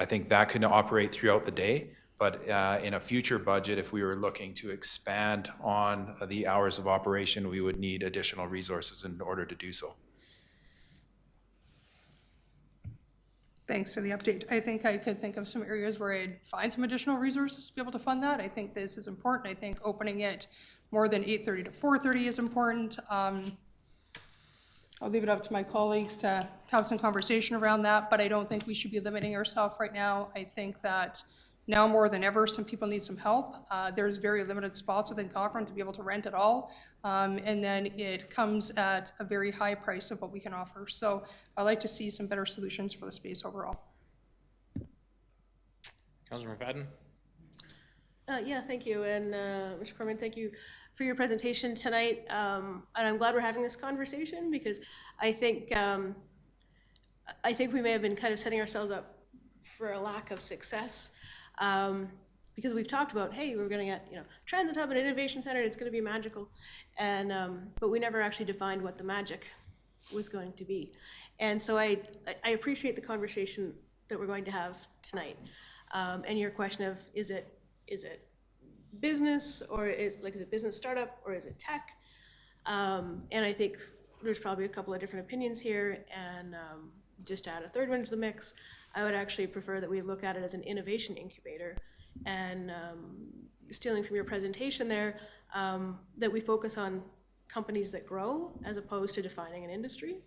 think that can operate throughout the day. But in a future budget, if we were looking to expand on the hours of operation, we would need additional resources in order to do so. Thanks for the update. I think I could think of some areas where I'd find some additional resources to be able to fund that. I think this is important. I think opening it more than 8:30 to 4:30 is important. I'll leave it up to my colleagues to have some conversation around that, but I don't think we should be limiting ourselves right now. I think that now more than ever, some people need some help. There's very limited spots within Cochrane to be able to rent it all. And then it comes at a very high price of what we can offer. So I'd like to see some better solutions for the space overall. Councilor McFadden? Yeah, thank you. And Mr. Corman, thank you for your presentation tonight. And I'm glad we're having this conversation, because I think we may have been kind of setting ourselves up for a lack of success. Because we've talked about, hey, we're going to get, transit hub and innovation center, it's going to be magical. And, but we never actually defined what the magic was going to be. And so I appreciate the conversation that we're going to have tonight. And your question of, is it business, or is it business startup, or is it tech? And I think there's probably a couple of different opinions here. And just to add a third one to the mix, I would actually prefer that we look at it as an innovation incubator. And stealing from your presentation there, that we focus on companies that grow as opposed to defining an industry.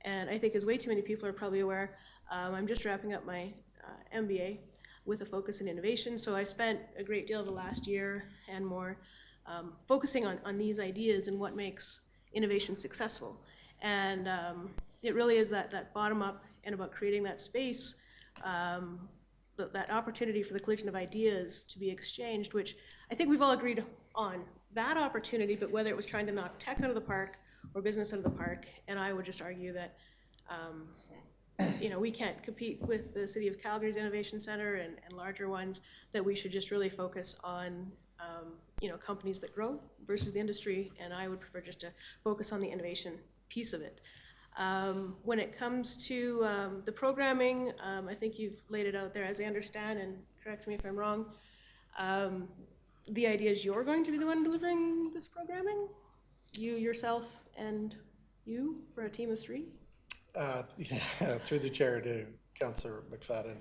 And I think, as way too many people are probably aware, I'm just wrapping up my MBA with a focus in innovation. So I spent a great deal of the last year and more focusing on these ideas and what makes innovation successful. And it really is that bottom up, and about creating that space, that opportunity for the collision of ideas to be exchanged, which I think we've all agreed on that opportunity, but whether it was trying to knock tech out of the park or business out of the park. And I would just argue that, we can't compete with the City of Calgary's Innovation Center and larger ones, that we should just really focus on, companies that grow versus the industry. And I would prefer just to focus on the innovation piece of it. When it comes to the programming, I think you've laid it out there as I understand, and correct me if I'm wrong. The idea is you're going to be the one delivering this programming? You, yourself, and you, for a team of 3? Through the chair to Councillor McFadden.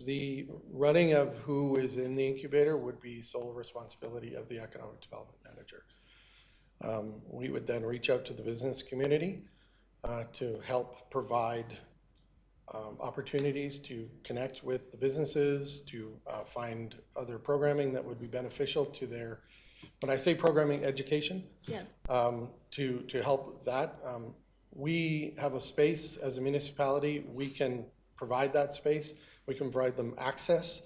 The running of who is in the incubator would be sole responsibility of the economic development manager. We would then reach out to the business community to help provide opportunities to connect with the businesses, to find other programming that would be beneficial to their, when I say programming, education, Yeah. to help that. We have a space as a municipality. We can provide that space. We can provide them access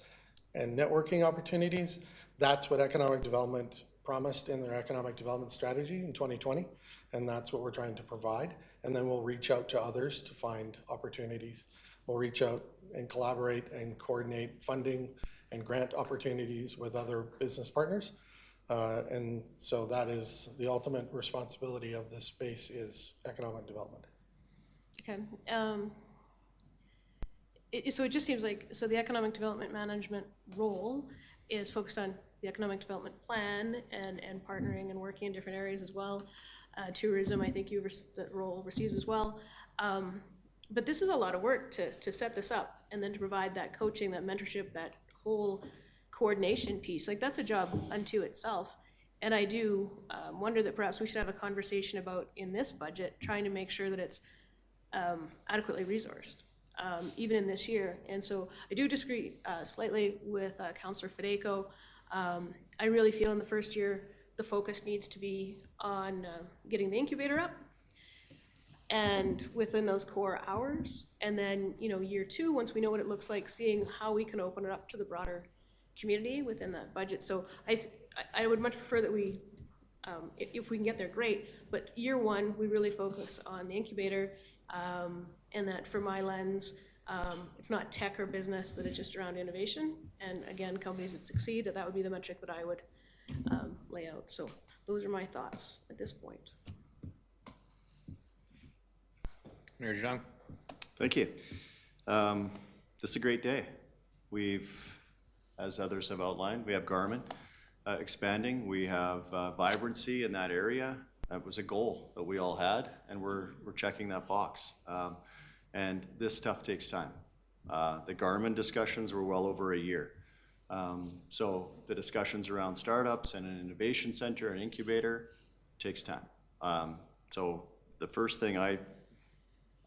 and networking opportunities. That's what economic development promised in their economic development strategy in 2020, and that's what we're trying to provide. And then we'll reach out to others to find opportunities. We'll reach out and collaborate and coordinate funding and grant opportunities with other business partners. And so that is the ultimate responsibility of this space, is economic development. Okay. So it just seems like, so the economic development management role is focused on the economic development plan and partnering and working in different areas as well. Tourism, I think that role oversees as well. But this is a lot of work to set this up and then to provide that coaching, that mentorship, that whole coordination piece. Like, that's a job unto itself. And I do wonder that perhaps we should have a conversation about, in this budget, trying to make sure that it's adequately resourced, even in this year. And so I do disagree slightly with Councillor Federico. I really feel in the first year, the focus needs to be on getting the incubator up and within those core hours. And then, year two, once we know what it looks like, seeing how we can open it up to the broader community within that budget. So I would much prefer that we, if we can get there, great. But year one, we really focus on the incubator, and that, from my lens, it's not tech or business, that it's just around innovation. And again, companies that succeed, that would be the metric that I would lay out. So those are my thoughts at this point. Mayor Zhang. Thank you. This is a great day. We've, as others have outlined, we have Garmin expanding. We have vibrancy in that area. That was a goal that we all had, and we're checking that box. And this stuff takes time. The Garmin discussions were well over a year. So the discussions around startups and an innovation center and incubator takes time. So the first thing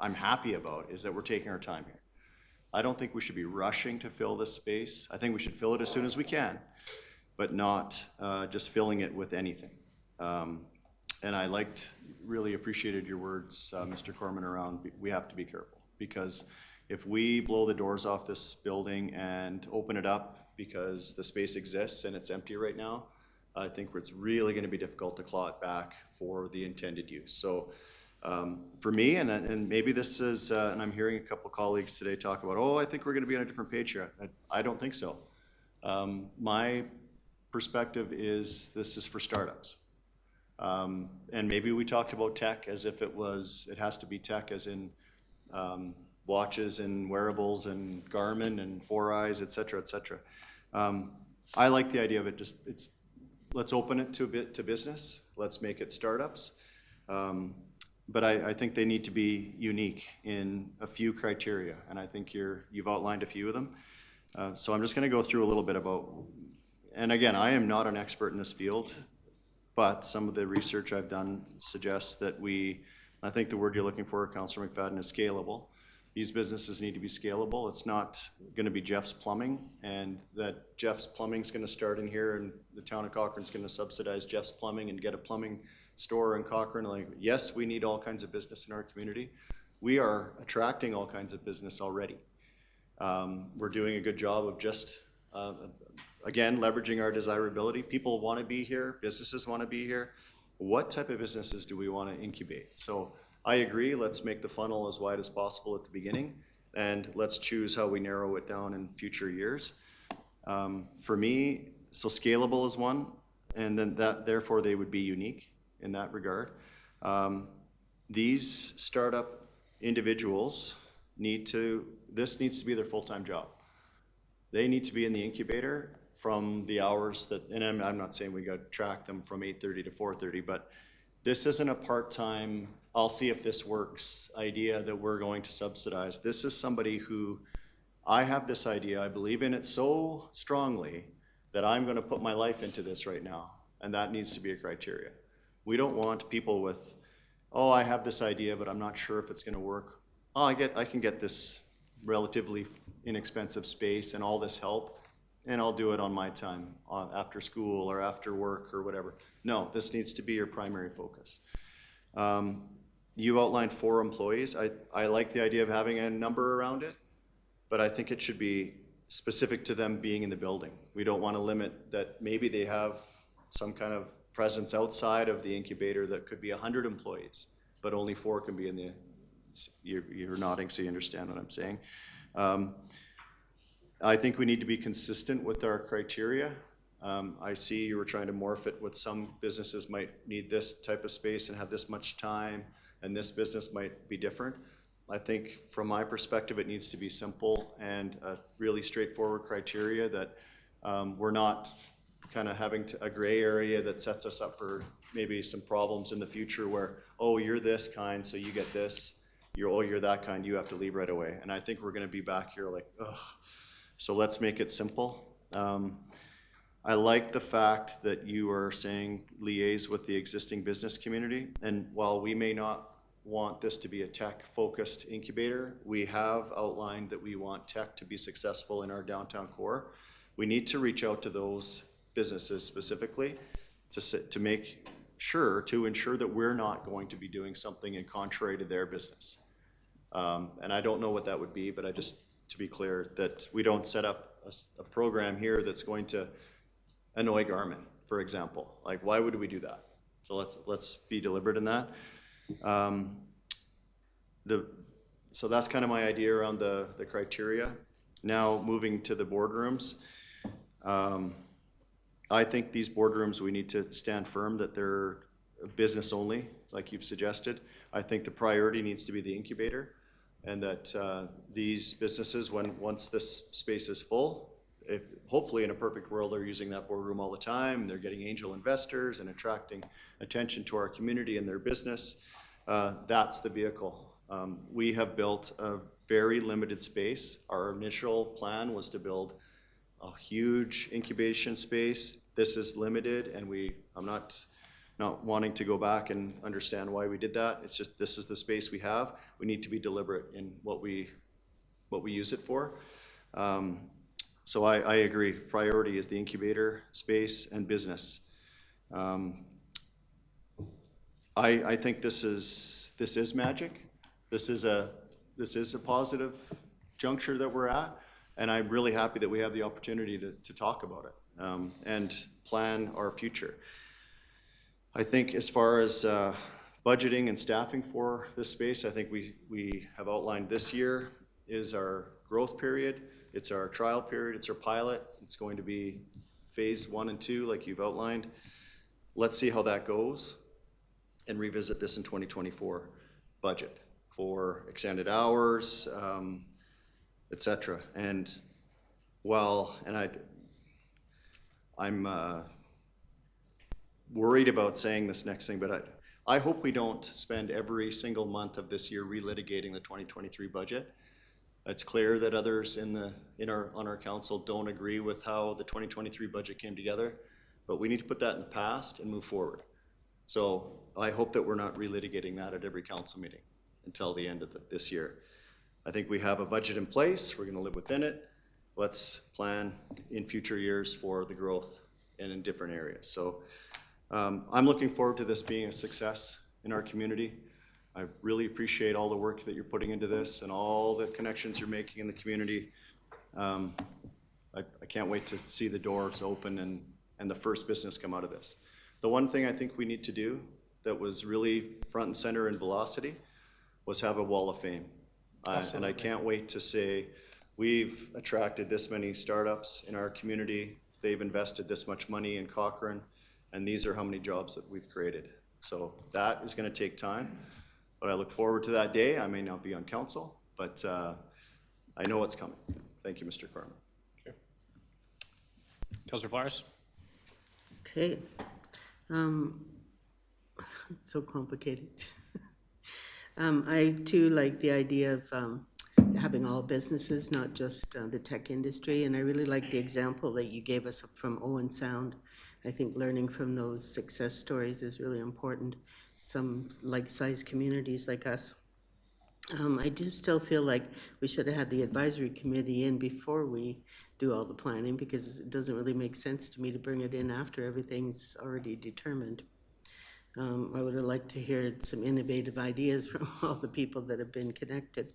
I'm happy about is that we're taking our time here. I don't think we should be rushing to fill this space. I think we should fill it as soon as we can, but not just filling it with anything. And I really appreciated your words, Mr. Corman, around we have to be careful, because if we blow the doors off this building and open it up because the space exists and it's empty right now, I think it's really going to be difficult to claw it back for the intended use. So for me, and maybe this is, and I'm hearing a couple colleagues today talk about, I think we're going to be on a different page here. I don't think so. My perspective is this is for startups. And maybe we talked about tech as if it has to be tech as in watches and wearables and Garmin and 4Eyes, et cetera, et cetera. I like the idea of it. Let's open it to business. Let's make it startups. But I think they need to be unique in a few criteria, and I think you've outlined a few of them. So I'm just going to go through a little bit about, and again, I am not an expert in this field, but some of the research I've done suggests that I think the word you're looking for, Councillor McFadden, is scalable. These businesses need to be scalable. It's not going to be Jeff's Plumbing, and that Jeff's Plumbing is going to start in here, and the town of Cochrane is going to subsidize Jeff's Plumbing and get a plumbing store in Cochrane. Yes, we need all kinds of business in our community. We are attracting all kinds of business already. We're doing a good job of just, again, leveraging our desirability. People want to be here. Businesses want to be here. What type of businesses do we want to incubate? So I agree, let's make the funnel as wide as possible at the beginning, and let's choose how we narrow it down in future years. For me, so scalable is one, and then therefore they would be unique in that regard. These startup individuals this needs to be their full-time job. They need to be in the incubator from the hours and I'm not saying we got to track them from 8:30 to 4:30, but this isn't a part-time, I'll see if this works idea that we're going to subsidize. This is somebody who, I have this idea, I believe in it so strongly that I'm going to put my life into this right now, and that needs to be a criteria. We don't want people with, oh, I have this idea, but I'm not sure if it's gonna work. Oh, I can get this relatively inexpensive space and all this help, and I'll do it on my time, after school or after work or whatever. No, this needs to be your primary focus. You outlined 4 employees. I like the idea of having a number around it, but I think it should be specific to them being in the building. We don't want to limit that maybe they have some kind of presence outside of the incubator that could be 100 employees, but only 4 can be in the, you're nodding so you understand what I'm saying. I think we need to be consistent with our criteria. I see you were trying to morph it with some businesses might need this type of space and have this much time, and this business might be different. I think from my perspective, it needs to be simple and a really straightforward criteria that we're not kind of having a gray area that sets us up for maybe some problems in the future where, oh, you're this kind, so you get this. You're that kind, you have to leave right away. And I think we're gonna be back here like, ugh. So let's make it simple. I like the fact that you are saying liaise with the existing business community. And while we may not want this to be a tech-focused incubator, we have outlined that we want tech to be successful in our downtown core. We need to reach out to those businesses specifically to make sure, to ensure that we're not going to be doing something in contrary to their business. And I don't know what that would be, but I just, to be clear, that we don't set up a program here that's going to annoy Garmin, for example. Like, why would we do that? So let's be deliberate in that. So that's kind of my idea around the criteria. Now, moving to the boardrooms. I think these boardrooms, we need to stand firm that they're business only, like you've suggested. I think the priority needs to be the incubator, and that these businesses, once this space is full, hopefully in a perfect world, they're using that boardroom all the time, they're getting angel investors and attracting attention to our community and their business. That's the vehicle. We have built a very limited space. Our initial plan was to build a huge incubation space. This is limited, and I'm not wanting to go back and understand why we did that. It's just, this is the space we have. We need to be deliberate in what we use it for. So I agree. Priority is the incubator space and business. I think this is magic. This is a positive juncture that we're at, and I'm really happy that we have the opportunity to talk about it and plan our future. I think as far as budgeting and staffing for this space, I think we have outlined this year is our growth period. It's our trial period, it's our pilot. It's going to be phase 1 and 2, like you've outlined. Let's see how that goes and revisit this in 2024 budget for extended hours, et cetera. And I'm worried about saying this next thing, but I hope we don't spend every single month of this year relitigating the 2023 budget. It's clear that others on our council don't agree with how the 2023 budget came together, but we need to put that in the past and move forward. So I hope that we're not relitigating that at every council meeting until the end of this year. I think we have a budget in place. We're going to live within it. Let's plan in future years for the growth and in different areas. So I'm looking forward to this being a success in our community. I really appreciate all the work that you're putting into this and all the connections you're making in the community. I can't wait to see the doors open and the first business come out of this. The one thing I think we need to do that was really front and center in Velocity was have a wall of fame. And I can't wait to say, we've attracted this many startups in our community. They've invested this much money in Cochrane, and these are how many jobs that we've created. So that is going to take time. But I look forward to that day. I may not be on council, but I know it's coming. Thank you, Mr. Carmen. Okay. Councilor Flowers. Okay. It's so complicated. I too like the idea of having all businesses, not just the tech industry. And I really like the example that you gave us from Owen Sound. I think learning from those success stories is really important. Some like-sized communities like us. I do still feel like we should have had the advisory committee in before we do all the planning, because it doesn't really make sense to me to bring it in after everything's already determined. I would have liked to hear some innovative ideas from all the people that have been connected.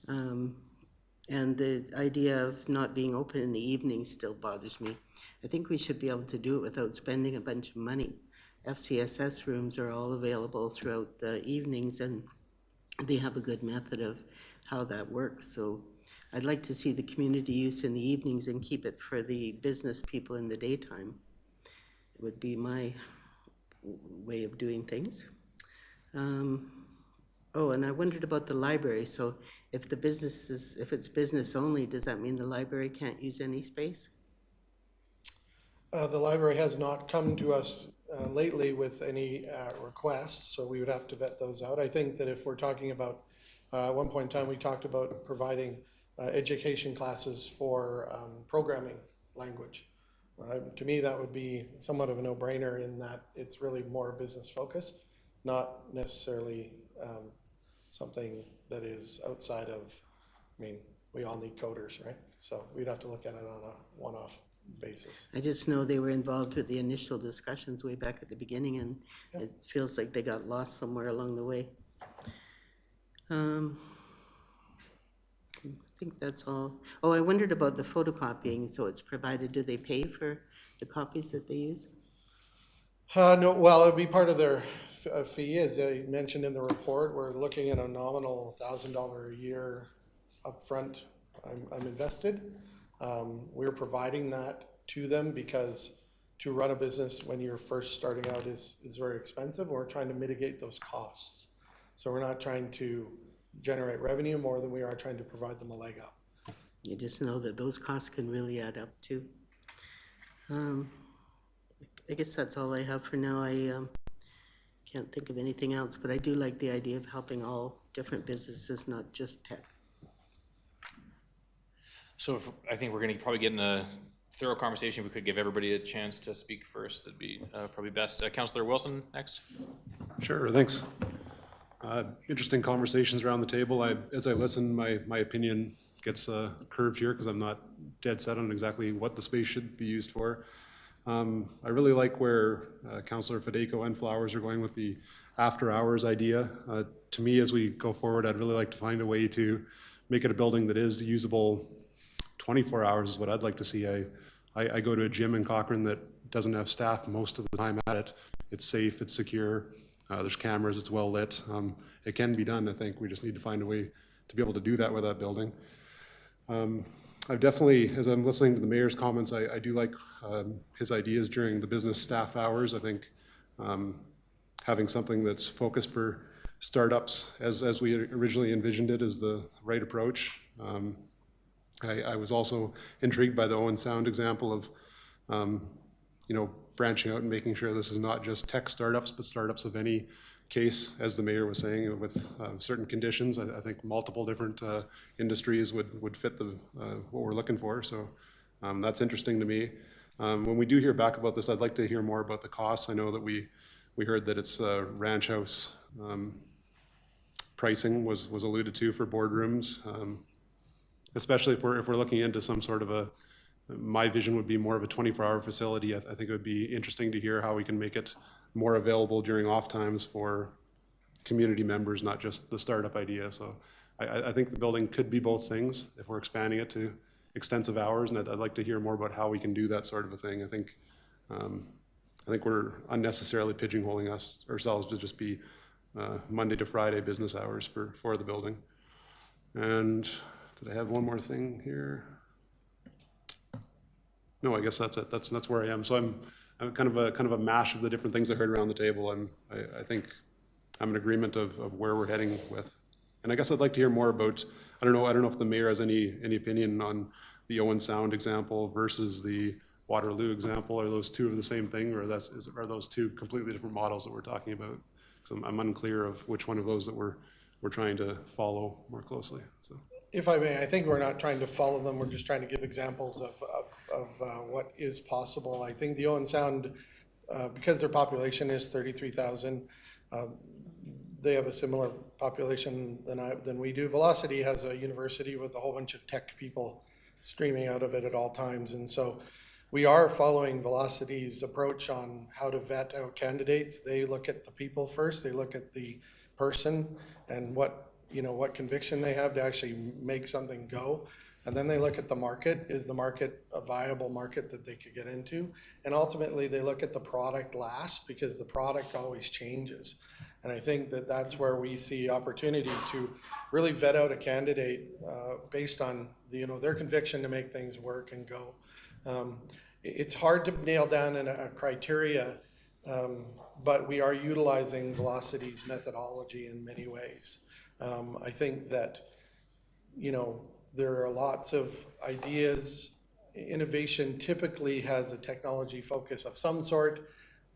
And the idea of not being open in the evenings still bothers me. I think we should be able to do it without spending a bunch of money. FCSS rooms are all available throughout the evenings, and they have a good method of how that works. So I'd like to see the community use in the evenings and keep it for the business people in the daytime. It would be my way of doing things. Oh, and I wondered about the library. So if it's business only, does that mean the library can't use any space? The library has not come to us lately with any requests, so we would have to vet those out. I think that if we're talking about, at one point in time, we talked about providing education classes for programming language. To me, that would be somewhat of a no-brainer in that it's really more business focused, not necessarily something that is outside of, I mean, we all need coders, right? So we'd have to look at it on a one-off basis. I just know they were involved with the initial discussions way back at the beginning, and it feels like they got lost somewhere along the way. I think that's all. Oh, I wondered about the photocopying. So it's provided, do they pay for the copies that they use? No, well, it'd be part of their fee, as I mentioned in the report. We're looking at a nominal $1,000 a year upfront. I'm invested. We're providing that to them because to run a business when you're first starting out is very expensive. We're trying to mitigate those costs. So we're not trying to generate revenue more than we are trying to provide them a leg up. You just know that those costs can really add up too. I guess that's all I have for now. I can't think of anything else, but I do like the idea of helping all different businesses, not just tech. So I think we're gonna probably get in a thorough conversation. We could give everybody a chance to speak first. That'd be probably best. Councillor Wilson next. Sure, thanks. Interesting conversations around the table. As I listen, my opinion gets curved here because I'm not dead set on exactly what the space should be used for. I really like where Councillor Federico and Flowers are going with the after hours idea. To me, as we go forward, I'd really like to find a way to make it a building that is usable 24 hours is what I'd like to see. I go to a gym in Cochrane that doesn't have staff most of the time at it. It's safe, it's secure, there's cameras, it's well lit. It can be done. I think we just need to find a way to be able to do that with that building. I've definitely, as I'm listening to the mayor's comments, I do like his ideas during the business staff hours. I think having something that's focused for startups as we originally envisioned it is the right approach. I was also intrigued by the Owen Sound example of, branching out and making sure this is not just tech startups, but startups of any case, as the mayor was saying, with certain conditions. I think multiple different industries would fit what we're looking for. So that's interesting to me. When we do hear back about this, I'd like to hear more about the costs. I know that we heard that it's ranch house pricing was alluded to for boardrooms. Especially if we're looking into some sort of my vision would be more of a 24-hour facility. I think it would be interesting to hear how we can make it more available during off times for community members, not just the startup idea. So I think the building could be both things if we're expanding it to extensive hours, and I'd like to hear more about how we can do that sort of a thing. I think we're unnecessarily pigeonholing ourselves to just be Monday to Friday business hours for the building. And did I have one more thing here? No, I guess that's it. That's where I am. So I'm kind of a mash of the different things I heard around the table. I think I'm in agreement of where we're heading with. And I guess I'd like to hear more about, I don't know if the mayor has any opinion on the Owen Sound example versus the Waterloo example. Are those two of the same thing, or are those two completely different models that we're talking about? Because I'm unclear of which one of those that we're trying to follow more closely. So If I may, I think we're not trying to follow them, we're just trying to give examples of what is possible. I think the Owen Sound, because their population is 33,000, they have a similar population than we do. Velocity has a university with a whole bunch of tech people streaming out of it at all times, and so we are following Velocity's approach on how to vet out candidates. They look at the people first, they look at the person and what conviction they have to actually make something go. And then they look at the market. Is the market a viable market that they could get into? And ultimately they look at the product last, because the product always changes. And I think that that's where we see opportunity to really vet out a candidate based on their conviction to make things work and go. It's hard to nail down in a criteria, but we are utilizing Velocity's methodology in many ways. I think that, there are lots of ideas. Innovation typically has a technology focus of some sort.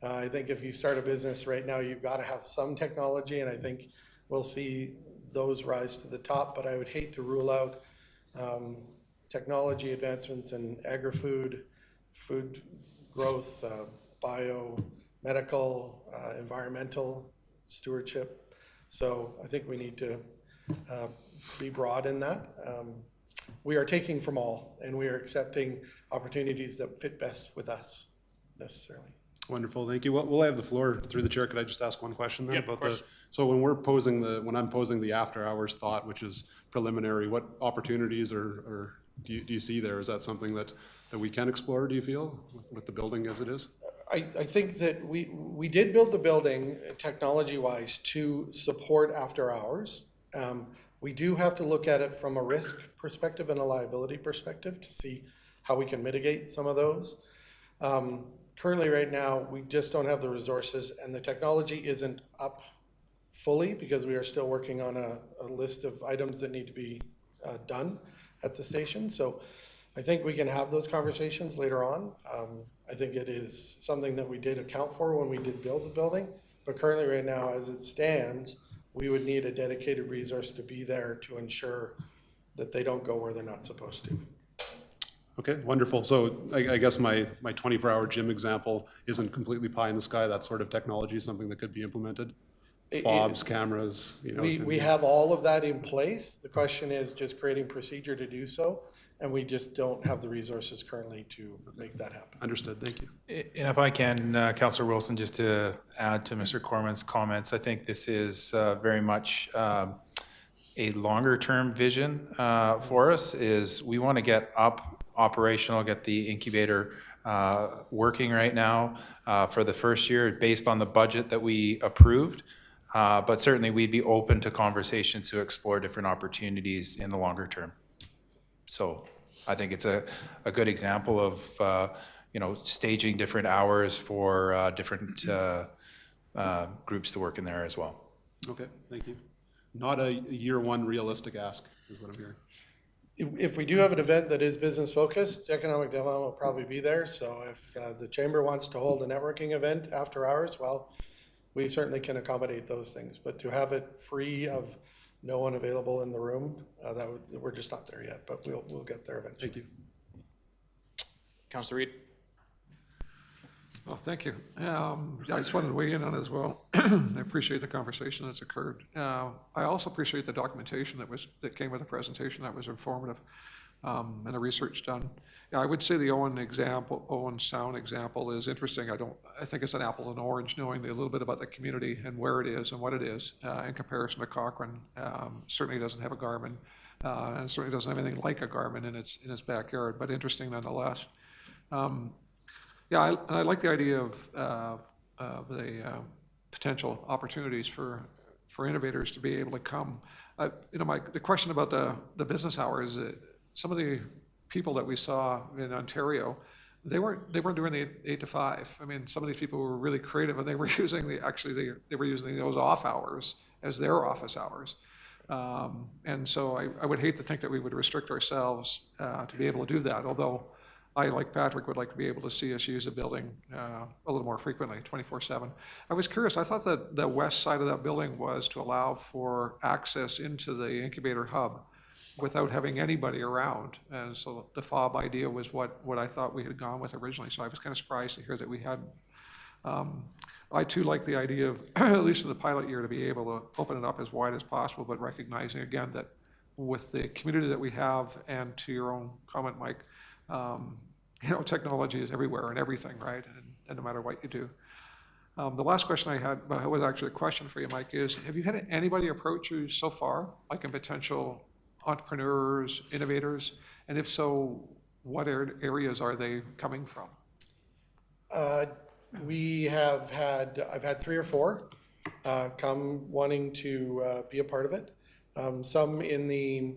I think if you start a business right now, you've got to have some technology, and I think we'll see those rise to the top, but I would hate to rule out technology advancements in agri-food, food growth, biomedical, environmental stewardship. So I think we need to be broad in that. We are taking from all, and we are accepting opportunities that fit best with us necessarily. Wonderful, thank you. Well, we'll have the floor through the chair. Could I just ask one question then? Yep, about of course. so when I'm posing the after hours thought, which is preliminary, what opportunities or do you see there? Is that something that we can explore, do you feel, with the building as it is? I think that we did build the building technology-wise to support after hours. We do have to look at it from a risk perspective and a liability perspective to see how we can mitigate some of those. Currently, right now, we just don't have the resources, and the technology isn't up fully because we are still working on a list of items that need to be done at the station. So I think we can have those conversations later on. I think it is something that we did account for when we did build the building, but currently right now, as it stands, we would need a dedicated resource to be there to ensure that they don't go where they're not supposed to. Okay, wonderful. So I guess my 24-hour gym example isn't completely pie in the sky. That sort of technology is something that could be implemented. Fobs, cameras, We have all of that in place. The question is just creating procedure to do so, and we just don't have the resources currently to make that happen. Understood, thank you. And if I can, Councillor Wilson, just to add to Mr. Corman's comments, I think this is very much a longer-term vision for us. Is we want to get up operational, get the incubator working right now for the first year based on the budget that we approved. But certainly we'd be open to conversations to explore different opportunities in the longer term. So I think it's a good example of staging different hours for different groups to work in there as well. Okay, thank you. Not a year one realistic ask is what I'm hearing. If we do have an event that is business focused, economic development will probably be there. So if the chamber wants to hold a networking event after hours, well, we certainly can accommodate those things. But to have it free of no one available in the room, we're just not there yet. But we'll get there eventually. Thank you. Councillor Reid. Well, thank you. I just wanted to weigh in on it as well. I appreciate the conversation that's occurred. I also appreciate the documentation that came with the presentation. That was informative, and the research done. Yeah, I would say the Owen Sound example is interesting. I think it's an apple and orange, knowing a little bit about the community and where it is and what it is in comparison to Cochrane. Certainly doesn't have a Garmin, and certainly doesn't have anything like a Garmin in its backyard, but interesting nonetheless. Yeah, I like the idea of the potential opportunities for innovators to be able to come. The question about the business hours, some of the people that we saw in Ontario, they weren't doing the 8 to 5. I mean, some of these people were really creative, and they were using they were using those off hours as their office hours. And so I would hate to think that we would restrict ourselves to be able to do that, although I, like Patrick, would like to be able to see us use a building a little more frequently, 24/7. I was curious, I thought that the west side of that building was to allow for access into the incubator hub. without having anybody around. And so the fob idea was what I thought we had gone with originally. So I was kind of surprised to hear that we had. I too like the idea of, at least in the pilot year, to be able to open it up as wide as possible, but recognizing again that with the community that we have, and to your own comment, Mike, technology is everywhere and everything, right? And no matter what you do. The last question I had, well, it was actually a question for you, Mike, is have you had anybody approach you so far, like in potential entrepreneurs, innovators? And if so, what areas are they coming from? I've had 3 or 4 come wanting to be a part of it. Some in the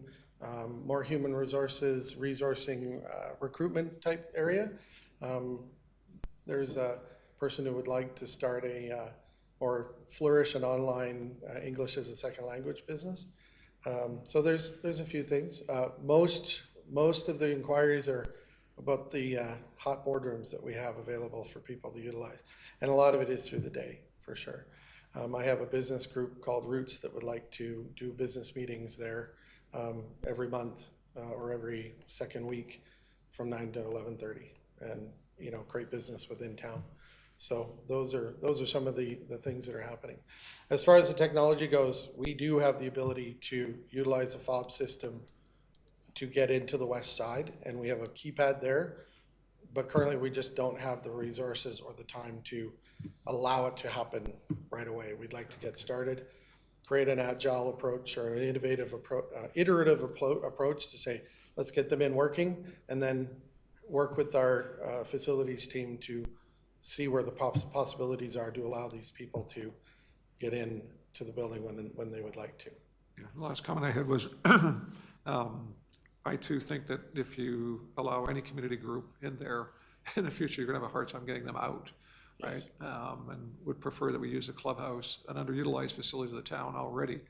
more human resources, resourcing, recruitment type area. There's a person who would like to start or flourish an online English as a second language business. So there's a few things. Most of the inquiries are about the hot boardrooms that we have available for people to utilize. And a lot of it is through the day, for sure. I have a business group called Roots that would like to do business meetings there every month or every second week from 9 to 11:30, and create business within town. So those are some of the things that are happening. As far as the technology goes, we do have the ability to utilize a fob system to get into the west side, and we have a keypad there, but currently we just don't have the resources or the time to allow it to happen right away. We'd like to get started, create an agile approach or an iterative approach to say, let's get them in working, and then work with our facilities team to see where the possibilities are to allow these people to get in to the building when they would like to. Yeah, the last comment I had was, I too think that if you allow any community group in there in the future, you're gonna have a hard time getting them out, right? Yes. And would prefer that we use the clubhouse, an underutilized facility of the town already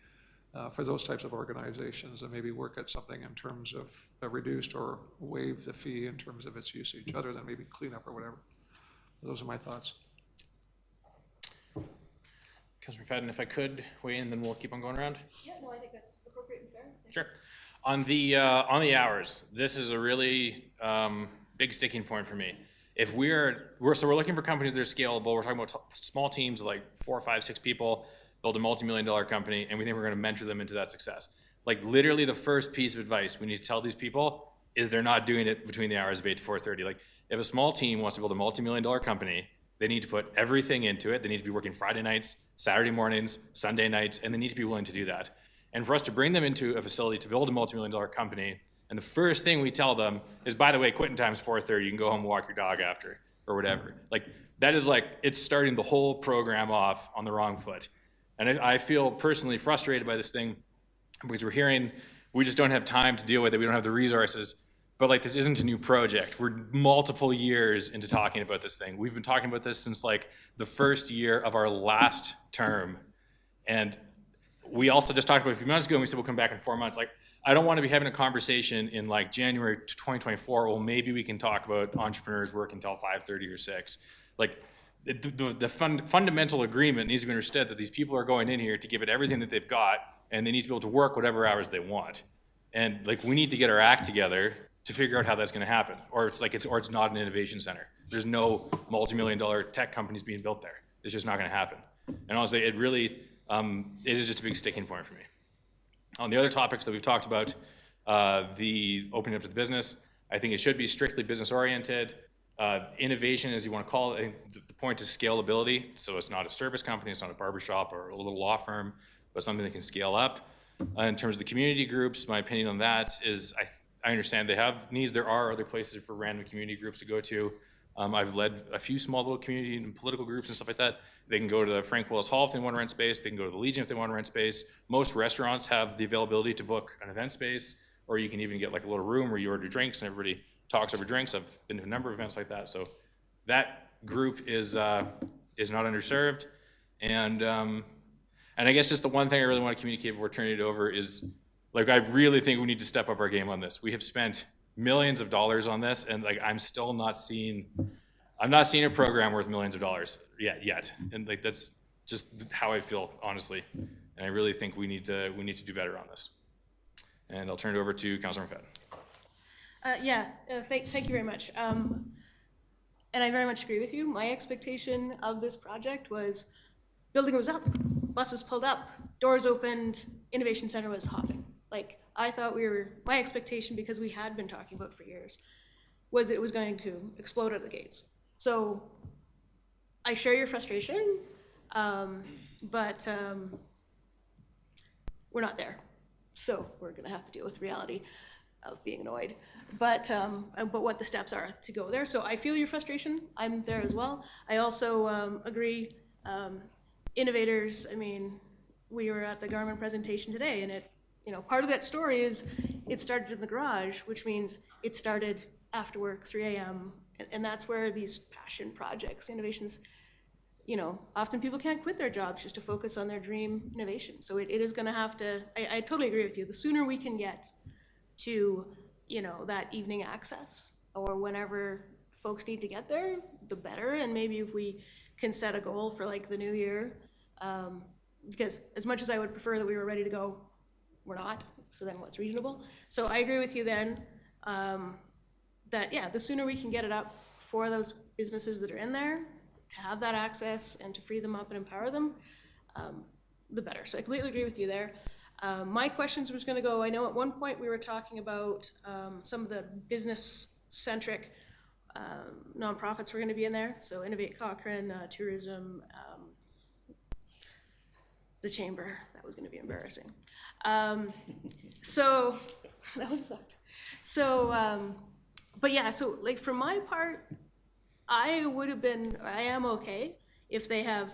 for those types of organizations, and maybe work at something in terms of a reduced or waive the fee in terms of its usage, other than maybe cleanup or whatever. Those are my thoughts. Councilor McFadden, if I could weigh in, then we'll keep on going around. Yeah, no, I think that's appropriate and fair. Sure. On the hours, this is a really big sticking point for me. If we're looking for companies that are scalable. We're talking about small teams of like 4, 5, 6 people, build a multi-million-dollar company, and we think we're going to mentor them into that success. Like literally, the first piece of advice we need to tell these people is they're not doing it between the hours of 8 to 4:30. Like if a small team wants to build a multi-million-dollar company, they need to put everything into it. They need to be working Friday nights, Saturday mornings, Sunday nights, and they need to be willing to do that. And for us to bring them into a facility to build a multi-million-dollar company, and the first thing we tell them is, by the way, quitting time's 4:30. You can go home and walk your dog after, or whatever. Like that is like, it's starting the whole program off on the wrong foot. And I feel personally frustrated by this thing because we're hearing we just don't have time to deal with it. We don't have the resources. But like, this isn't a new project. We're multiple years into talking about this thing. We've been talking about this since like the first year of our last term. And we also just talked about it a few months ago, and we said we'll come back in 4 months. Like, I don't want to be having a conversation in like January 2024. Well, maybe we can talk about entrepreneurs work until 5:30 or 6. Like, the fundamental agreement needs to be understood that these people are going in here to give it everything that they've got, and they need to be able to work whatever hours they want. And like, we need to get our act together to figure out how that's going to happen, or it's not an innovation center. There's no multi-million-dollar tech companies being built there. It's just not going to happen. And honestly, it really it is just a big sticking point for me. On the other topics that we've talked about, the opening up to the business, I think it should be strictly business oriented. Innovation, as you want to call it, I think the point is scalability. So it's not a service company, it's not a barbershop or a little law firm, but something that can scale up. In terms of the community groups, my opinion on that is I understand they have needs. There are other places for random community groups to go to. I've led a few small little community and political groups and stuff like that. They can go to the Frank Willis Hall if they want to rent space. They can go to the Legion if they want to rent space. Most restaurants have the availability to book an event space, or you can even get like a little room where you order drinks and everybody talks over drinks. I've been to a number of events like that. So that group is not underserved. And I guess just the one thing I really want to communicate before turning it over is, like, I really think we need to step up our game on this. We have spent millions of dollars on this, and like, I'm not seeing a program worth millions of dollars yet. And like, that's just how I feel, honestly. And I really think we need to do better on this. And I'll turn it over to Councilor McFadden. Thank you very much. And I very much agree with you. My expectation of this project was building was up, buses pulled up, doors opened, Innovation Center was hopping. Like, I thought my expectation, because we had been talking about it for years, was it was going to explode out of the gates. So I share your frustration, but we're not there. So we're gonna have to deal with reality of being annoyed, but what the steps are to go there. So I feel your frustration. I'm there as well. I also agree. Innovators. I mean, we were at the Garmin presentation today, and part of that story is it started in the garage, which means it started after work, 3 a.m. And that's where these passion projects, innovations. Often people can't quit their jobs just to focus on their dream innovation. So it is going to have to. I totally agree with you. The sooner we can get to that evening access, or whenever folks need to get there, the better. And maybe if we can set a goal for like the new year, because as much as I would prefer that we were ready to go, we're not. So then what's reasonable? So I agree with you then that the sooner we can get it up for those businesses that are in there to have that access and to free them up and empower them, the better. So I completely agree with you there. My questions was going to go, I know at one point we were talking about some of the business-centric nonprofits were going to be in there. So Innovate Cochrane, Tourism, the Chamber. That was going to be embarrassing. So that one sucked. So, so like for my part, I am okay if they have,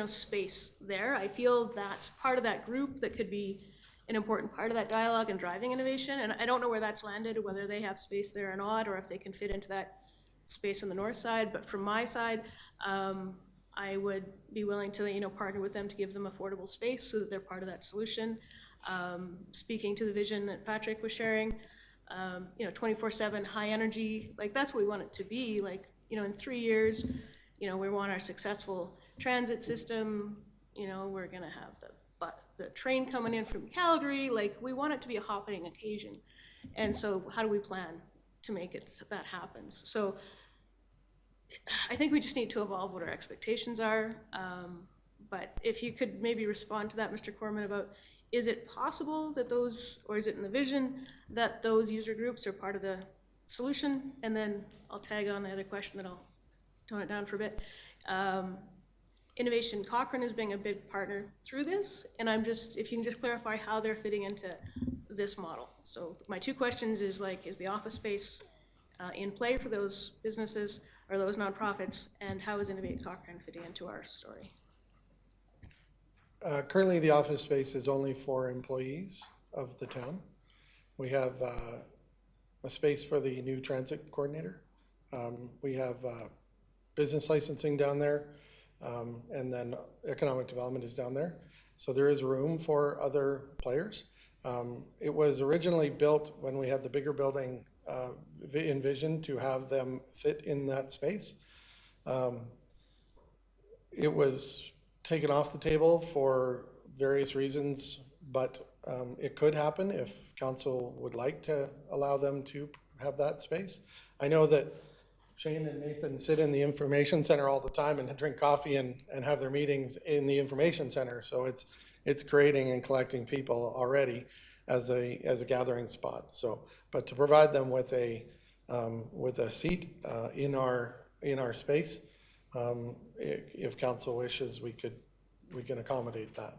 space there. I feel that's part of that group that could be an important part of that dialogue and driving innovation. And I don't know where that's landed, whether they have space there or not, or if they can fit into that space on the north side. But from my side, I would be willing to, partner with them to give them affordable space so that they're part of that solution. Speaking to the vision that Patrick was sharing, 24/7 high energy, like that's what we want it to be. Like, in 3 years, we want our successful transit system. We're gonna have the train coming in from Calgary. Like, we want it to be a happening occasion. And so how do we plan to make it so that happens? So I think we just need to evolve what our expectations are. But if you could maybe respond to that, Mr. Corman, about is it possible that or is it in the vision that those user groups are part of the solution? And then I'll tag on the other question that I'll tone it down for a bit. Innovation Cochrane is being a big partner through this, and if you can just clarify how they're fitting into this model. So my two questions is the office space in play for those businesses or those nonprofits, and how is Innovate Cochrane fitting into our story? Currently, the office space is only for employees of the town. We have a space for the new transit coordinator. We have business licensing down there, and then economic development is down there. So there is room for other players. It was originally built when we had the bigger building envisioned to have them sit in that space. It was taken off the table for various reasons, but it could happen if council would like to allow them to have that space. I know that Shane and Nathan sit in the information center all the time and drink coffee and have their meetings in the information center. So it's creating and collecting people already as a gathering spot. So, but to provide them with a seat in our space, if council wishes, we can accommodate that.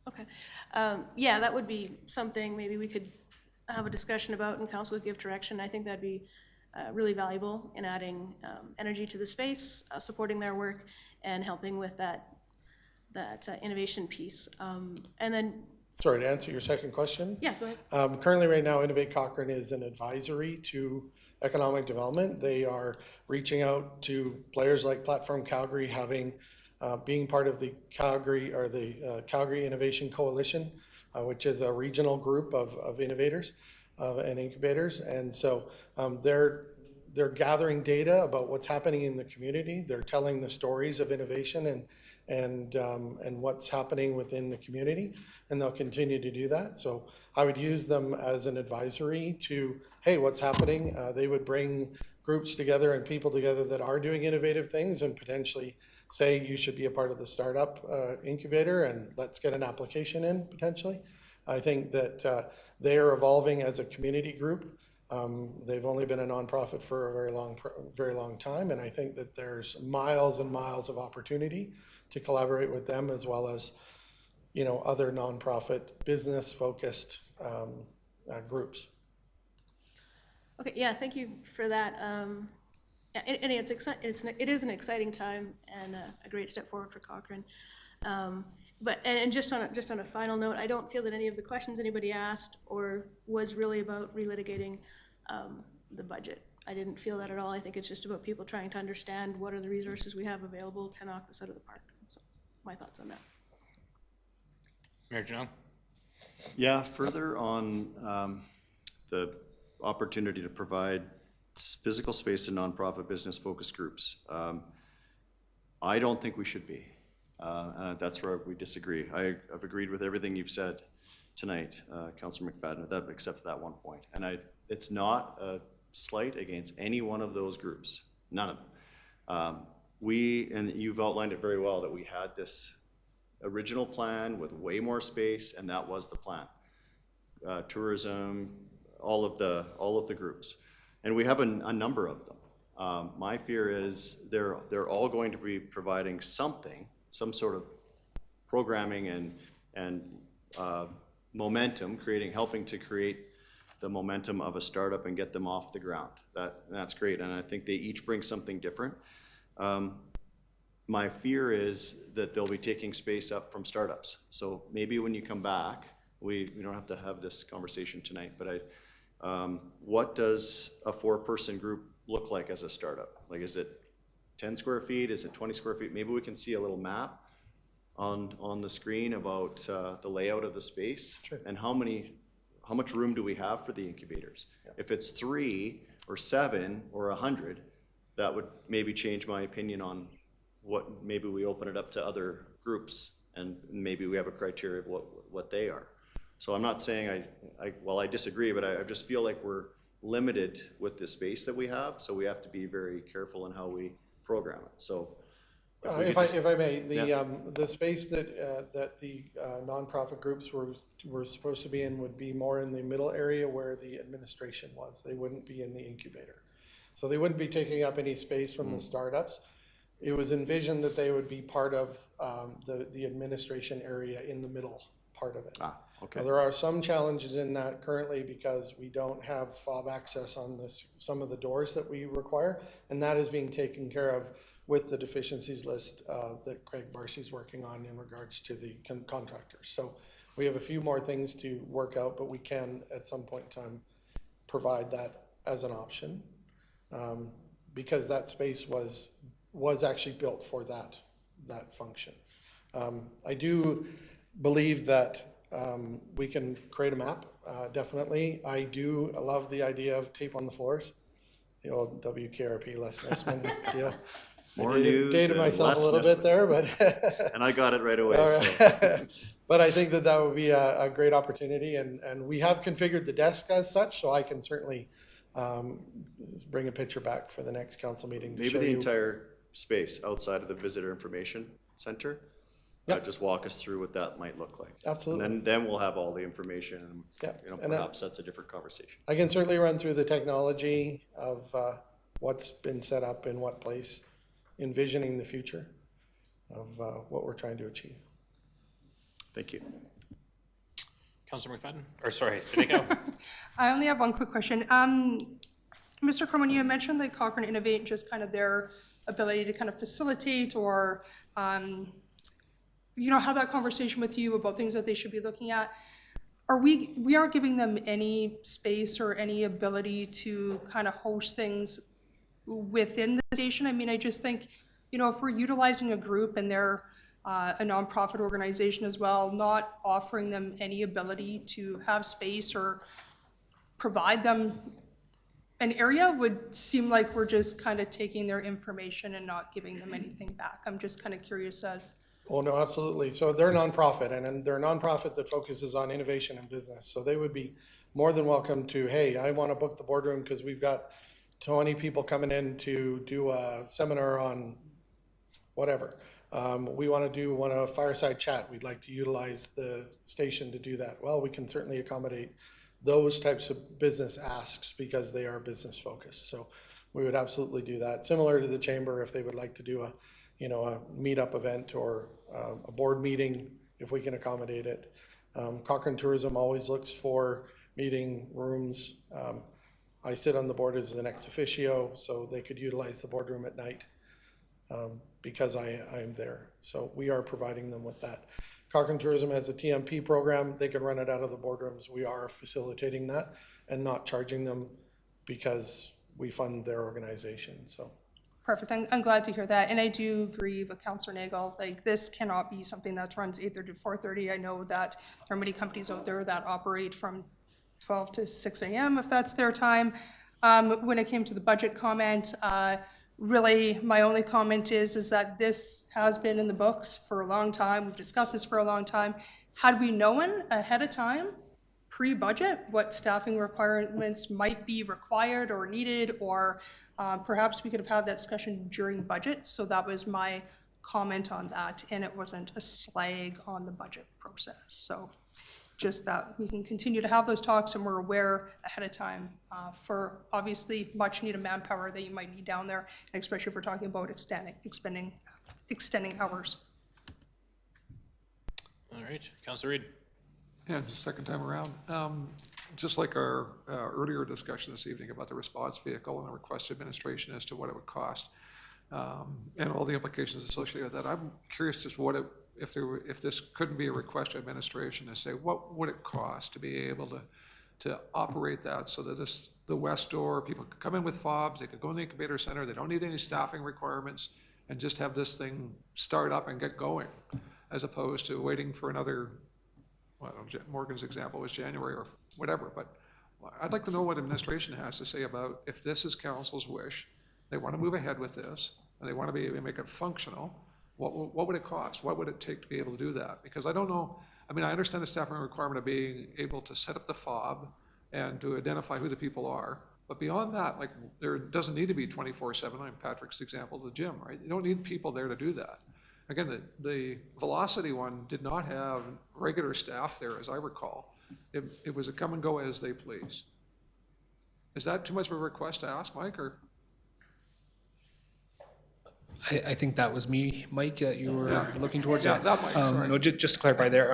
Okay. That would be something maybe we could have a discussion about and council would give direction. I think that'd be really valuable in adding energy to the space, supporting their work, and helping with that innovation piece. And then. Sorry, to answer your second question. Yeah, go ahead. Currently, right now, Innovate Cochrane is an advisory to economic development. They are reaching out to players like Platform Calgary, being part of the Calgary Calgary Innovation Coalition, which is a regional group of innovators and incubators. And so they're gathering data about what's happening in the community. They're telling the stories of innovation and what's happening within the community, and they'll continue to do that. So I would use them as an advisory to, hey, what's happening? They would bring groups together and people together that are doing innovative things and potentially say you should be a part of the startup incubator and let's get an application in potentially. I think that they are evolving as a community group. They've only been a nonprofit for a very long time, and I think that there's miles and miles of opportunity to collaborate with them as well as, you know, other nonprofit business-focused groups. Okay, yeah, thank you for that. Yeah, and it is an exciting time and a great step forward for Cochrane. But just on a final note, I don't feel that any of the questions anybody asked or was really about relitigating the budget. I didn't feel that at all. I think it's just about people trying to understand what are the resources we have available to knock this out of the park. So my thoughts on that. Mayor Janelle? Yeah, further on the opportunity to provide physical space to nonprofit business focus groups. I don't think we should be. And that's where we disagree. I've agreed with everything you've said tonight, Councillor McFadden, except that one point. And it's not a slight against any one of those groups, none of them. And you've outlined it very well, that we had this original plan with way more space, and that was the plan. Tourism, all of the groups. And we have a number of them. My fear is they're all going to be providing something, some sort of programming and momentum, helping to create the momentum of a startup and get them off the ground. That's great, and I think they each bring something different. My fear is that they'll be taking space up from startups. So maybe when you come back, we don't have to have this conversation tonight, but what does a 4-person group look like as a startup? Like, is it 10 square feet? Is it 20 square feet? Maybe we can see a little map on the screen about the layout of the space. Sure. And how much room do we have for the incubators? Yeah. If it's 3 or 7 or 100, that would maybe change my opinion on what, maybe we open it up to other groups and maybe we have a criteria of what they are. So I'm not saying I disagree, but I just feel like we're limited with the space that we have, so we have to be very careful in how we program it. So if I may, the space that the nonprofit groups were supposed to be in would be more in the middle area where the administration was. They wouldn't be in the incubator. So they wouldn't be taking up any space from the startups. It was envisioned that they would be part of the administration area in the middle part of it. Okay. Now, there are some challenges in that currently because we don't have fob access on some of the doors that we require, and that is being taken care of with the deficiencies list that Craig Barcy's working on in regards to the contractors. So we have a few more things to work out, but we can at some point in time provide that as an option because that space was actually built for that function. I do believe that we can create a map, definitely. I do love the idea of tape on the floors, the old WKRP Les Nessman deal. More news dated myself a little bit there, but and I got it right away. Right. So. But I think that would be a great opportunity, and we have configured the desk as such, so I can certainly bring a picture back for the next council meeting. Maybe the entire space outside of the visitor information center. Yep. Just walk us through what that might look like. Absolutely. And then we'll have all the information, and And perhaps that's a different conversation. I can certainly run through the technology of what's been set up in what place, envisioning the future of what we're trying to achieve. Thank you. Councillor McFadden, or sorry, Federico. I only have one quick question. Mr. Croman, you mentioned that Cochrane Innovate, just kind of their ability to kind of facilitate or have that conversation with you about things that they should be looking at. We aren't giving them any space or any ability to kind of host things within the station. I mean, I just think, if we're utilizing a group and they're a nonprofit organization as well, not offering them any ability to have space or provide them an area would seem like we're just kind of taking their information and not giving them anything back. I'm just kind of curious as Oh, no, absolutely. So they're nonprofit, and they're a nonprofit that focuses on innovation and business. So they would be more than welcome to, hey, I want to book the boardroom because we've got 20 people coming in to do a seminar on whatever. We want to do a fireside chat. We'd like to utilize the station to do that. Well, we can certainly accommodate those types of business asks because they are business focused. So we would absolutely do that. Similar to the chamber, if they would like to do a meetup event or a board meeting, if we can accommodate it. Cochrane Tourism always looks for meeting rooms. I sit on the board as an ex officio, so they could utilize the boardroom at night because I'm there. So we are providing them with that. Cochrane Tourism has a TMP program. They can run it out of the boardrooms. We are facilitating that and not charging them because we fund their organization. So. Perfect. I'm glad to hear that. And I do agree with Councillor Nagel. Like, this cannot be something that runs 8:30 to 4:30. I know that there are many companies out there that operate from 12 to 6 a.m. if that's their time. When it came to the budget comment, really my only comment is that this has been in the books for a long time. We've discussed this for a long time. Had we known ahead of time, pre-budget, what staffing requirements might be required or needed, or perhaps we could have had that discussion during budget. So that was my comment on that, and it wasn't a slag on the budget process. So just that we can continue to have those talks and we're aware ahead of time for obviously much needed manpower that you might need down there, and especially if we're talking about extending hours. All right, Councilor Reid. Yeah, just second time around. Just like our earlier discussion this evening about the response vehicle and the request to administration as to what it would cost, and all the implications associated with that. I'm curious just if this couldn't be a request to administration to say, what would it cost to be able to operate that so that the west door, people could come in with fobs, they could go in the incubator center, they don't need any staffing requirements, and just have this thing start up and get going, as opposed to waiting for another, well, Morgan's example was January or whatever, but I'd like to know what administration has to say about if this is council's wish, they want to move ahead with this, and they want to be able to make it functional, what would it cost? What would it take to be able to do that? Because I don't know, I mean, I understand the staffing requirement of being able to set up the fob and to identify who the people are, but beyond that, like, there doesn't need to be 24/7, like Patrick's example, the gym, right? You don't need people there to do that. Again, the Velocity one did not have regular staff there, as I recall. It was a come and go as they please. Is that too much of a request to ask, Mike, or? I think that was me, Mike, that you were looking towards. Yeah, that Mike, sorry. No, just to clarify there.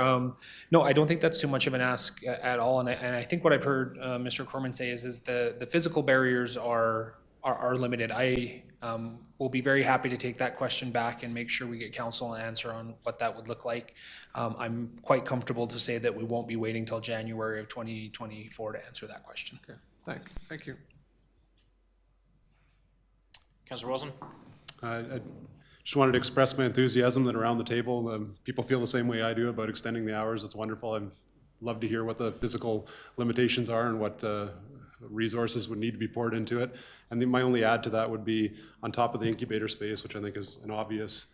No, I don't think that's too much of an ask at all. And I think what I've heard Mr. Corman say is the physical barriers are limited. I will be very happy to take that question back and make sure we get council an answer on what that would look like. I'm quite comfortable to say that we won't be waiting till January of 2024 to answer that question. Okay, thank you. Councilor Wilson. I just wanted to express my enthusiasm that around the table, people feel the same way I do about extending the hours. It's wonderful. I'd love to hear what the physical limitations are and what resources would need to be poured into it. And then my only add to that would be on top of the incubator space, which I think is an obvious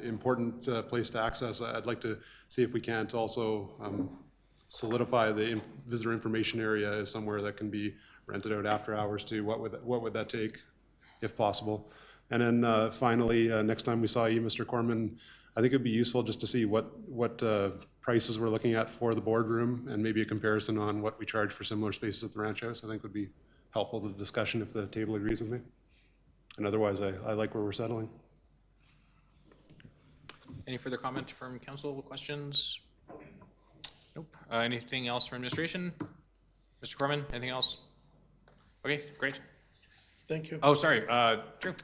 important place to access. I'd like to see if we can't also solidify the visitor information area as somewhere that can be rented out after hours too. What would that take, if possible? And then finally, next time we saw you, Mr. Corman, I think it'd be useful just to see what prices we're looking at for the boardroom and maybe a comparison on what we charge for similar spaces at the ranch house. I think would be helpful to the discussion if the table agrees with me. And otherwise, I like where we're settling. Any further comment from council? Questions? Nope. Anything else from administration? Mr. Corman, anything else? Okay, great. Thank you. Oh, sorry, Drew.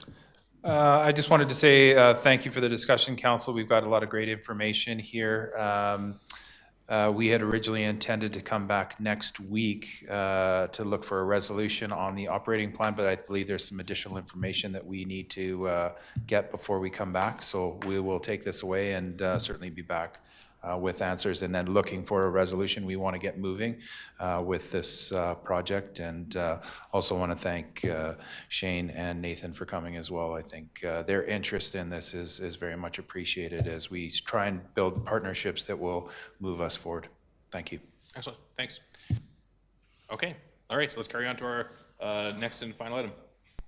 I just wanted to say thank you for the discussion, council. We've got a lot of great information here. We had originally intended to come back next week to look for a resolution on the operating plan, but I believe there's some additional information that we need to get before we come back. So we will take this away and certainly be back with answers and then looking for a resolution. We want to get moving with this project, and also want to thank Shane and Nathan for coming as well. I think their interest in this is very much appreciated as we try and build partnerships that will move us forward. Thank you. Excellent, thanks. Okay, all right, so let's carry on to our next and final item.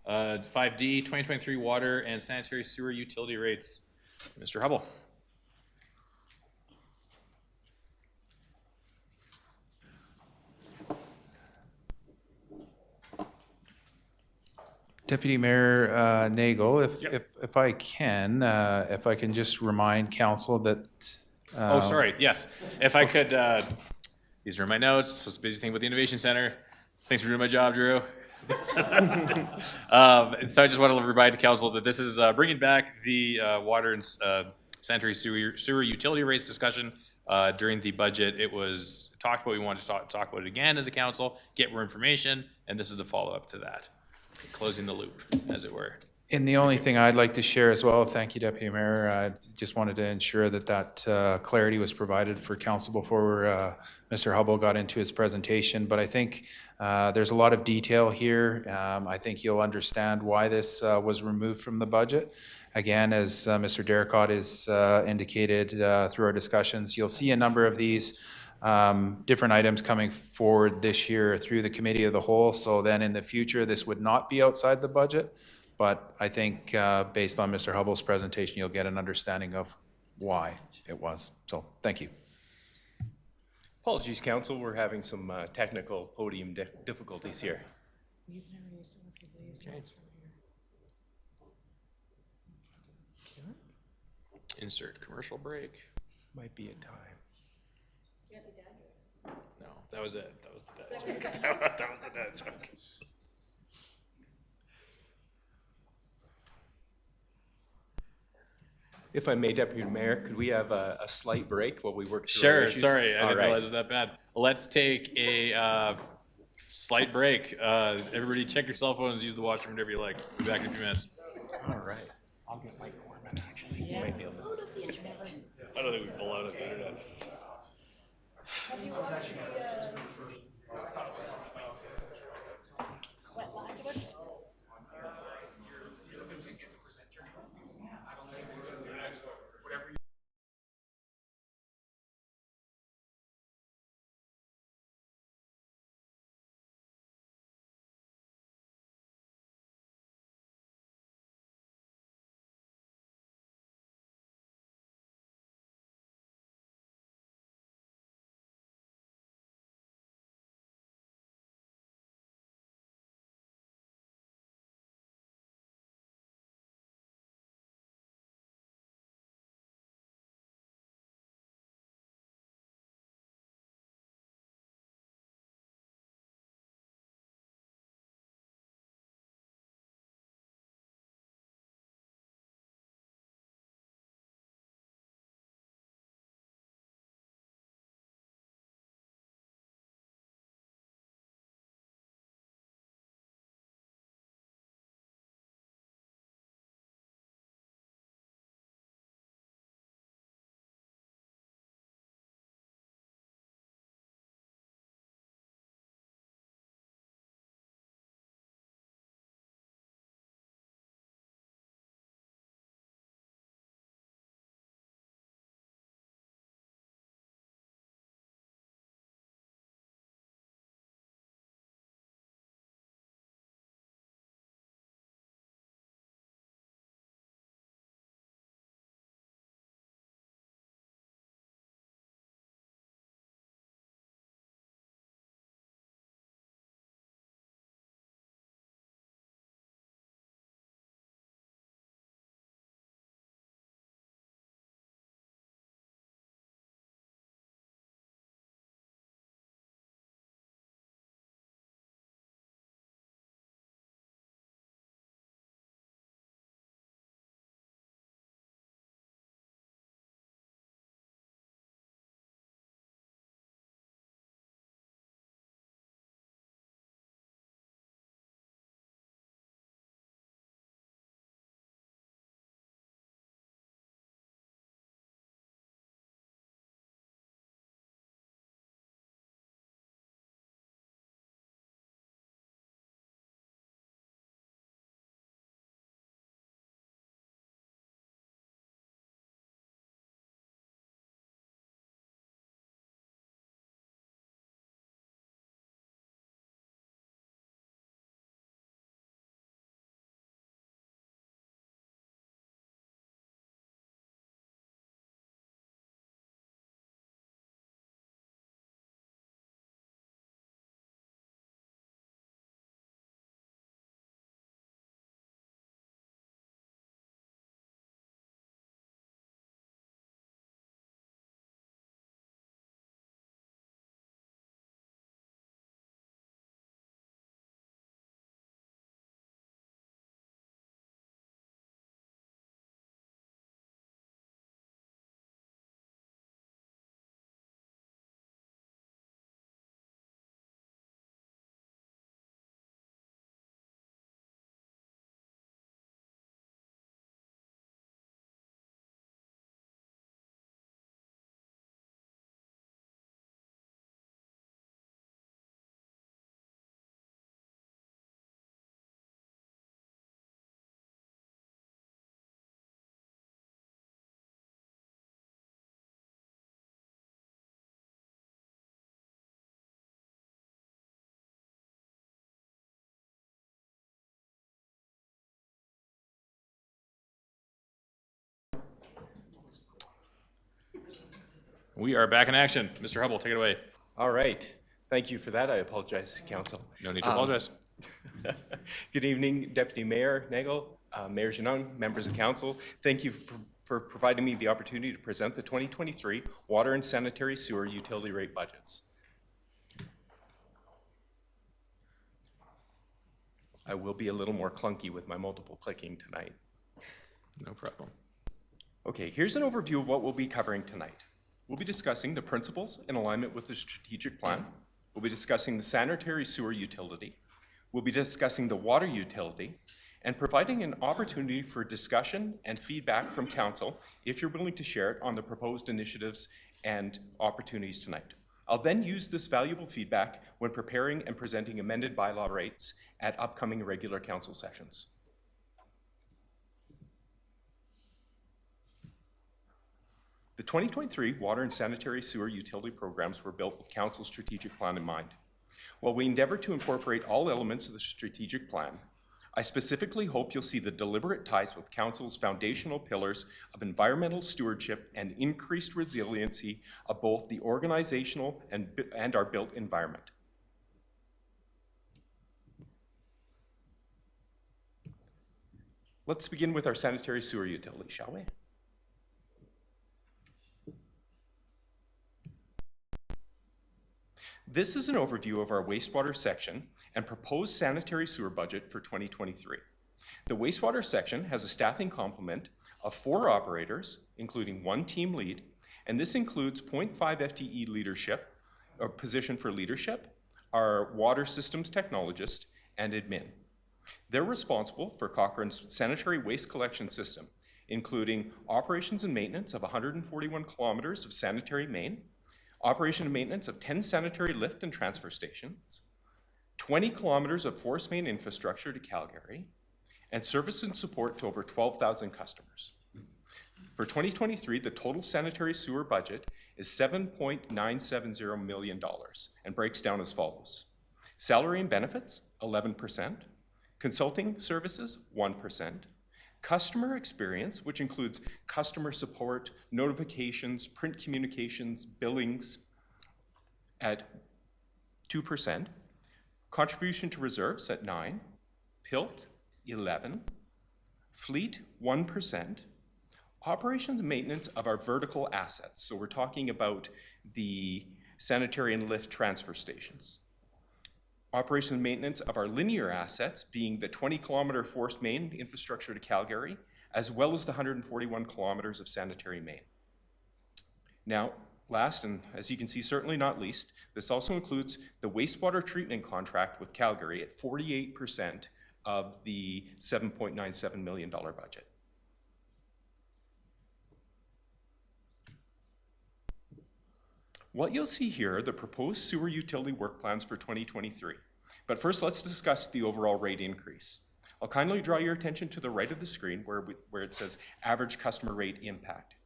5D, 2023 water and sanitary sewer utility rates. Mr. Hubble. Deputy Mayor Nagel, Yep. if I can just remind council that. Oh, sorry, yes. If I could, these are my notes. This busy thing with the Innovation Center. Thanks for doing my job, Drew. And so I just want to remind council that this is bringing back the water and sanitary sewer utility rates discussion. During the budget, it was talked about. We wanted to talk about it again as a council, get more information, and this is the follow-up to that. Closing the loop, as it were. And the only thing I'd like to share as well, thank you, Deputy Mayor, I just wanted to ensure that clarity was provided for council before Mr. Hubble got into his presentation. But I think there's a lot of detail here. I think you'll understand why this was removed from the budget. Again, as Mr. Derricott has indicated through our discussions, you'll see a number of these different items coming forward this year through the committee of the whole. So then in the future, this would not be outside the budget. But I think based on Mr. Hubble's presentation, you'll get an understanding of why it was. So thank you. Apologies, council. We're having some technical podium difficulties here. Insert commercial break. Might be a time. No, that was it. That was the dad joke. That was the dad joke. If I may, Deputy Mayor, could we have a slight break while we work through our Sure, issues? sorry, I All didn't right. realize it was that bad. Let's take a slight break. Everybody check your cell phones, use the washroom, whatever you like. Be back in a few minutes. All right. I'll get Mike Gorman, actually. He might be able to. I don't think we pull out of the internet. We are back in action. Mr. Hubble, take it away. All right. Thank you for that. I apologize, Council. No need to apologize. Good evening, Deputy Mayor Nagel, Mayor Janung, members of council. Thank you for providing me the opportunity to present the 2023 water and sanitary sewer utility rate budgets. I will be a little more clunky with my multiple clicking tonight. No problem. Okay, here's an overview of what we'll be covering tonight. We'll be discussing the principles in alignment with the strategic plan. We'll be discussing the sanitary sewer utility. We'll be discussing the water utility and providing an opportunity for discussion and feedback from council if you're willing to share it on the proposed initiatives and opportunities tonight. I'll then use this valuable feedback when preparing and presenting amended bylaw rates at upcoming regular council sessions. The 2023 water and sanitary sewer utility programs were built with council's strategic plan in mind. While we endeavor to incorporate all elements of the strategic plan, I specifically hope you'll see the deliberate ties with council's foundational pillars of environmental stewardship and increased resiliency of both the organizational and our built environment. Let's begin with our sanitary sewer utility, shall we? This is an overview of our wastewater section and proposed sanitary sewer budget for 2023. The wastewater section has a staffing complement of 4 operators, including 1 team lead, and this includes 0.5 FTE leadership, or position for leadership, our water systems technologist, and admin. They're responsible for Cochrane's sanitary waste collection system, including operations and maintenance of 141 kilometers of sanitary main, operation and maintenance of 10 sanitary lift and transfer stations, 20 kilometers of force main infrastructure to Calgary, and service and support to over 12,000 customers. For 2023, the total sanitary sewer budget is $7.970 million and breaks down as follows. Salary and benefits, 11%, consulting services, 1%, customer experience, which includes customer support, notifications, print communications, billings, at 2%, contribution to reserves at 9%, PILT, 11%, fleet, 1%, operations and maintenance of our vertical assets. So we're talking about the sanitary and lift transfer stations. Operation and maintenance of our linear assets, being the 20-kilometer forced main infrastructure to Calgary, as well as the 141 kilometers of sanitary main. Now, last, and as you can see, certainly not least, this also includes the wastewater treatment contract with Calgary at 48% of the $7.97 million budget. What you'll see here are the proposed sewer utility work plans for 2023. But first, let's discuss the overall rate increase. I'll kindly draw your attention to the right of the screen where it says average customer rate impact.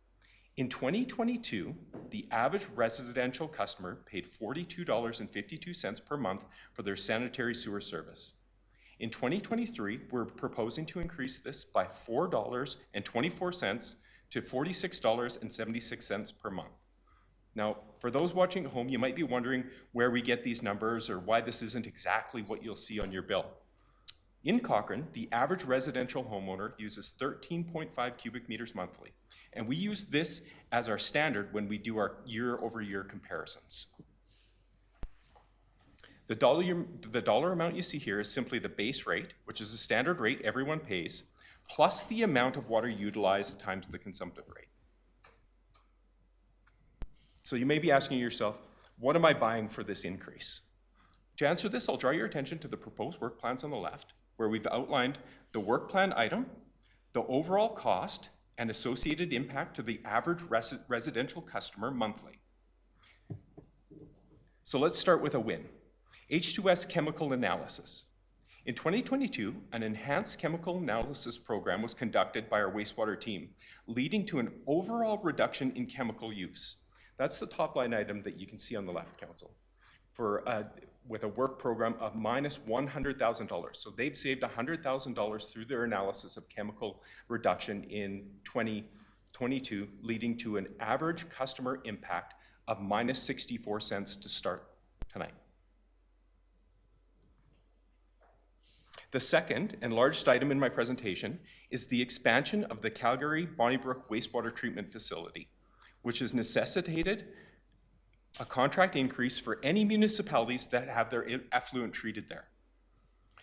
In 2022, the average residential customer paid $42.52 per month for their sanitary sewer service. In 2023, we're proposing to increase this by $4.24 to $46.76 per month. Now, for those watching at home, you might be wondering where we get these numbers or why this isn't exactly what you'll see on your bill. In Cochrane, the average residential homeowner uses 13.5 cubic meters monthly, and we use this as our standard when we do our year-over-year comparisons. The dollar amount you see here is simply the base rate, which is the standard rate everyone pays, plus the amount of water utilized times the consumptive rate. So you may be asking yourself, what am I buying for this increase? To answer this, I'll draw your attention to the proposed work plans on the left, where we've outlined the work plan item, the overall cost, and associated impact to the average residential customer monthly. So let's start with a win. H2S chemical analysis. In 2022, an enhanced chemical analysis program was conducted by our wastewater team, leading to an overall reduction in chemical use. That's the top line item that you can see on the left, Council, with a work program of minus $100,000. So they've saved $100,000 through their analysis of chemical reduction in 2022, leading to an average customer impact of minus 64 cents to start tonight. The second and largest item in my presentation is the expansion of the Calgary Bonnybrook Wastewater Treatment Facility, which has necessitated a contract increase for any municipalities that have their effluent treated there.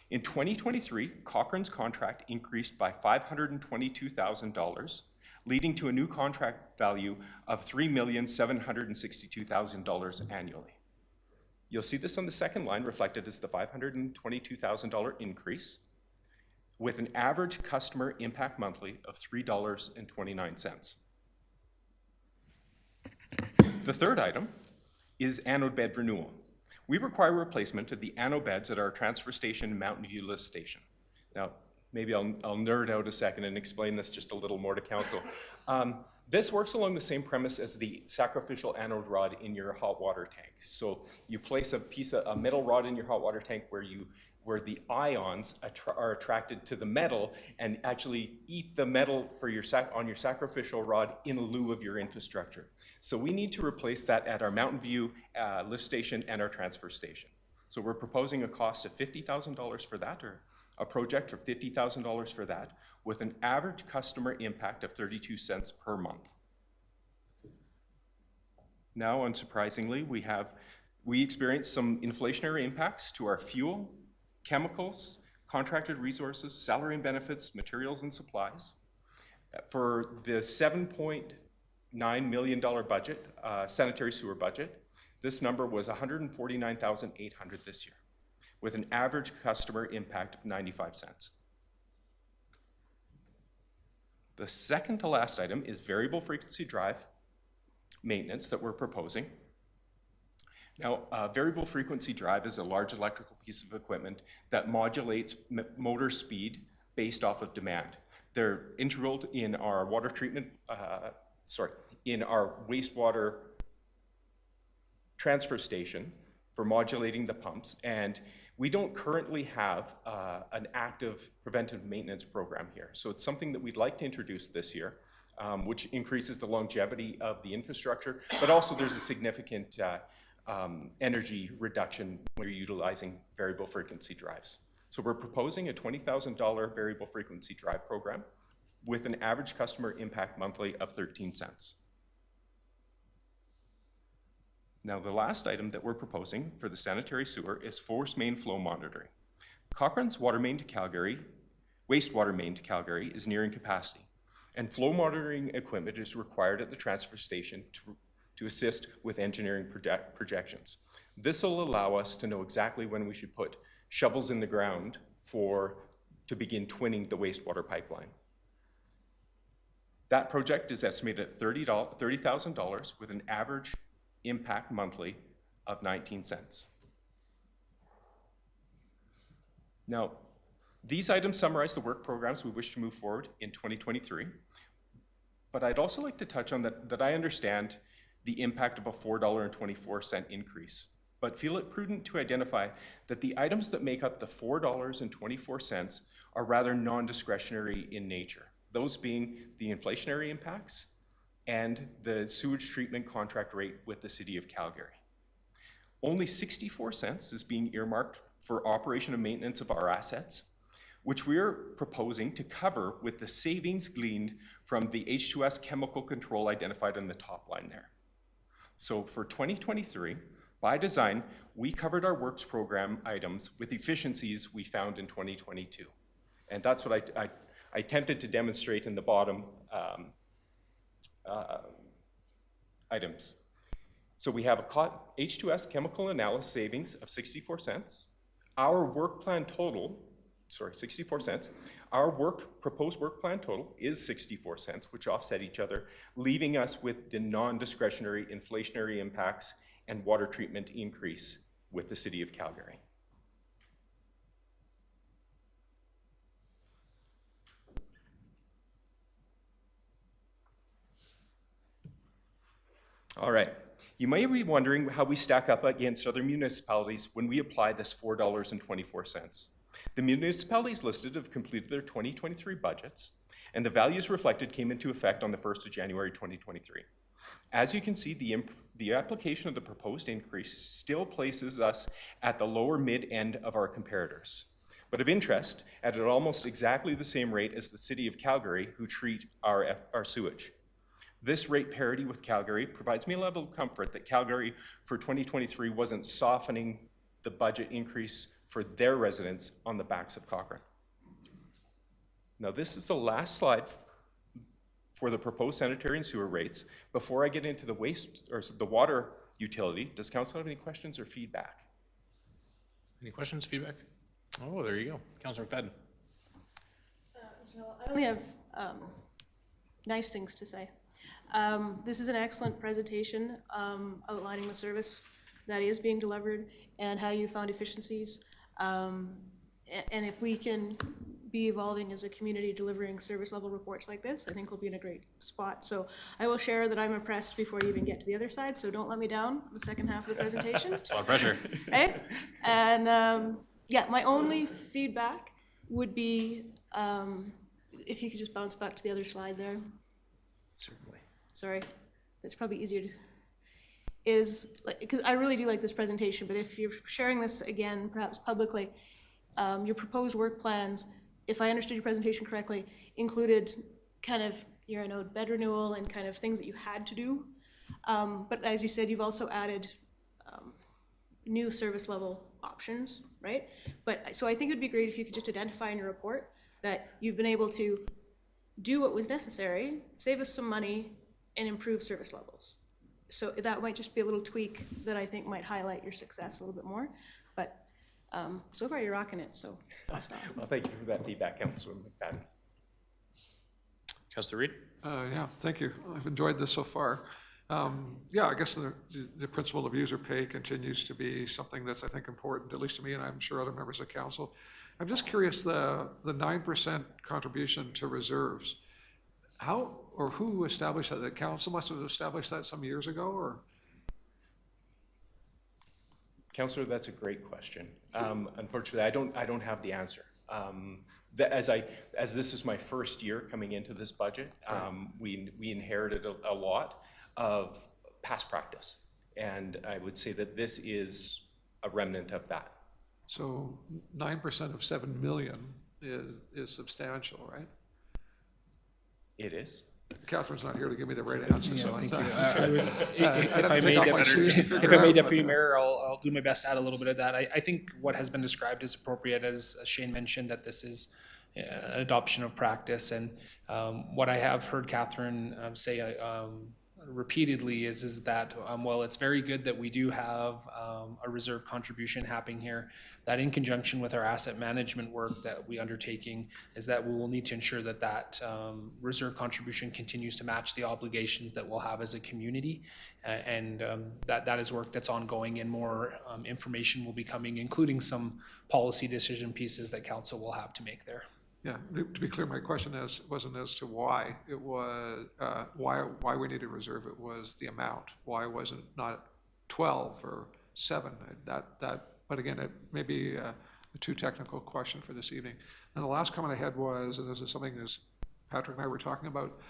In 2023, Cochrane's contract increased by $522,000, leading to a new contract value of $3,762,000 annually. You'll see this on the second line reflected as the $522,000 increase, with an average customer impact monthly of $3.29. The third item is anode bed renewal. We require replacement of the anode beds at our transfer station and Mountain View lift station. Now, maybe I'll nerd out a second and explain this just a little more to council. This works along the same premise as the sacrificial anode rod in your hot water tank. So you place a metal rod in your hot water tank where the ions are attracted to the metal and actually eat the metal on your sacrificial rod in lieu of your infrastructure. So we need to replace that at our Mountain View lift station and our transfer station. So we're proposing a cost of $50,000 for that, or a project for $50,000 for that, with an average customer impact of 32 cents per month. Now, unsurprisingly, we experience some inflationary impacts to our fuel, chemicals, contracted resources, salary and benefits, materials and supplies. For the $7.9 million budget, sanitary sewer budget, this number was $149,800 this year, with an average customer impact of 95 cents. The second to last item is variable frequency drive maintenance that we're proposing. Now, variable frequency drive is a large electrical piece of equipment that modulates motor speed based off of demand. They're integral in our water treatment, in our wastewater transfer station for modulating the pumps, and we don't currently have an active preventive maintenance program here. So it's something that we'd like to introduce this year, which increases the longevity of the infrastructure, but also there's a significant energy reduction when you're utilizing variable frequency drives. So we're proposing a $20,000 variable frequency drive program with an average customer impact monthly of 13 cents. Now, the last item that we're proposing for the sanitary sewer is force main flow monitoring. Cochrane's wastewater main to Calgary is nearing capacity, and flow monitoring equipment is required at the transfer station to assist with engineering projections. This will allow us to know exactly when we should put shovels in the ground to begin twinning the wastewater pipeline. That project is estimated at $30,000 with an average impact monthly of 19 cents. Now, these items summarize the work programs we wish to move forward in 2023, but I'd also like to touch on that I understand the impact of a $4.24 increase, but feel it prudent to identify that the items that make up the $4.24 are rather non-discretionary in nature, those being the inflationary impacts and the sewage treatment contract rate with the City of Calgary. Only 64 cents is being earmarked for operation and maintenance of our assets, which we're proposing to cover with the savings gleaned from the H2S chemical control identified on the top line there. So for 2023, by design, we covered our works program items with efficiencies we found in 2022. And that's what I attempted to demonstrate in the bottom items. So we have a H2S chemical analysis savings of 64 cents. Our work plan total, 64 cents. Our proposed work plan total is 64 cents, which offset each other, leaving us with the non-discretionary inflationary impacts and water treatment increase with the City of Calgary. All right, you may be wondering how we stack up against other municipalities when we apply this $4.24. The municipalities listed have completed their 2023 budgets, and the values reflected came into effect on the 1st of January 2023. As you can see, the application of the proposed increase still places us at the lower mid-end of our comparators, but of interest, at almost exactly the same rate as the city of Calgary, who treat our sewage. This rate parity with Calgary provides me a level of comfort that Calgary for 2023 wasn't softening the budget increase for their residents on the backs of Cochrane. Now, this is the last slide for the proposed sanitary and sewer rates. Before I get into the the water utility, does council have any questions or feedback? Any questions, feedback? Oh, there you go. Councilor McFadden. So I only have nice things to say. This is an excellent presentation outlining the service that is being delivered and how you found efficiencies. And if we can be evolving as a community delivering service level reports like this, I think we'll be in a great spot. So I will share that I'm impressed before you even get to the other side, so don't let me down the second half of the presentation. It's a lot of pressure. Right? And yeah, my only feedback would be if you could just bounce back to the other slide there. Certainly. Sorry, it's probably easier to, is, because I really do like this presentation, but if you're sharing this again, perhaps publicly, your proposed work plans, if I understood your presentation correctly, included kind of your bed renewal and kind of things that you had to do. But as you said, you've also added new service level options, right? But so I think it would be great if you could just identify in your report that you've been able to do what was necessary, save us some money, and improve service levels. So that might just be a little tweak that I think might highlight your success a little bit more. But so far you're rocking it, so I'll stop. Well, thank you for that feedback, Councilor McFadden. Councilor Reid? Yeah, thank you. I've enjoyed this so far. Yeah, I guess the principle of user pay continues to be something that's, I think, important, at least to me, and I'm sure other members of council. I'm just curious, the 9% contribution to reserves, how or who established that? The council must have established that some years ago, or? Councillor, that's a great question. Unfortunately, I don't have the answer. As this is my first year coming into this budget, we inherited a lot of past practice, and I would say that this is a remnant of that. So 9% of 7 million is substantial, right? It is. Catherine's not here to give me the right answer. Yeah, So thank it's, you. If I may, Deputy Mayor, I'll do my best to add a little bit of that. I think what has been described is appropriate, as Shane mentioned, that this is an adoption of practice. And what I have heard Catherine say repeatedly is that while it's very good that we do have a reserve contribution happening here, that in conjunction with our asset management work that we undertaking is that we will need to ensure that that reserve contribution continues to match the obligations that we'll have as a community, and that is work that's ongoing, and more information will be coming, including some policy decision pieces that council will have to make there. Yeah, to be clear, my question wasn't as to why. It was why we need a reserve. It was the amount. Why wasn't it not 12 or 7? But again, it may be a too technical question for this evening. And the last comment I had was, and this is something as Patrick and I were talking about,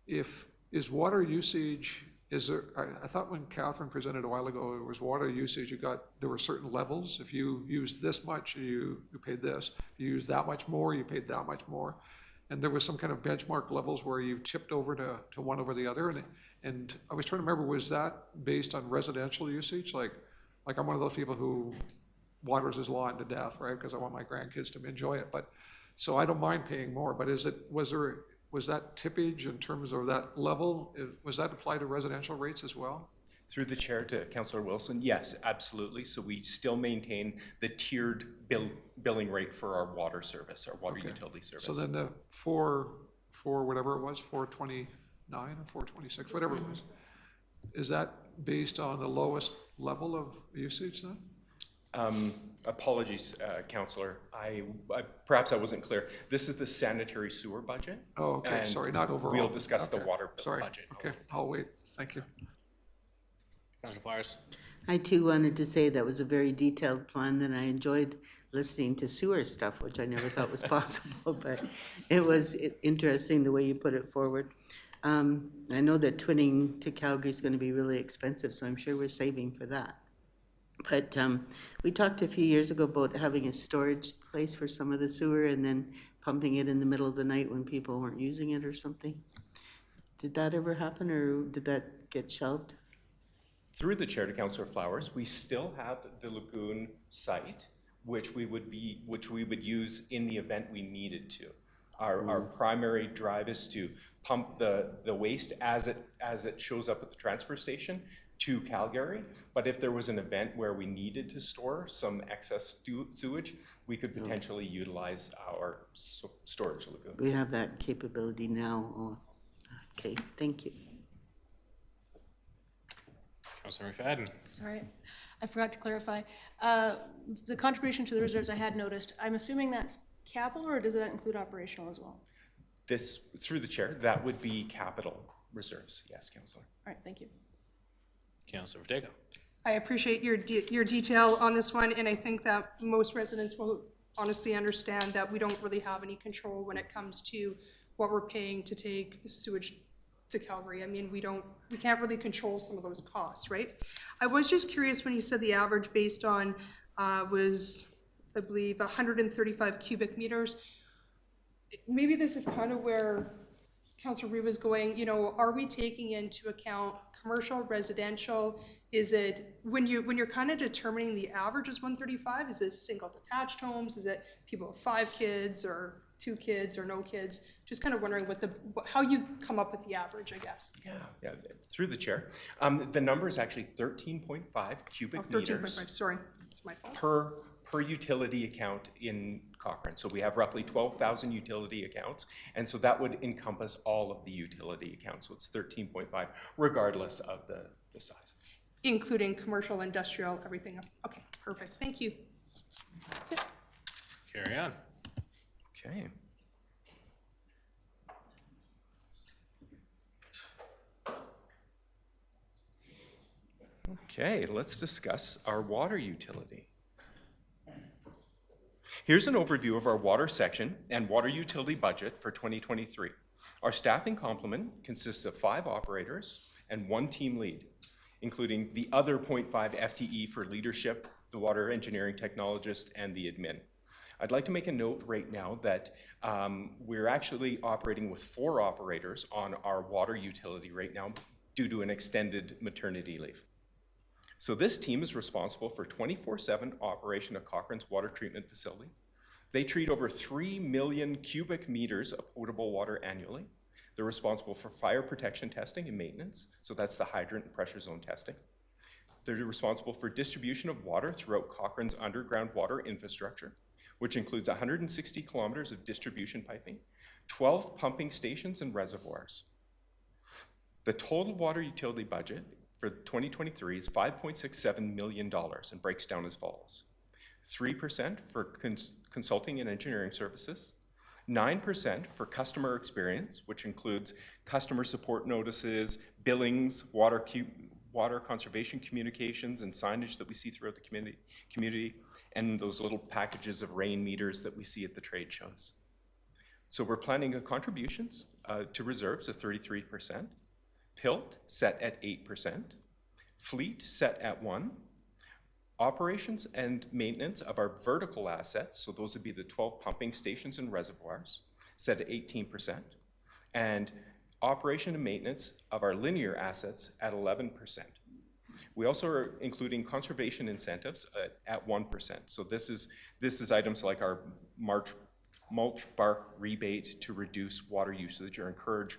is water usage, I thought when Catherine presented a while ago, it was water usage, there were certain levels. If you used this much, you paid this. If you used that much more, you paid that much more. And there was some kind of benchmark levels where you tipped over to one over the other. And I was trying to remember, was that based on residential usage? Like I'm one of those people who waters his lawn to death, right? Because I want my grandkids to enjoy it. But so I don't mind paying more, but was that tippage in terms of that level, was that applied to residential rates as well? Through the chair to Councillor Wilson, yes, absolutely. So we still maintain the tiered billing rate for our water service, our water utility service. So then the for whatever it was, 429 or 426, whatever it was, is that based on the lowest level of usage then? Apologies, Councillor. Perhaps I wasn't clear. This is the sanitary sewer budget. Oh, okay. Sorry, not overall. We'll discuss the water Sorry. budget. Okay, I'll wait. Thank you. Councillor Flowers? I too wanted to say that was a very detailed plan, and I enjoyed listening to sewer stuff, which I never thought was possible, but it was interesting the way you put it forward. I know that twinning to Calgary is going to be really expensive, so I'm sure we're saving for that. But we talked a few years ago about having a storage place for some of the sewer and then pumping it in the middle of the night when people weren't using it or something. Did that ever happen, or did that get shelved? Through the chair to Councillor Flowers, we still have the lagoon site, which we would use in the event we needed to. Our primary drive is to pump the waste as it shows up at the transfer station to Calgary. But if there was an event where we needed to store some excess sewage, we could potentially utilize our storage lagoon. We have that capability now. Oh, okay, thank you. Councilor McFadden. Sorry, I forgot to clarify. The contribution to the reserves I had noticed, I'm assuming that's capital, or does that include operational as well? This, through the chair, that would be capital reserves. Yes, Councillor. All right, thank you. Councilor Ortega. I appreciate your detail on this one, and I think that most residents will honestly understand that we don't really have any control when it comes to what we're paying to take sewage to Calgary. I mean, we can't really control some of those costs, right? I was just curious when you said the average based on was, I believe, 135 cubic meters. Maybe this is kind of where Councilor Reid was going, you know, are we taking into account commercial, residential? Is it, when you're kind of determining the average is 135, is it single detached homes? Is it people with 5 kids or 2 kids or no kids? Just kind of wondering how you come up with the average, I guess. Yeah, through the chair. The number is actually 13.5 cubic meters. 13.5, sorry, it's my fault. Per utility account in Cochrane. So we have roughly 12,000 utility accounts, and so that would encompass all of the utility accounts. So it's 13.5, regardless of the size. Including commercial, industrial, everything. Okay, perfect. Thank you. That's it. Carry on. Okay. Okay, let's discuss our water utility. Here's an overview of our water section and water utility budget for 2023. Our staffing complement consists of 5 operators and 1 team lead, including the other 0.5 FTE for leadership, the water engineering technologist, and the admin. I'd like to make a note right now that we're actually operating with 4 operators on our water utility right now due to an extended maternity leave. So this team is responsible for 24/7 operation of Cochrane's water treatment facility. They treat over 3 million cubic meters of potable water annually. They're responsible for fire protection testing and maintenance, so that's the hydrant and pressure zone testing. They're responsible for distribution of water throughout Cochrane's underground water infrastructure, which includes 160 kilometers of distribution piping, 12 pumping stations and reservoirs. The total water utility budget for 2023 is $5.67 million and breaks down as follows. 3% for consulting and engineering services, 9% for customer experience, which includes customer support notices, billings, water conservation communications, and signage that we see throughout the community, and those little packages of rain meters that we see at the trade shows. So we're planning contributions to reserves of 33%, PILT set at 8%, fleet set at 1%, operations and maintenance of our vertical assets, so those would be the 12 pumping stations and reservoirs, set at 18%, and operation and maintenance of our linear assets at 11%. We also are including conservation incentives at 1%. So this is items like our mulch bark rebate to reduce water usage or encourage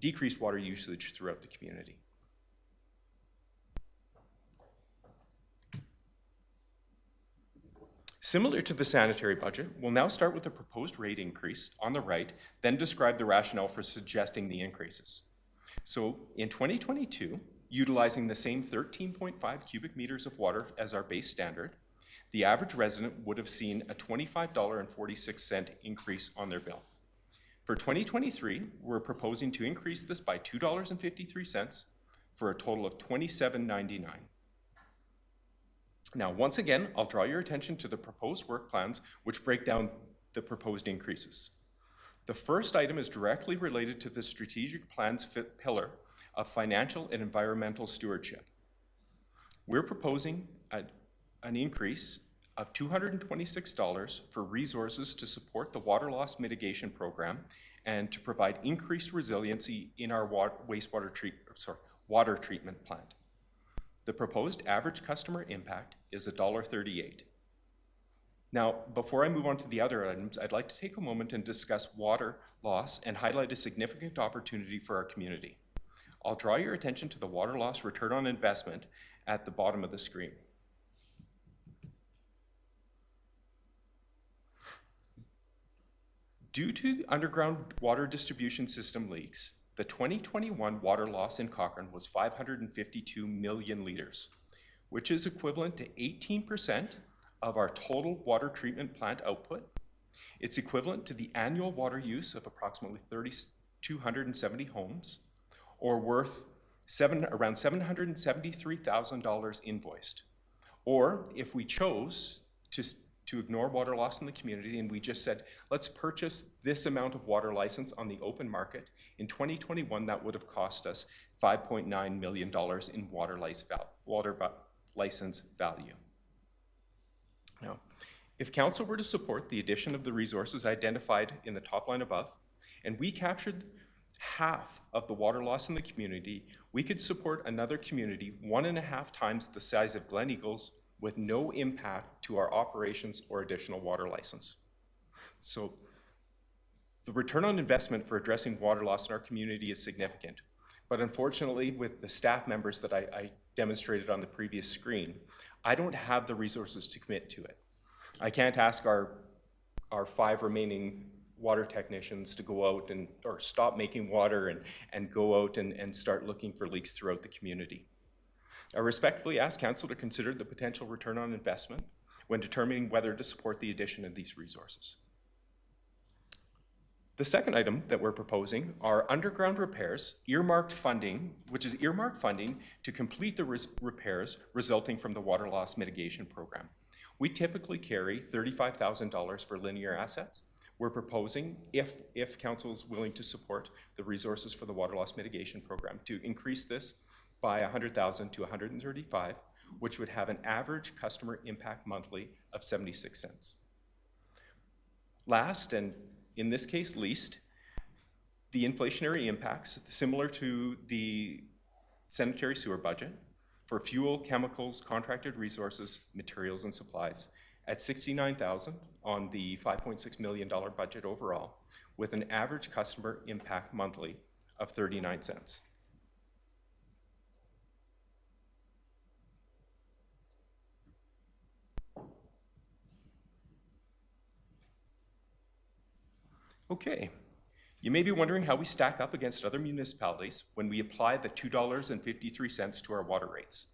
decreased water usage throughout the community. Similar to the sanitary budget, we'll now start with the proposed rate increase on the right, then describe the rationale for suggesting the increases. So in 2022, utilizing the same 13.5 cubic meters of water as our base standard, the average resident would have seen a $25.46 increase on their bill. For 2023, we're proposing to increase this by $2.53 for a total of $27.99. Now, once again, I'll draw your attention to the proposed work plans, which break down the proposed increases. The first item is directly related to the strategic plan's pillar of financial and environmental stewardship. We're proposing an increase of $226 for resources to support the water loss mitigation program and to provide increased resiliency in our water treatment plant. The proposed average customer impact is $1.38. Now, before I move on to the other items, I'd like to take a moment and discuss water loss and highlight a significant opportunity for our community. I'll draw your attention to the water loss return on investment at the bottom of the screen. Due to the underground water distribution system leaks, the 2021 water loss in Cochrane was 552 million liters, which is equivalent to 18% of our total water treatment plant output. It's equivalent to the annual water use of approximately 3,270 homes, or worth around $773,000 invoiced. Or if we chose to ignore water loss in the community and we just said, let's purchase this amount of water license on the open market, in 2021 that would have cost us $5.9 million in water license value. Now, if council were to support the addition of the resources identified in the top line above, and we captured half of the water loss in the community, we could support another community 1.5 times the size of Glen Eagles with no impact to our operations or additional water license. So the return on investment for addressing water loss in our community is significant. But unfortunately, with the staff members that I demonstrated on the previous screen, I don't have the resources to commit to it. I can't ask our 5 remaining water technicians to go out or stop making water and go out and start looking for leaks throughout the community. I respectfully ask council to consider the potential return on investment when determining whether to support the addition of these resources. The second item that we're proposing are underground repairs, earmarked funding, which is earmarked funding to complete the repairs resulting from the water loss mitigation program. We typically carry $35,000 for linear assets. We're proposing, if council is willing to support the resources for the water loss mitigation program, to increase this by $100,000 to $135,000, which would have an average customer impact monthly of 76 cents. Last, and in this case least, the inflationary impacts, similar to the sanitary sewer budget, for fuel, chemicals, contracted resources, materials, and supplies, at $69,000 on the $5.6 million budget overall, with an average customer impact monthly of 39 cents. Okay, you may be wondering how we stack up against other municipalities when we apply the $2.53 to our water rates.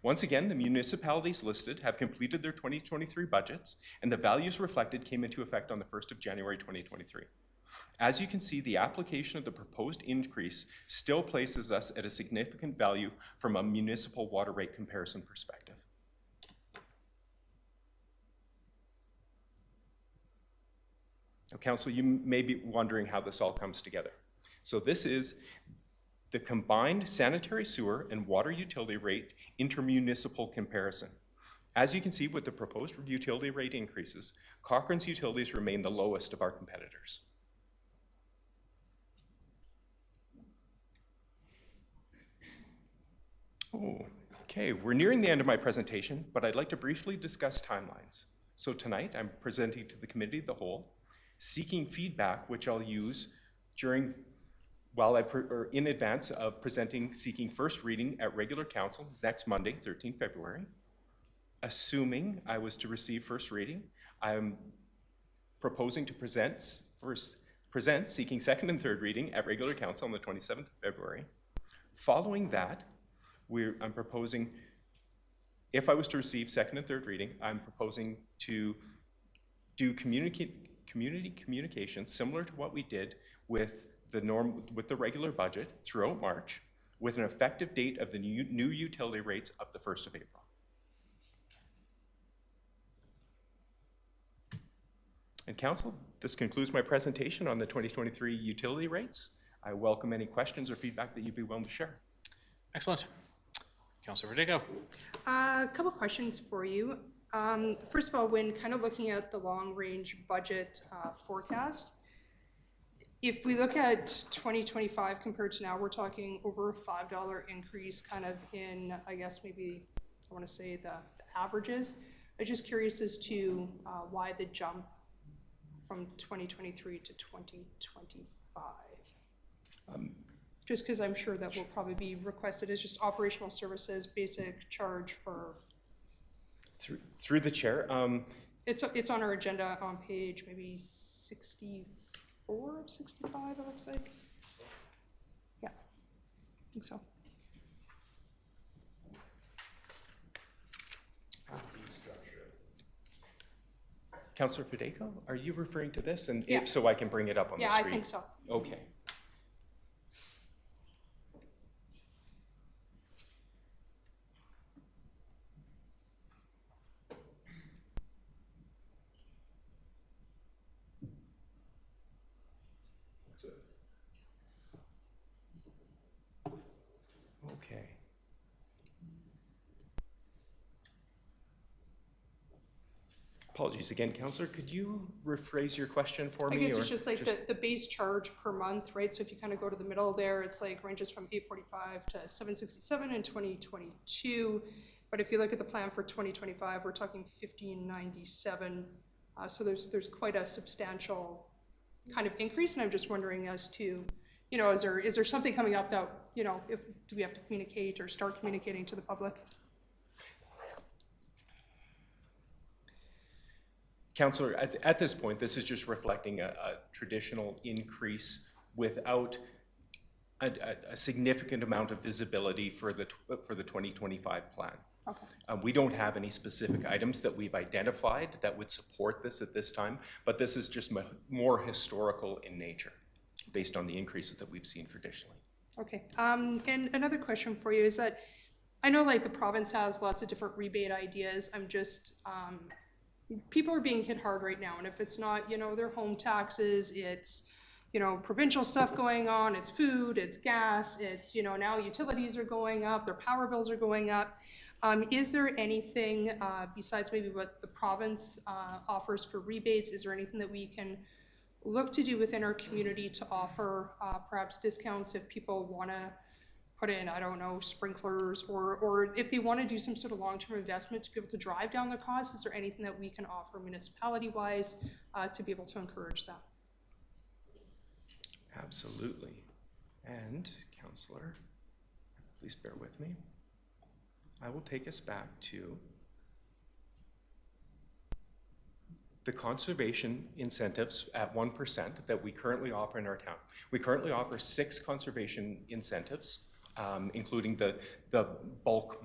Once again, the municipalities listed have completed their 2023 budgets, and the values reflected came into effect on the 1st of January 2023. As you can see, the application of the proposed increase still places us at a significant value from a municipal water rate comparison perspective. Now, council, you may be wondering how this all comes together. So this is the combined sanitary sewer and water utility rate intermunicipal comparison. As you can see, with the proposed utility rate increases, Cochrane's utilities remain the lowest of our competitors. Oh, okay, we're nearing the end of my presentation, but I'd like to briefly discuss timelines. So tonight, I'm presenting to the Committee of the Whole, seeking feedback, which I'll use in advance of seeking first reading at regular council next Monday, 13th February. Assuming I was to receive first reading, I'm proposing to present seeking second and third reading at regular council on the 27th of February. Following that, I'm proposing, if I was to receive second and third reading, I'm proposing to do community communications similar to what we did with the regular budget throughout March, with an effective date of the new utility rates of the 1st of April. And Council, this concludes my presentation on the 2023 utility rates. I welcome any questions or feedback that you'd be willing to share. Excellent. Councilor Verdejo. A couple questions for you. First of all, when kind of looking at the long-range budget forecast, if we look at 2025 compared to now, we're talking over a $5 increase kind of in, I guess, maybe, I want to say the averages. I'm just curious as to why the jump from 2023 to 2025. Just because I'm sure that will probably be requested as just operational services, basic charge for. Through the chair. It's on our agenda on page maybe 64, 65, it looks like. Yeah, I think so. Councilor Verdejo, are you referring to this? And Yeah. if so, I can bring it up on the Yeah, screen. I think so. Okay. Okay. Apologies again, Councillor. Could you rephrase your question for me? I guess or it's just like the base charge per month, right? So if you kind of go to the middle there, it's like ranges from $845 to $767 in 2022. But if you look at the plan for 2025, we're talking $1,597. So there's quite a substantial kind of increase. And I'm just wondering as to, you know, is there something coming up that, you know, do we have to communicate or start communicating to the public? Councillor, at this point, this is just reflecting a traditional increase without a significant amount of visibility for the 2025 plan. Okay. We don't have any specific items that we've identified that would support this at this time, but this is just more historical in nature based on the increases that we've seen traditionally. Okay. And another question for you is that I know like the province has lots of different rebate ideas. I'm just, people are being hit hard right now. And if it's not, you know, their home taxes, it's, you know, provincial stuff going on, it's food, it's gas, it's, you know, now utilities are going up, their power bills are going up. Is there anything besides maybe what the province offers for rebates? Is there anything that we can look to do within our community to offer perhaps discounts if people want to put in, I don't know, sprinklers, or if they want to do some sort of long-term investment to be able to drive down the costs? Is there anything that we can offer municipality-wise to be able to encourage that? Absolutely. And Councillor, please bear with me. I will take us back to the conservation incentives at 1% that we currently offer in our town. We currently offer 6 conservation incentives, including the bulk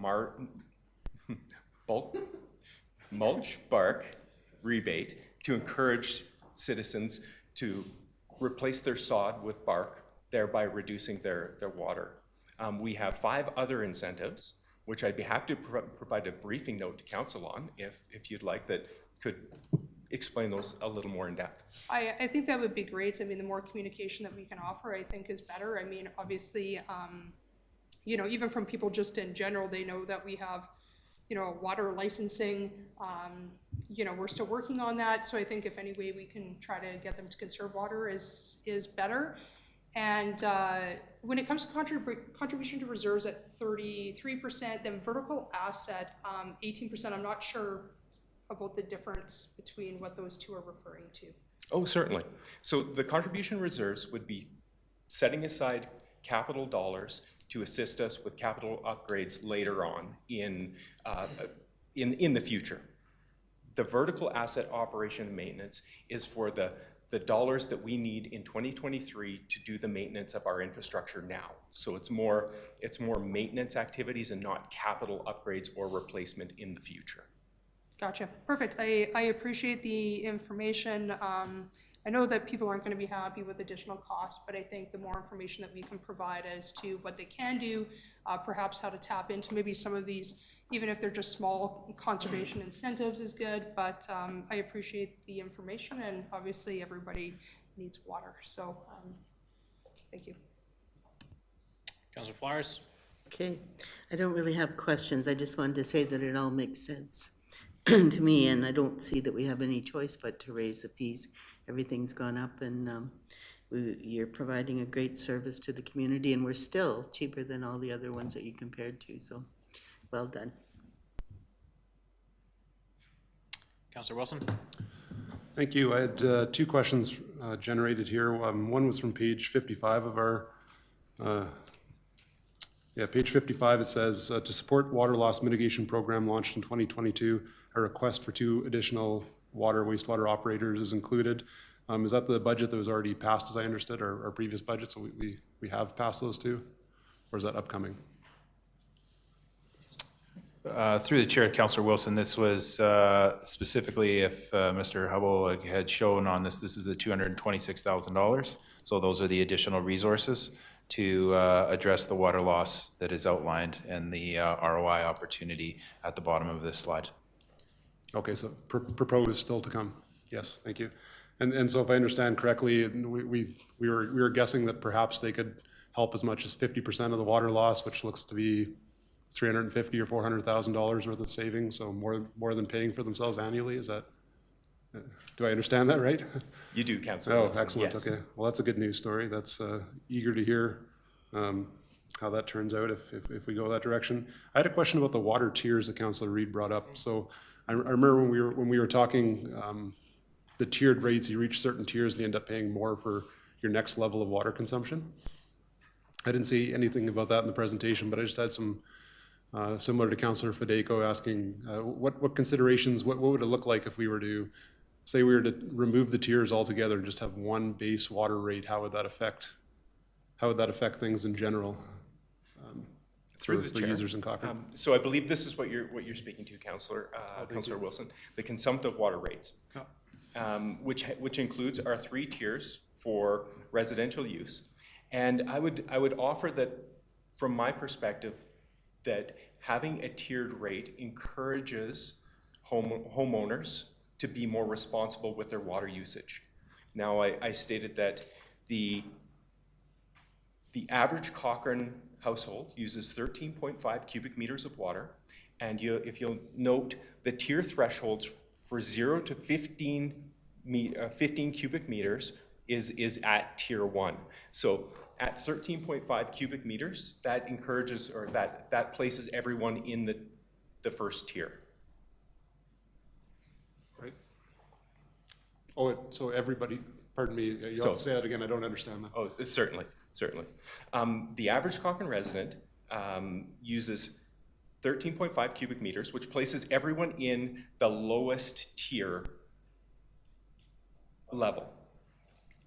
mulch bark rebate to encourage citizens to replace their sod with bark, thereby reducing their water. We have 5 other incentives, which I'd be happy to provide a briefing note to council on if you'd like, that could explain those a little more in depth. I think that would be great. I mean, the more communication that we can offer, I think is better. I mean, obviously, you know, even from people just in general, they know that we have, you know, water licensing. You know, we're still working on that. So I think if any way we can try to get them to conserve water is better. And when it comes to contribution to reserves at 33%, then vertical asset 18%, I'm not sure about the difference between what those two are referring to. Oh, certainly. So the contribution reserves would be setting aside capital dollars to assist us with capital upgrades later on in the future. The vertical asset operation and maintenance is for the dollars that we need in 2023 to do the maintenance of our infrastructure now. So it's more maintenance activities and not capital upgrades or replacement in the future. Gotcha. Perfect. I appreciate the information. I know that people aren't going to be happy with additional costs, but I think the more information that we can provide as to what they can do, perhaps how to tap into maybe some of these, even if they're just small, conservation incentives is good, but I appreciate the information, and obviously everybody needs water, so thank you. Councillor Flowers? Okay, I don't really have questions. I just wanted to say that it all makes sense to me, and I don't see that we have any choice but to raise the fees. Everything's gone up, and you're providing a great service to the community, and we're still cheaper than all the other ones that you compared to, so well done. Councillor Wilson? Thank you. I had two questions generated here. One was from page 55 of our, page 55. It says, to support water loss mitigation program launched in 2022, a request for 2 additional wastewater operators is included. Is that the budget that was already passed, as I understood, our previous budget? So we have passed those 2, or is that upcoming? Through the chair, Councillor Wilson, this was specifically, if Mr. Hubble had shown on this is the $226,000. So those are the additional resources to address the water loss that is outlined and the ROI opportunity at the bottom of this slide. Okay, so proposed still to come. Yes, thank you. And so if I understand correctly, we were guessing that perhaps they could help as much as 50% of the water loss, which looks to be $350,000 or $400,000 worth of savings, so more than paying for themselves annually. Is that? Do I understand that right? You do, Councillor. Oh, Wilson, excellent. yes. Okay, well, that's a good news story. That's eager to hear how that turns out if we go that direction. I had a question about the water tiers that Councillor Reid brought up. So I remember when we were talking the tiered rates. You reach certain tiers and you end up paying more for your next level of water consumption. I didn't see anything about that in the presentation, but I just had some similar to Councillor Federico asking what considerations, what would it look like if we were to say we were to remove the tiers altogether and just have one base water rate? How would that affect things in general Through the for chair. users in Cochrane? So I believe this is what you're speaking to, Councillor Wilson, the consumptive water rates, which includes our 3 tiers for residential use. And I would offer that, from my perspective, that having a tiered rate encourages homeowners to be more responsible with their water usage. Now, I stated that the average Cochrane household uses 13.5 cubic meters of water, and if you'll note, the tier thresholds for 0 to 15 cubic meters is at tier 1. So at 13.5 cubic meters, that encourages, or that places everyone in the first tier. Right. Oh, so everybody, pardon me, you'll have to say that again, I don't understand that. Oh, certainly. The average Cochrane resident uses 13.5 cubic meters, which places everyone in the lowest tier level.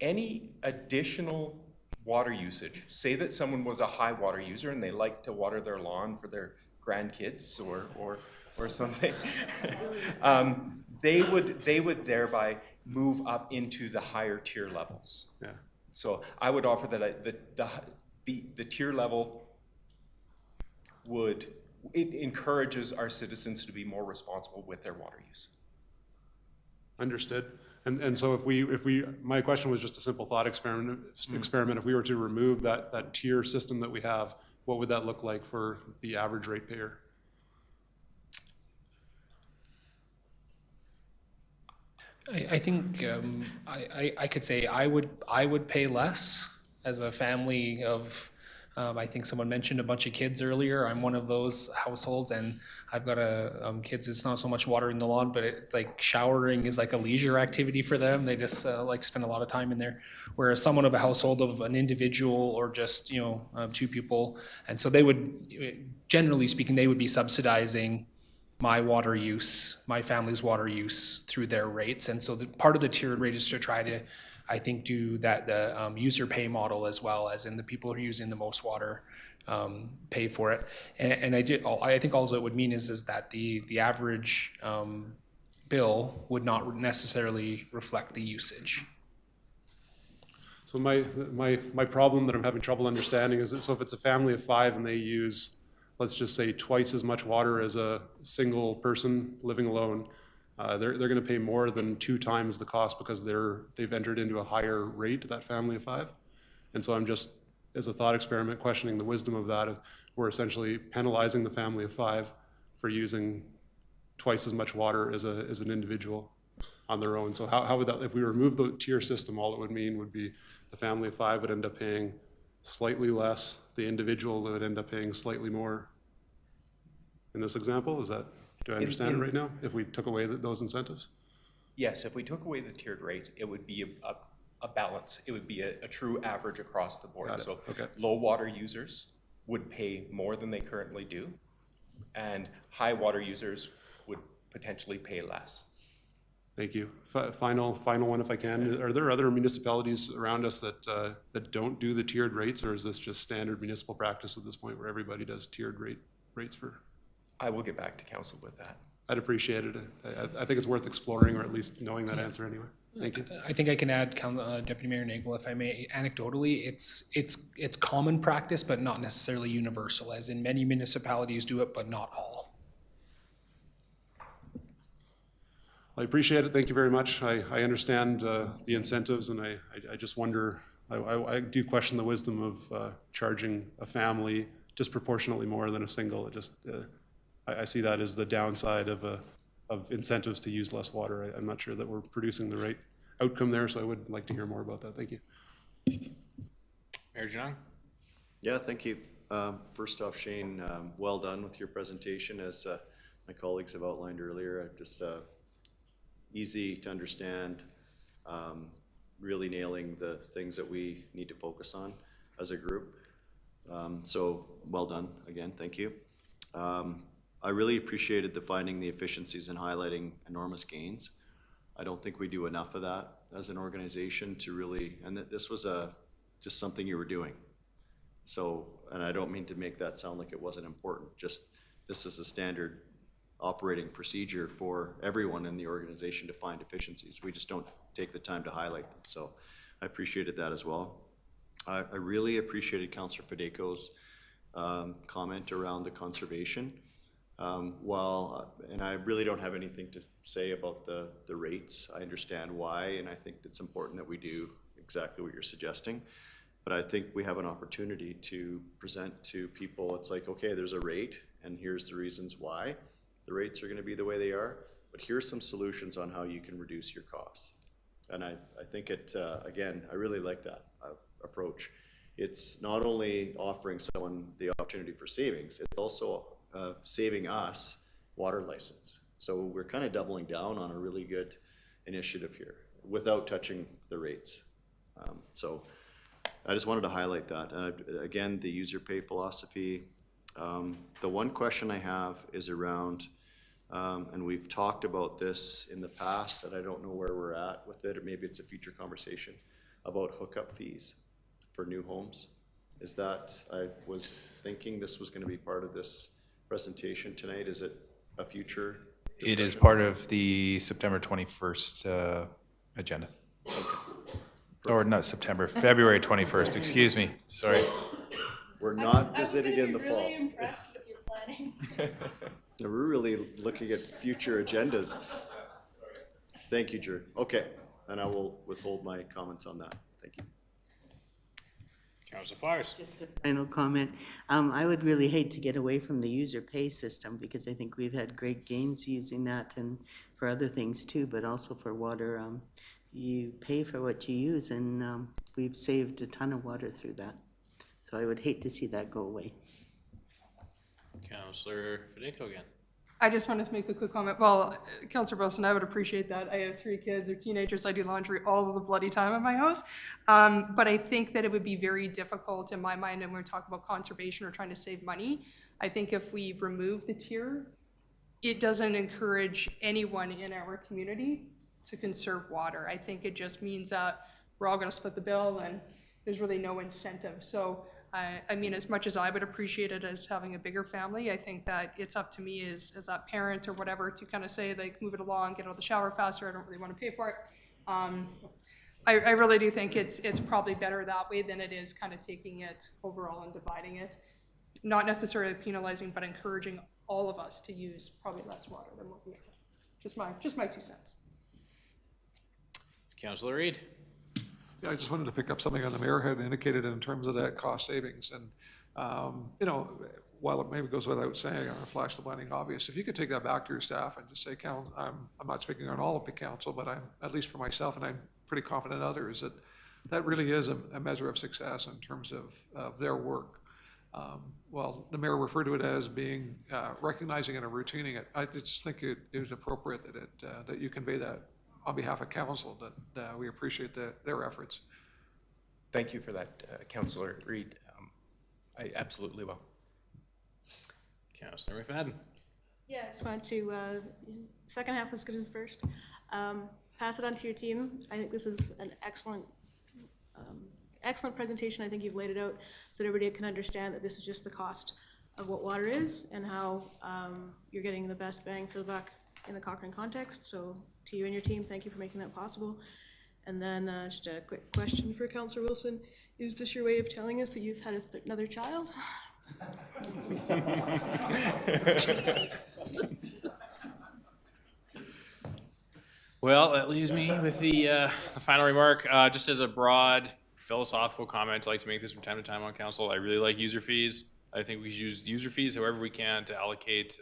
Any additional water usage, say that someone was a high water user and they like to water their lawn for their grandkids or something, they would thereby move up into the higher tier levels. Yeah. So I would offer that the tier level it encourages our citizens to be more responsible with their water use. Understood. And so if we my question was just a simple thought experiment. If we were to remove that tier system that we have, what would that look like for the average ratepayer? I think I could say I would pay less as a family of, I think someone mentioned a bunch of kids earlier. I'm one of those households, and I've got kids. It's not so much watering the lawn, but it's like showering is like a leisure activity for them. They just like spend a lot of time in there. Whereas someone of a household of an individual or just 2 people, and so they would, generally speaking, they would be subsidizing my water use, my family's water use through their rates. And so part of the tiered rate is to try to, I think, do the user pay model as well, as in the people who are using the most water pay for it. And I think all it would mean is that the average bill would not necessarily reflect the usage. So my problem that I'm having trouble understanding is that, so if it's a family of 5 and they use let's just say, twice as much water as a single person living alone, they're going to pay more than 2 times the cost because they've entered into a higher rate, that family of 5. And so I'm just, as a thought experiment, questioning the wisdom of that. If we're essentially penalizing the family of 5 for using twice as much water as an individual on their own. So how would that, if we remove the tier system, all it would mean would be the family of 5 would end up paying slightly less, the individual would end up paying slightly more. In this example, do I understand it right now? If we took away those incentives? Yes, if we took away the tiered rate, it would be a balance. It would be a true average across the board. So low water users would pay more than they currently do, and high water users would potentially pay less. Thank you. Final one, if I can. Are there other municipalities around us that don't do the tiered rates, or is this just standard municipal practice at this point where everybody does tiered rates for? I will get back to council with that. I'd appreciate it. I think it's worth exploring, or at least knowing that answer anyway. Thank you. I think I can add, Deputy Mayor Nagel, if I may. Anecdotally, it's common practice, but not necessarily universal, as in many municipalities do it, but not all. I appreciate it. Thank you very much. I understand the incentives, and I just wonder, I do question the wisdom of charging a family disproportionately more than a single. It just, I see that as the downside of incentives to use less water. I'm not sure that we're producing the right outcome there, so I would like to hear more about that. Thank you. Mayor Jung? Yeah, thank you. First off, Shane, well done with your presentation. As my colleagues have outlined earlier, just easy to understand, really nailing the things that we need to focus on as a group. So well done again, thank you. I really appreciated finding the efficiencies and highlighting enormous gains. I don't think we do enough of that as an organization to really, and this was just something you were doing. So, and I don't mean to make that sound like it wasn't important, just this is a standard operating procedure for everyone in the organization to find efficiencies. We just don't take the time to highlight them. So I appreciated that as well. I really appreciated Councillor Fadeko's comment around the conservation. And I really don't have anything to say about the rates. I understand why, and I think it's important that we do exactly what you're suggesting. But I think we have an opportunity to present to people, it's like, okay, there's a rate, and here's the reasons why the rates are gonna be the way they are, but here's some solutions on how you can reduce your costs. And I think again, I really like that approach. It's not only offering someone the opportunity for savings, it's also saving us water license. So we're kind of doubling down on a really good initiative here without touching the rates. So I just wanted to highlight that. Again, the user pay philosophy. The one question I have is around, and we've talked about this in the past, and I don't know where we're at with it, or maybe it's a future conversation, about hookup fees for new homes. Is that, I was thinking this was going to be part of this presentation tonight. Is it a future discussion? It is part of the September 21st agenda. Okay. Or not September, February 21st, excuse me, sorry. We're not visiting in the fall. I was really impressed with your planning. We're really looking at future agendas. Thank you, Drew. Okay, and I will withhold my comments on that. Thank you. Councilor Flowers. Just a final comment. I would really hate to get away from the user pay system because I think we've had great gains using that and for other things too, but also for water. You pay for what you use, and we've saved a ton of water through that. So I would hate to see that go away. Councillor Fedeko again. I just wanted to make a quick comment. Well, Councillor Wilson, I would appreciate that. I have 3 kids, they're teenagers, I do laundry all of the bloody time at my house. But I think that it would be very difficult in my mind, and when we talk about conservation or trying to save money, I think if we remove the tier, it doesn't encourage anyone in our community to conserve water. I think it just means that we're all gonna split the bill and there's really no incentive. So I mean, as much as I would appreciate it as having a bigger family, I think that it's up to me as that parent or whatever to kind of say, like, move it along, get out of the shower faster, I don't really want to pay for it. I really do think it's probably better that way than it is kind of taking it overall and dividing it. not necessarily penalizing, but encouraging all of us to use probably less water than what we have. Just my 2 cents. Councillor Reid. Yeah, I just wanted to pick up something on the mayor had indicated in terms of that cost savings. And, you know, while it maybe goes without saying, I'm going to flash the blinding obvious, if you could take that back to your staff and just say, I'm not speaking on all of the council, but I'm, at least for myself, and I'm pretty confident others, that really is a measure of success in terms of their work. Well, the mayor referred to it as being, recognizing it and routining it. I just think it is appropriate that you convey that on behalf of council, that we appreciate their efforts. Thank you for that, Councillor Reid. I absolutely will. Councillor McFadden. Yeah, I just wanted to, second half was as good as the first. Pass it on to your team. I think this is an excellent presentation. I think you've laid it out so that everybody can understand that this is just the cost of what water is and how you're getting the best bang for the buck in the Cochrane context. So to you and your team, thank you for making that possible. And then just a quick question for Councillor Wilson. Is this your way of telling us that you've had another child? Well, that leaves me with the final remark. Just as a broad philosophical comment, I like to make this from time to time on council. I really like user fees. I think we should use user fees however we can to allocate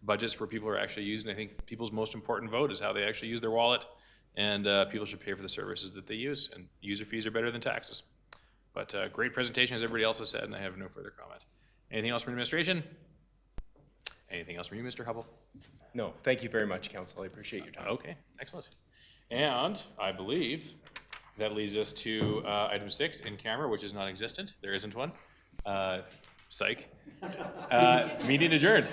budgets for people who are actually using. I think people's most important vote is how they actually use their wallet, and people should pay for the services that they use, and user fees are better than taxes. But great presentation, as everybody else has said, and I have no further comment. Anything else from administration? Anything else from you, Mr. Hubble? No, thank you very much, Council. I appreciate your time. Okay, excellent. And I believe that leads us to item 6 in camera, which is non-existent. There isn't one. Psych. Meeting adjourned.